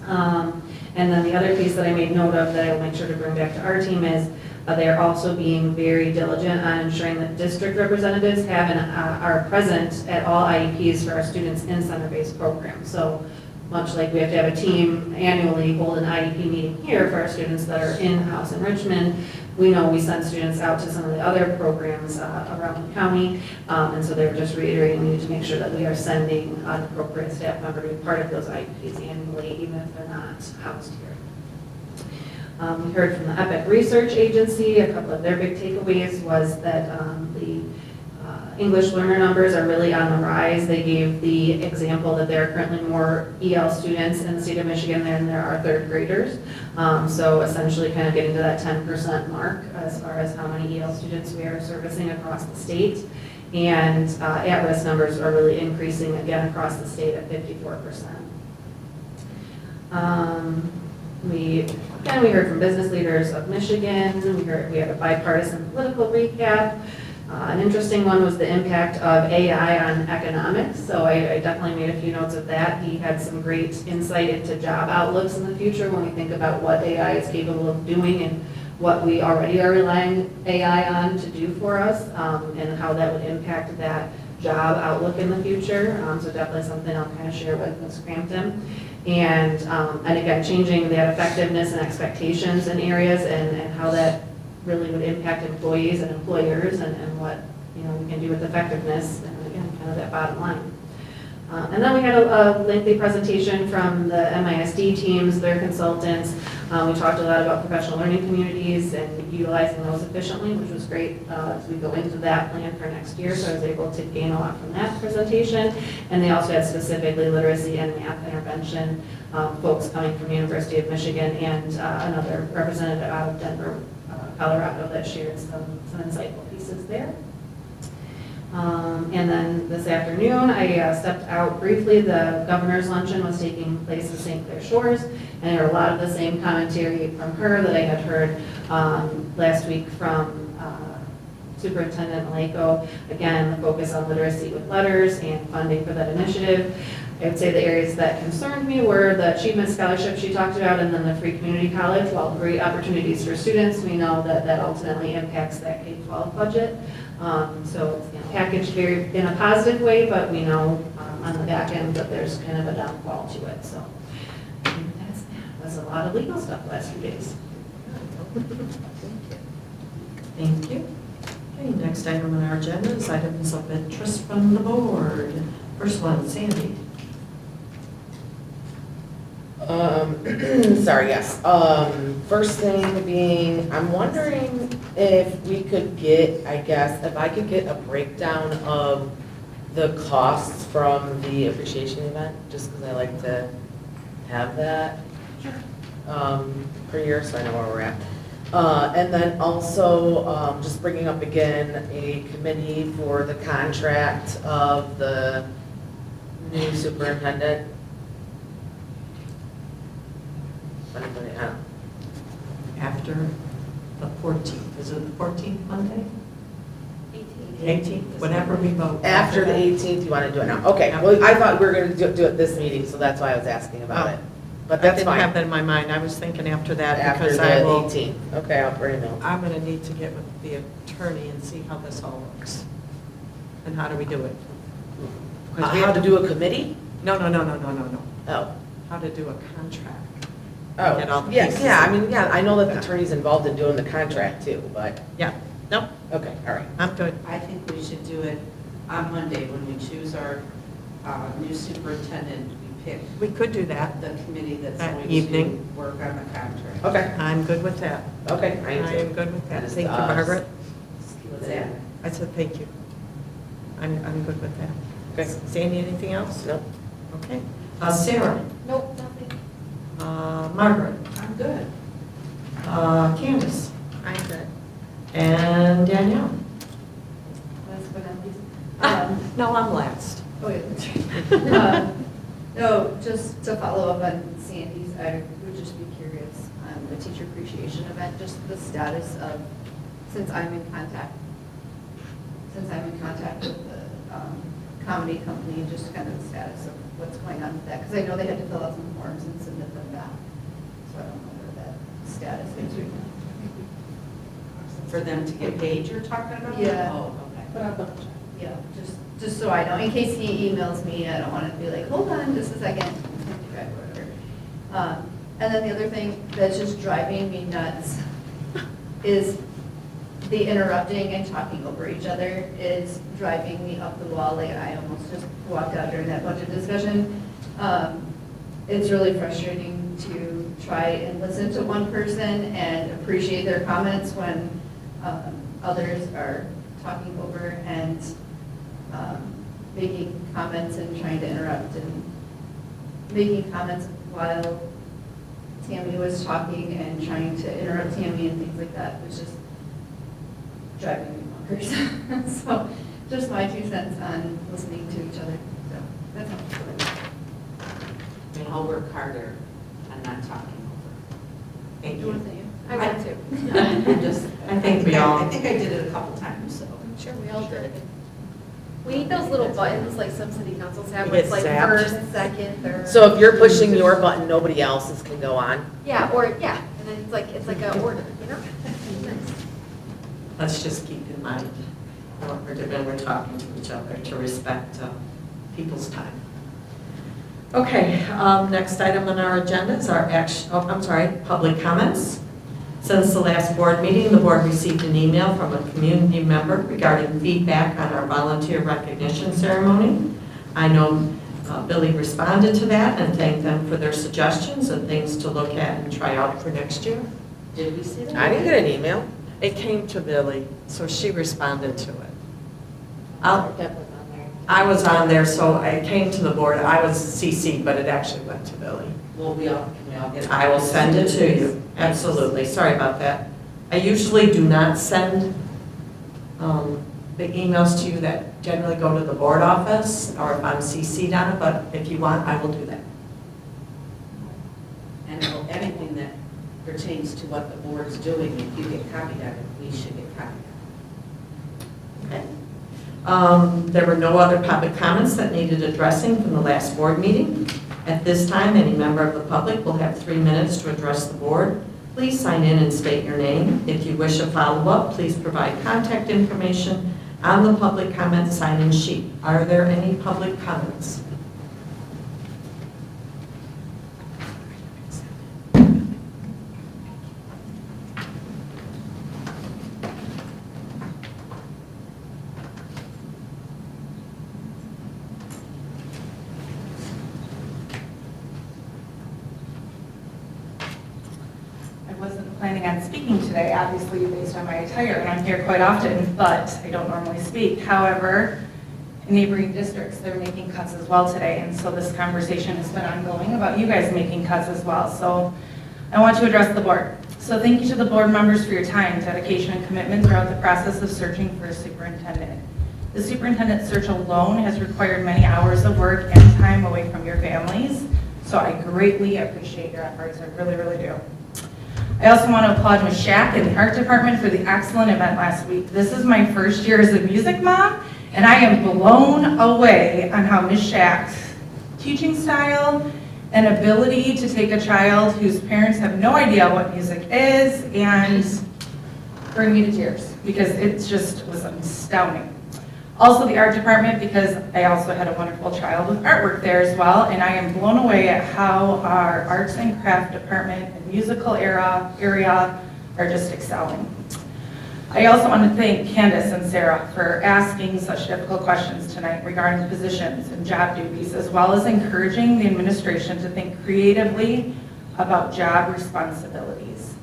at. And then the other piece that I made note of that I'll make sure to bring back to our team is they're also being very diligent on ensuring that district representatives have and are present at all IEPs for our students in center-based programs. So much like we have to have a team annually hold an IEP meeting here for our students that are in-house in Richmond, we know we send students out to some of the other programs around the county, and so they were just reiterating, we need to make sure that we are sending an appropriate staff member to be part of those IEPs annually, even if they're not housed here. We heard from the EPIC Research Agency, a couple of their big takeaways was that the English learner numbers are really on the rise. They gave the example that there are currently more EL students in the state of Michigan than there are third graders. So essentially kind of getting to that 10% mark as far as how many EL students we are servicing across the state. And at-risk numbers are really increasing again across the state at 54%. We heard from business leaders of Michigan. We had a bipartisan political recap. An interesting one was the impact of AI on economics. So I definitely made a few notes of that. He had some great insight into job outlooks in the future when we think about what AI is capable of doing and what we already are relying AI on to do for us, and how that would impact that job outlook in the future. So definitely something I'll kind of share with Ms. Crampton. And again, changing that effectiveness and expectations in areas and how that really would impact employees and employers and what we can do with effectiveness, and again, kind of that bottom line. And then we had a lengthy presentation from the MISD teams, their consultants. We talked a lot about professional learning communities and utilizing those efficiently, which was great as we go into that plan for next year. So I was able to gain a lot from that presentation. And they also had specifically literacy and math intervention folks coming from University of Michigan and another representative out of Denver, Colorado, that shared some insightful pieces there. And then this afternoon, I stepped out briefly. The governor's luncheon was taking place in St. Clair Shores, and there were a lot of the same commentary from her that I had heard last week from Superintendent Maleko. Again, the focus on literacy with letters and funding for that initiative. I would say the areas that concerned me were the achievement scholarship she talked about, and then the free community college. While great opportunities for students, we know that ultimately impacts that K-12 budget. So it's packaged very in a positive way, but we know on the back end that there's kind of a downfall to it. So that's a lot of legal stuff last few days. Thank you. Okay, next item on our agenda is items of interest from the board. First one, Sandy. Sorry, yes. First thing being, I'm wondering if we could get, I guess, if I could get a breakdown of the costs from the appreciation event, just because I like to have that per year, so I know where we're at. And then also, just bringing up again a committee for the contract of the new superintendent. After the 14th, is it the 14th Monday? 18th, whenever we vote. After the 18th, you want to do it now? Okay, well, I thought we were going to do it this meeting, so that's why I was asking about it. But that's fine. I didn't have that in my mind. I was thinking after that After because the I will. 18th. Okay, I'll bring it up. I'm going to need to get with the attorney and see how this all works. And how do we do it? How to do a committee? No. Oh. How to do a contract. Oh, Get all the yes, pieces. yeah, I mean, yeah, I know that the attorney's involved in doing the contract too, but, Yeah, nope, okay, all right. I'm good. I think we should do it on Monday when we choose our new superintendent. We pick We could do that. the committee that's That going evening. to work on the contract. Okay, I'm good with that. okay, I am good with that. That is Thank you, us. Margaret. What's that? I said thank you. I'm good with that. Okay. Sandy, anything else? Nope. Okay. Sarah? Nope, nothing. Margaret? I'm good. Candace? I'm good. And Danielle? Last but not least. No, I'm last. Oh, yeah, that's right. No, just to follow up on Sandy's, I would just be curious on the teacher appreciation event, just the status of, since I'm in contact with the comedy company, just kind of the status of what's going on with that, because I know they had to fill out some forms and submit them back. So I don't know where that status is right now. For them to get paid, you're talking about? Yeah. Oh, okay. But I'll double check. Yeah, just so I know, in case he emails me, I don't want to be like, hold on just a second, whatever. And then the other thing that's just driving me nuts is the interrupting and talking over each other is driving me up the wall. Like, I almost just walked out during that budget discussion. It's really frustrating to try and listen to one person and appreciate their comments when others are talking over and making comments and trying to interrupt and making comments while Tammy was talking and trying to interrupt Tammy and things like that, which is driving me bonkers. So just my 2 cents on listening to each other. So that's all. And I'll work harder on not talking over. Thank you. I want to. I think we all. I think I did it a couple times, so. I'm sure we all did. We need those little buttons like some city councils have, You where it's get like zapped. first, second, third. So if you're pushing your button, nobody else's can go on. Yeah, or, yeah, and then it's like a order, you know? Nice. Let's just keep in mind what we're doing when we're talking to each other, to respect people's time. Okay, next item on our agenda is our public comments. Since the last board meeting, the board received an email from a community member regarding feedback on our volunteer recognition ceremony. I know Billy responded to that and thanked them for their suggestions and things to look at and try out for next year. Did we see that? I didn't get an email. It came to Billy, so she responded to it. I was on there, so it came to the board. I was CC'd, but it actually went to Billy. Well, can we all get it? I will send it to you, absolutely. Sorry about that. I usually do not send the emails to you that generally go to the board office, or if I'm CC'd on it, but if you want, I will do that. And anything that pertains to what the board's doing, if you get copied on it, we should get copied on it. Okay. There were no other public comments that needed addressing from the last board meeting. At this time, any member of the public will have 3 minutes to address the board. Please sign in and state your name. If you wish a follow-up, please provide contact information on the public comment sign-in sheet. Are there any public comments? Planning on speaking today, obviously based on my attire, and I'm here quite often, but I don't normally speak. However, in neighboring districts, they're making cuts as well today, and so this conversation has been ongoing about you guys making cuts as well. So I want to address the board. So thank you to the board members for your time, dedication, and commitment throughout the process of searching for a superintendent. The superintendent search alone has required many hours of work and time away from your families, so I greatly appreciate your efforts. I really, really do. I also want to applaud Ms. Shack and the art department for the excellent event last week. This is my first year as a music mom, and I am blown away on how Ms. Shack's teaching style and ability to take a child whose parents have no idea what music is and bring me to tears, because it just was astounding. Also the art department, because I also had a wonderful child with artwork there as well, and I am blown away at how our arts and craft department and musical area are just excelling. I also want to thank Candace and Sarah for asking such difficult questions tonight regarding positions and job duties, as well as encouraging the administration to think creatively about job responsibilities.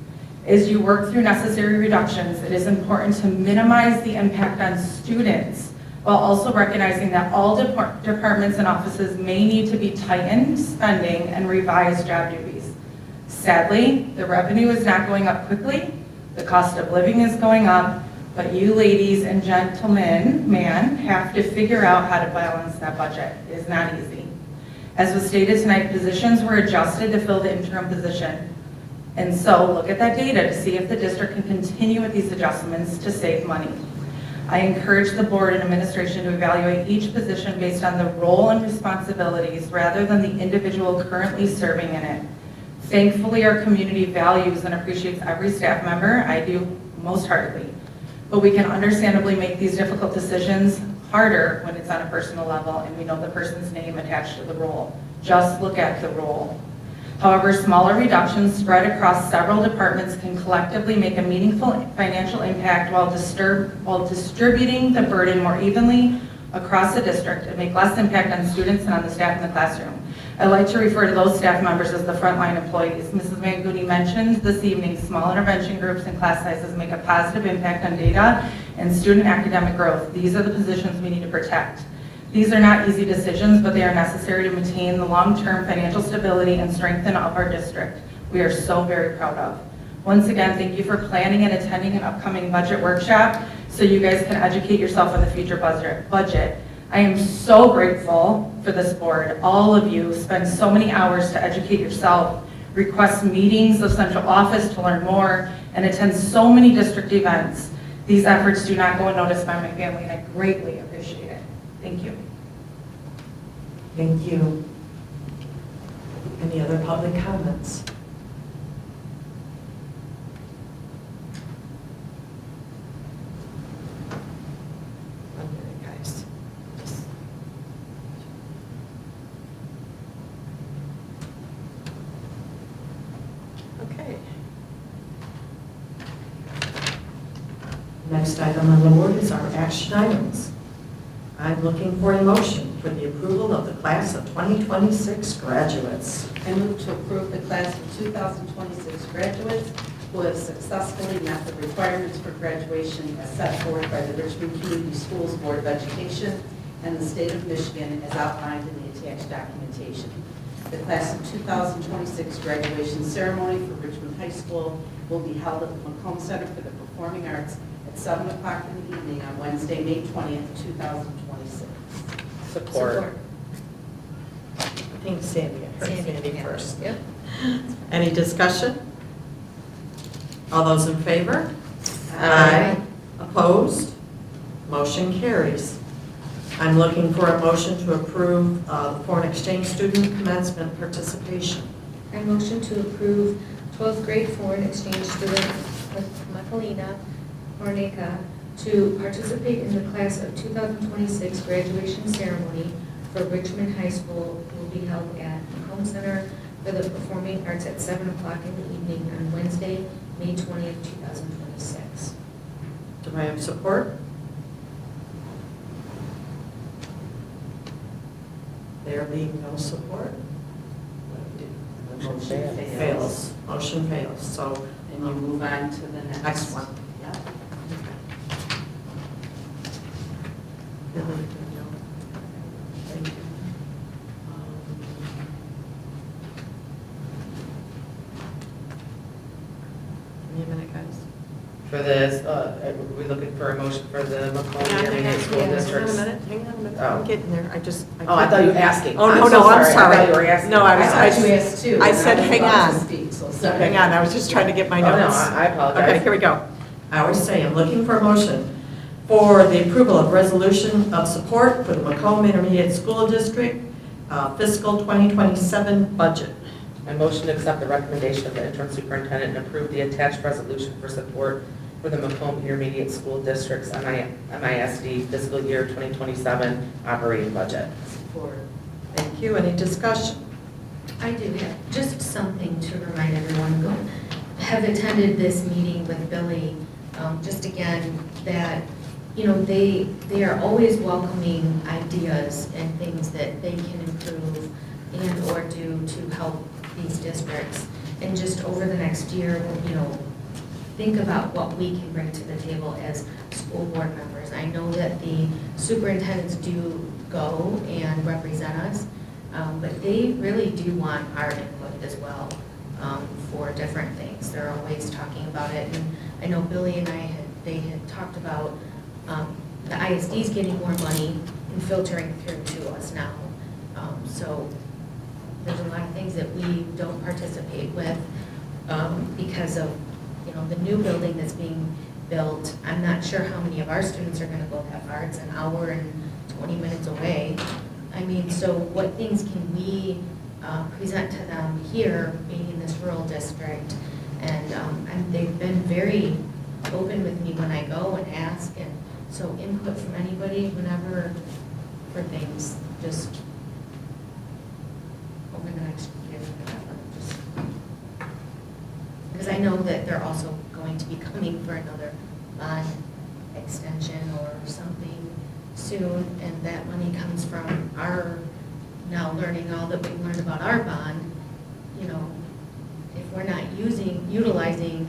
As you work through necessary reductions, it is important to minimize the impact on students, while also recognizing that all departments and offices may need to be tightened spending and revised job duties. Sadly, the revenue is not going up quickly, the cost of living is going up, but you ladies and gentlemen, have to figure out how to balance that budget. It is not easy. As was stated tonight, positions were adjusted to fill the interim position. And so look at that data to see if the district can continue with these adjustments to save money. I encourage the board and administration to evaluate each position based on the role and responsibilities rather than the individual currently serving in it. Thankfully, our community values and appreciates every staff member. I do most heartily. But we can understandably make these difficult decisions harder when it's on a personal level and we know the person's name attached to the role. Just look at the role. However, smaller reductions spread across several departments can collectively make a meaningful financial impact while distributing the burden more evenly across the district and make less impact on students and on the staff in the classroom. I like to refer to those staff members as the frontline employees. Mrs. Manguini mentioned this evening, small intervention groups and class sizes make a positive impact on data and student academic growth. These are the positions we need to protect. These are not easy decisions, but they are necessary to maintain the long-term financial stability and strengthen of our district. We are so very proud of. Once again, thank you for planning and attending an upcoming budget workshop so you guys can educate yourself on the future budget. I am so grateful for this board. All of you spend so many hours to educate yourself, request meetings of central office to learn more, and attend so many district events. These efforts do not go unnoticed by my family, and I greatly appreciate it. Thank you. Thank you. Any other public comments? One minute, guys. Okay. Next item on the board is our action items. I'm looking for a motion for the approval of the class of 2026 graduates. I move to approve the class of 2026 graduates who have successfully met the requirements for graduation as set forth by the Richmond Community Schools Board of Education and the State of Michigan as outlined in the attached documentation. The class of 2026 graduation ceremony for Richmond High School will be held at the Macomb Center for the Performing Arts at 7 o'clock in the evening on Wednesday, May 20th, 2026. Support. I think Sandy, I heard Sandy first. Yep. Any discussion? All those in favor? Aye. Opposed? Motion carries. I'm looking for a motion to approve the foreign exchange student commencement participation. I motion to approve 12th grade foreign exchange student Makalina Hornica to participate in the class of 2026 graduation ceremony for Richmond High School, will be held at Macomb Center for the Performing Arts at 7 o'clock in the evening on Wednesday, May 20th, 2026. Do I have support? There being no support? Motion fails. Fails. Motion fails. So, And you move on to the next one. Yep. Billy, no. Thank you. Give me a minute, guys. For this, are we looking for a motion for the Macomb Intermediate School Districts? Hang on a minute, Oh. I'm getting there, I Oh, I thought you were asking. Oh, no, so no, I'm I sorry. thought you were asking. No, I was, I thought you asked too. I and said, was hang about to on. speak, so sorry. Hang on, I was just trying to get my Oh, no, notes. I apologize. Okay, here we go. I always say, I'm looking for a motion for the approval of resolution of support for the Macomb Intermediate School District fiscal 2027 budget. I motion to accept the recommendation of the interim superintendent and approve the attached resolution for support for the Macomb Intermediate School District's MISD fiscal year 2027 operating budget. Support. Thank you. Any discussion? I do have just something to remind everyone who have attended this meeting with Billy, just again, that, you know, they are always welcoming ideas and things that they can improve and or do to help these districts. And just over the next year, you know, think about what we can bring to the table as school board members. I know that the superintendents do go and represent us, but they really do want our input as well for different things. They're always talking about it. And I know Billy and they had talked about the ISD's getting more money and filtering through to us now. So there's a lot of things that we don't participate with because of, you know, the new building that's being built. I'm not sure how many of our students are gonna go that far. It's an hour and 20 minutes away. I mean, so what things can we present to them here, being in this rural district? And they've been very open with me when I go and ask, and so input from anybody whenever for things, just over the next year, whatever. Just know that they're also going to be coming for another bond extension or something soon, and that money comes from our, now learning all that we've learned about our bond, you know, if we're not utilizing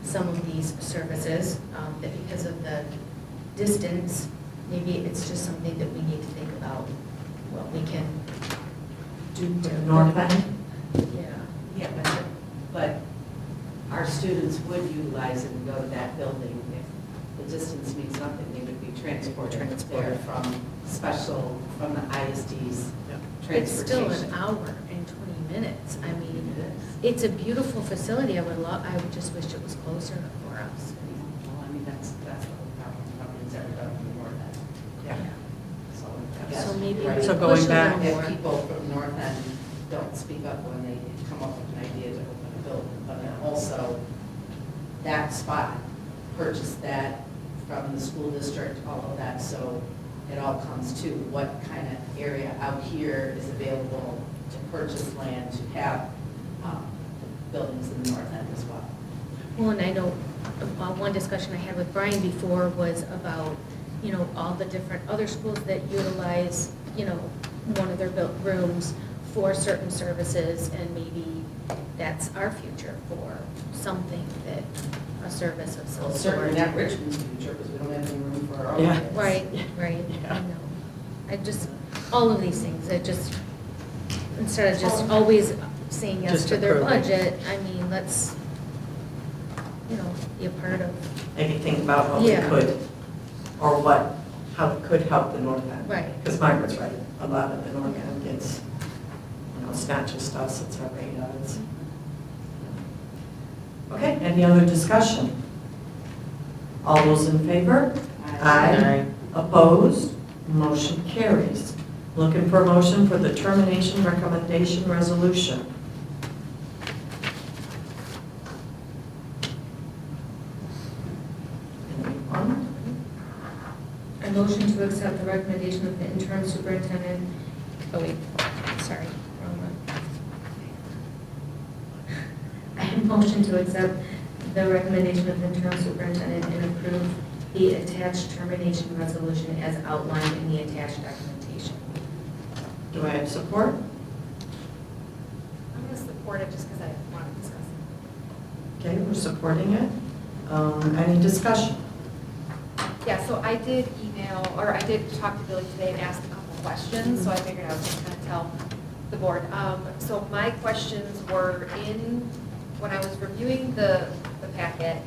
some of these services, that because of the distance, maybe it's just something that we need to think about, what we can do The to. north end? Yeah, but our students would utilize it and go to that building if the distance means nothing. They would be transported there from the ISD's It's still transportation. an hour and 20 minutes. I mean, it's a beautiful facility. I would just wish it was closer for us. Well, I mean, that's the whole problem. Nothing's ever done before that. Yeah. So I guess So maybe you're right. we So push going a back- little more. If people from North End don't speak up when they come up with an idea to open a building, but then also that spot, purchase that from the school district, all of that, so it all comes to what kind of area out here is available to purchase land to have buildings in the North End as well. Well, and I know, one discussion I had with Brian before was about, you know, all the different other schools that utilize, you know, one of their built rooms for certain services, and maybe that's our future for something that, a service of some Well, sort. certainly not Richmond's future, because we don't have any room for our own Yeah. kids. Right, I know. I just, all of these things, it just, instead of just always saying yes Just to their approving. budget, I mean, let's, you know, be a part of, Maybe think about what we Yeah. could, or how it could help the north end. right. Because Margaret's right, a lot of the north end gets, you know, it's not just us, it's our radars. Okay, any other discussion? All those in favor? Aye. Opposed? Motion carries. Looking for a motion for the termination recommendation resolution. Anyone? I motion to accept the recommendation of the interim superintendent, oh wait, sorry, wrong one. I motion to accept the recommendation of the interim superintendent and approve the attached termination resolution as outlined in the attached documentation. Do I have support? I'm going to support it just because I want to discuss it. Okay, we're supporting it. Any discussion? Yeah, so I did I did talk to Billy today and ask a couple questions, so I figured I would just kind of tell the board. So my questions were when I was reviewing the packet,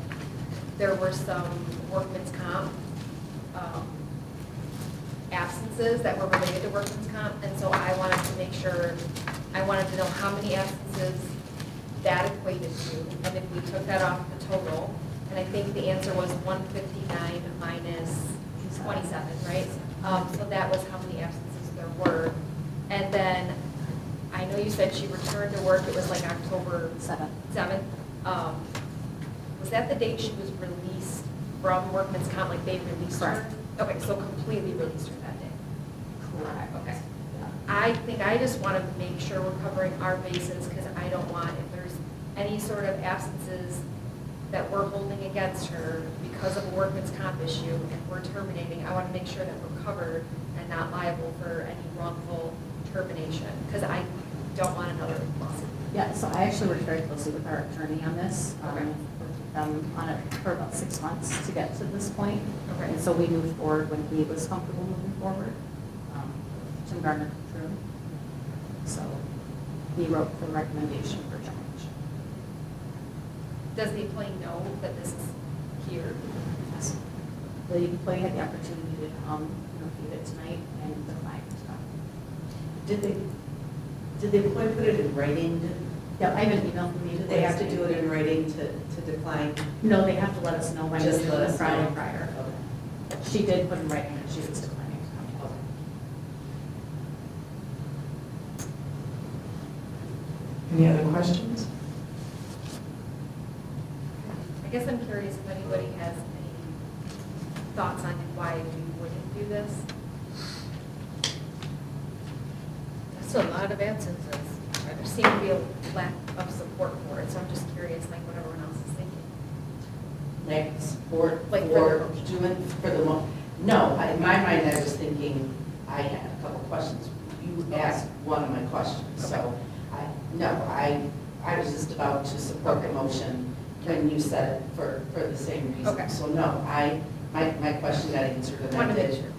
there were some workman's comp absences that were related to workman's comp, and so I wanted to make sure, I wanted to know how many absences that equated to, and if we took that off the total, and I think the answer was 159 minus 27, right? So that was how many absences there were. And then, I know you said she returned to work, it was like October 7th. Was that the date she was released from workman's comp, like they released her? Okay, so completely released her that day. Correct. Okay. I think I just want to make sure we're covering our bases, because I don't want, if there's any sort of absences that we're holding against her because of a workman's comp issue and we're terminating, I want to make sure that we're covered and not liable for any wrongful termination, because I don't want another lawsuit. Yeah, so I actually worked very closely with our attorney on this. Okay. Worked with them on it for about 6 months to get to this point. Okay. And so we moved forward when he was comfortable moving forward. Tim Gardner drew. So we wrote the recommendation for termination. Does the employee know that this is here? Yes. The employee had the opportunity to view it tonight and the client stuff. Did the employee put it in writing? Yeah, I have an email from you. Do they have to do it in writing to decline? No, they have to let us know by Just let the us Friday know. prior. Okay. She did put in writing that she was declining to come. Any other questions? I guess I'm curious if anybody has any thoughts on why we wouldn't do this. That's a lot of absences. There seemed to be a lack of support for it, so I'm just curious, like what everyone else lack of support Like for doing, for the, no, in my mind, I was thinking, I had a couple questions. You asked one of my questions, so I was just about to support the motion when you said it for the same reason. Okay. So no, my question got answered, and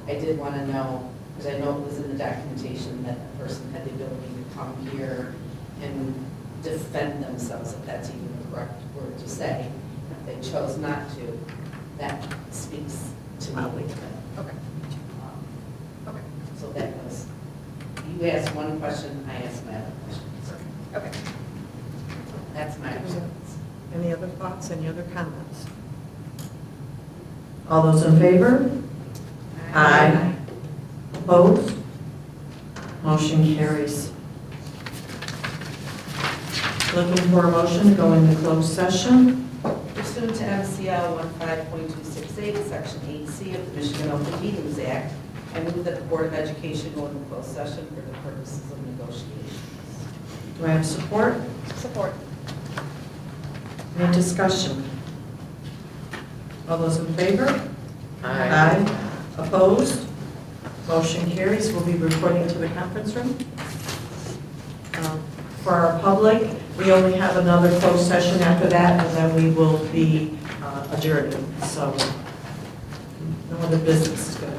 I did want to know, because I know it was in the documentation that the person had the ability to come here and defend themselves, if that's even the correct word to say. If they chose not to, that speaks to me. Okay. Um, Okay. So that was, you asked one question, I asked my other question. So Okay. that's my response. Any other thoughts, any other comments? All those in favor? Aye. Opposed? Motion carries. Looking for a motion to go into closed session. Pursuant to MCL 15.268, Section 8C of the Michigan Open Meetings Act, I move that the Board of Education go into closed session for the purposes of negotiations. Do I have support? Support. Any discussion? All those in favor? Aye. Opposed? Motion carries. We'll be reporting to the conference room. For our public, we only have another closed session after that, and then we will be adjourning. So no other business is going to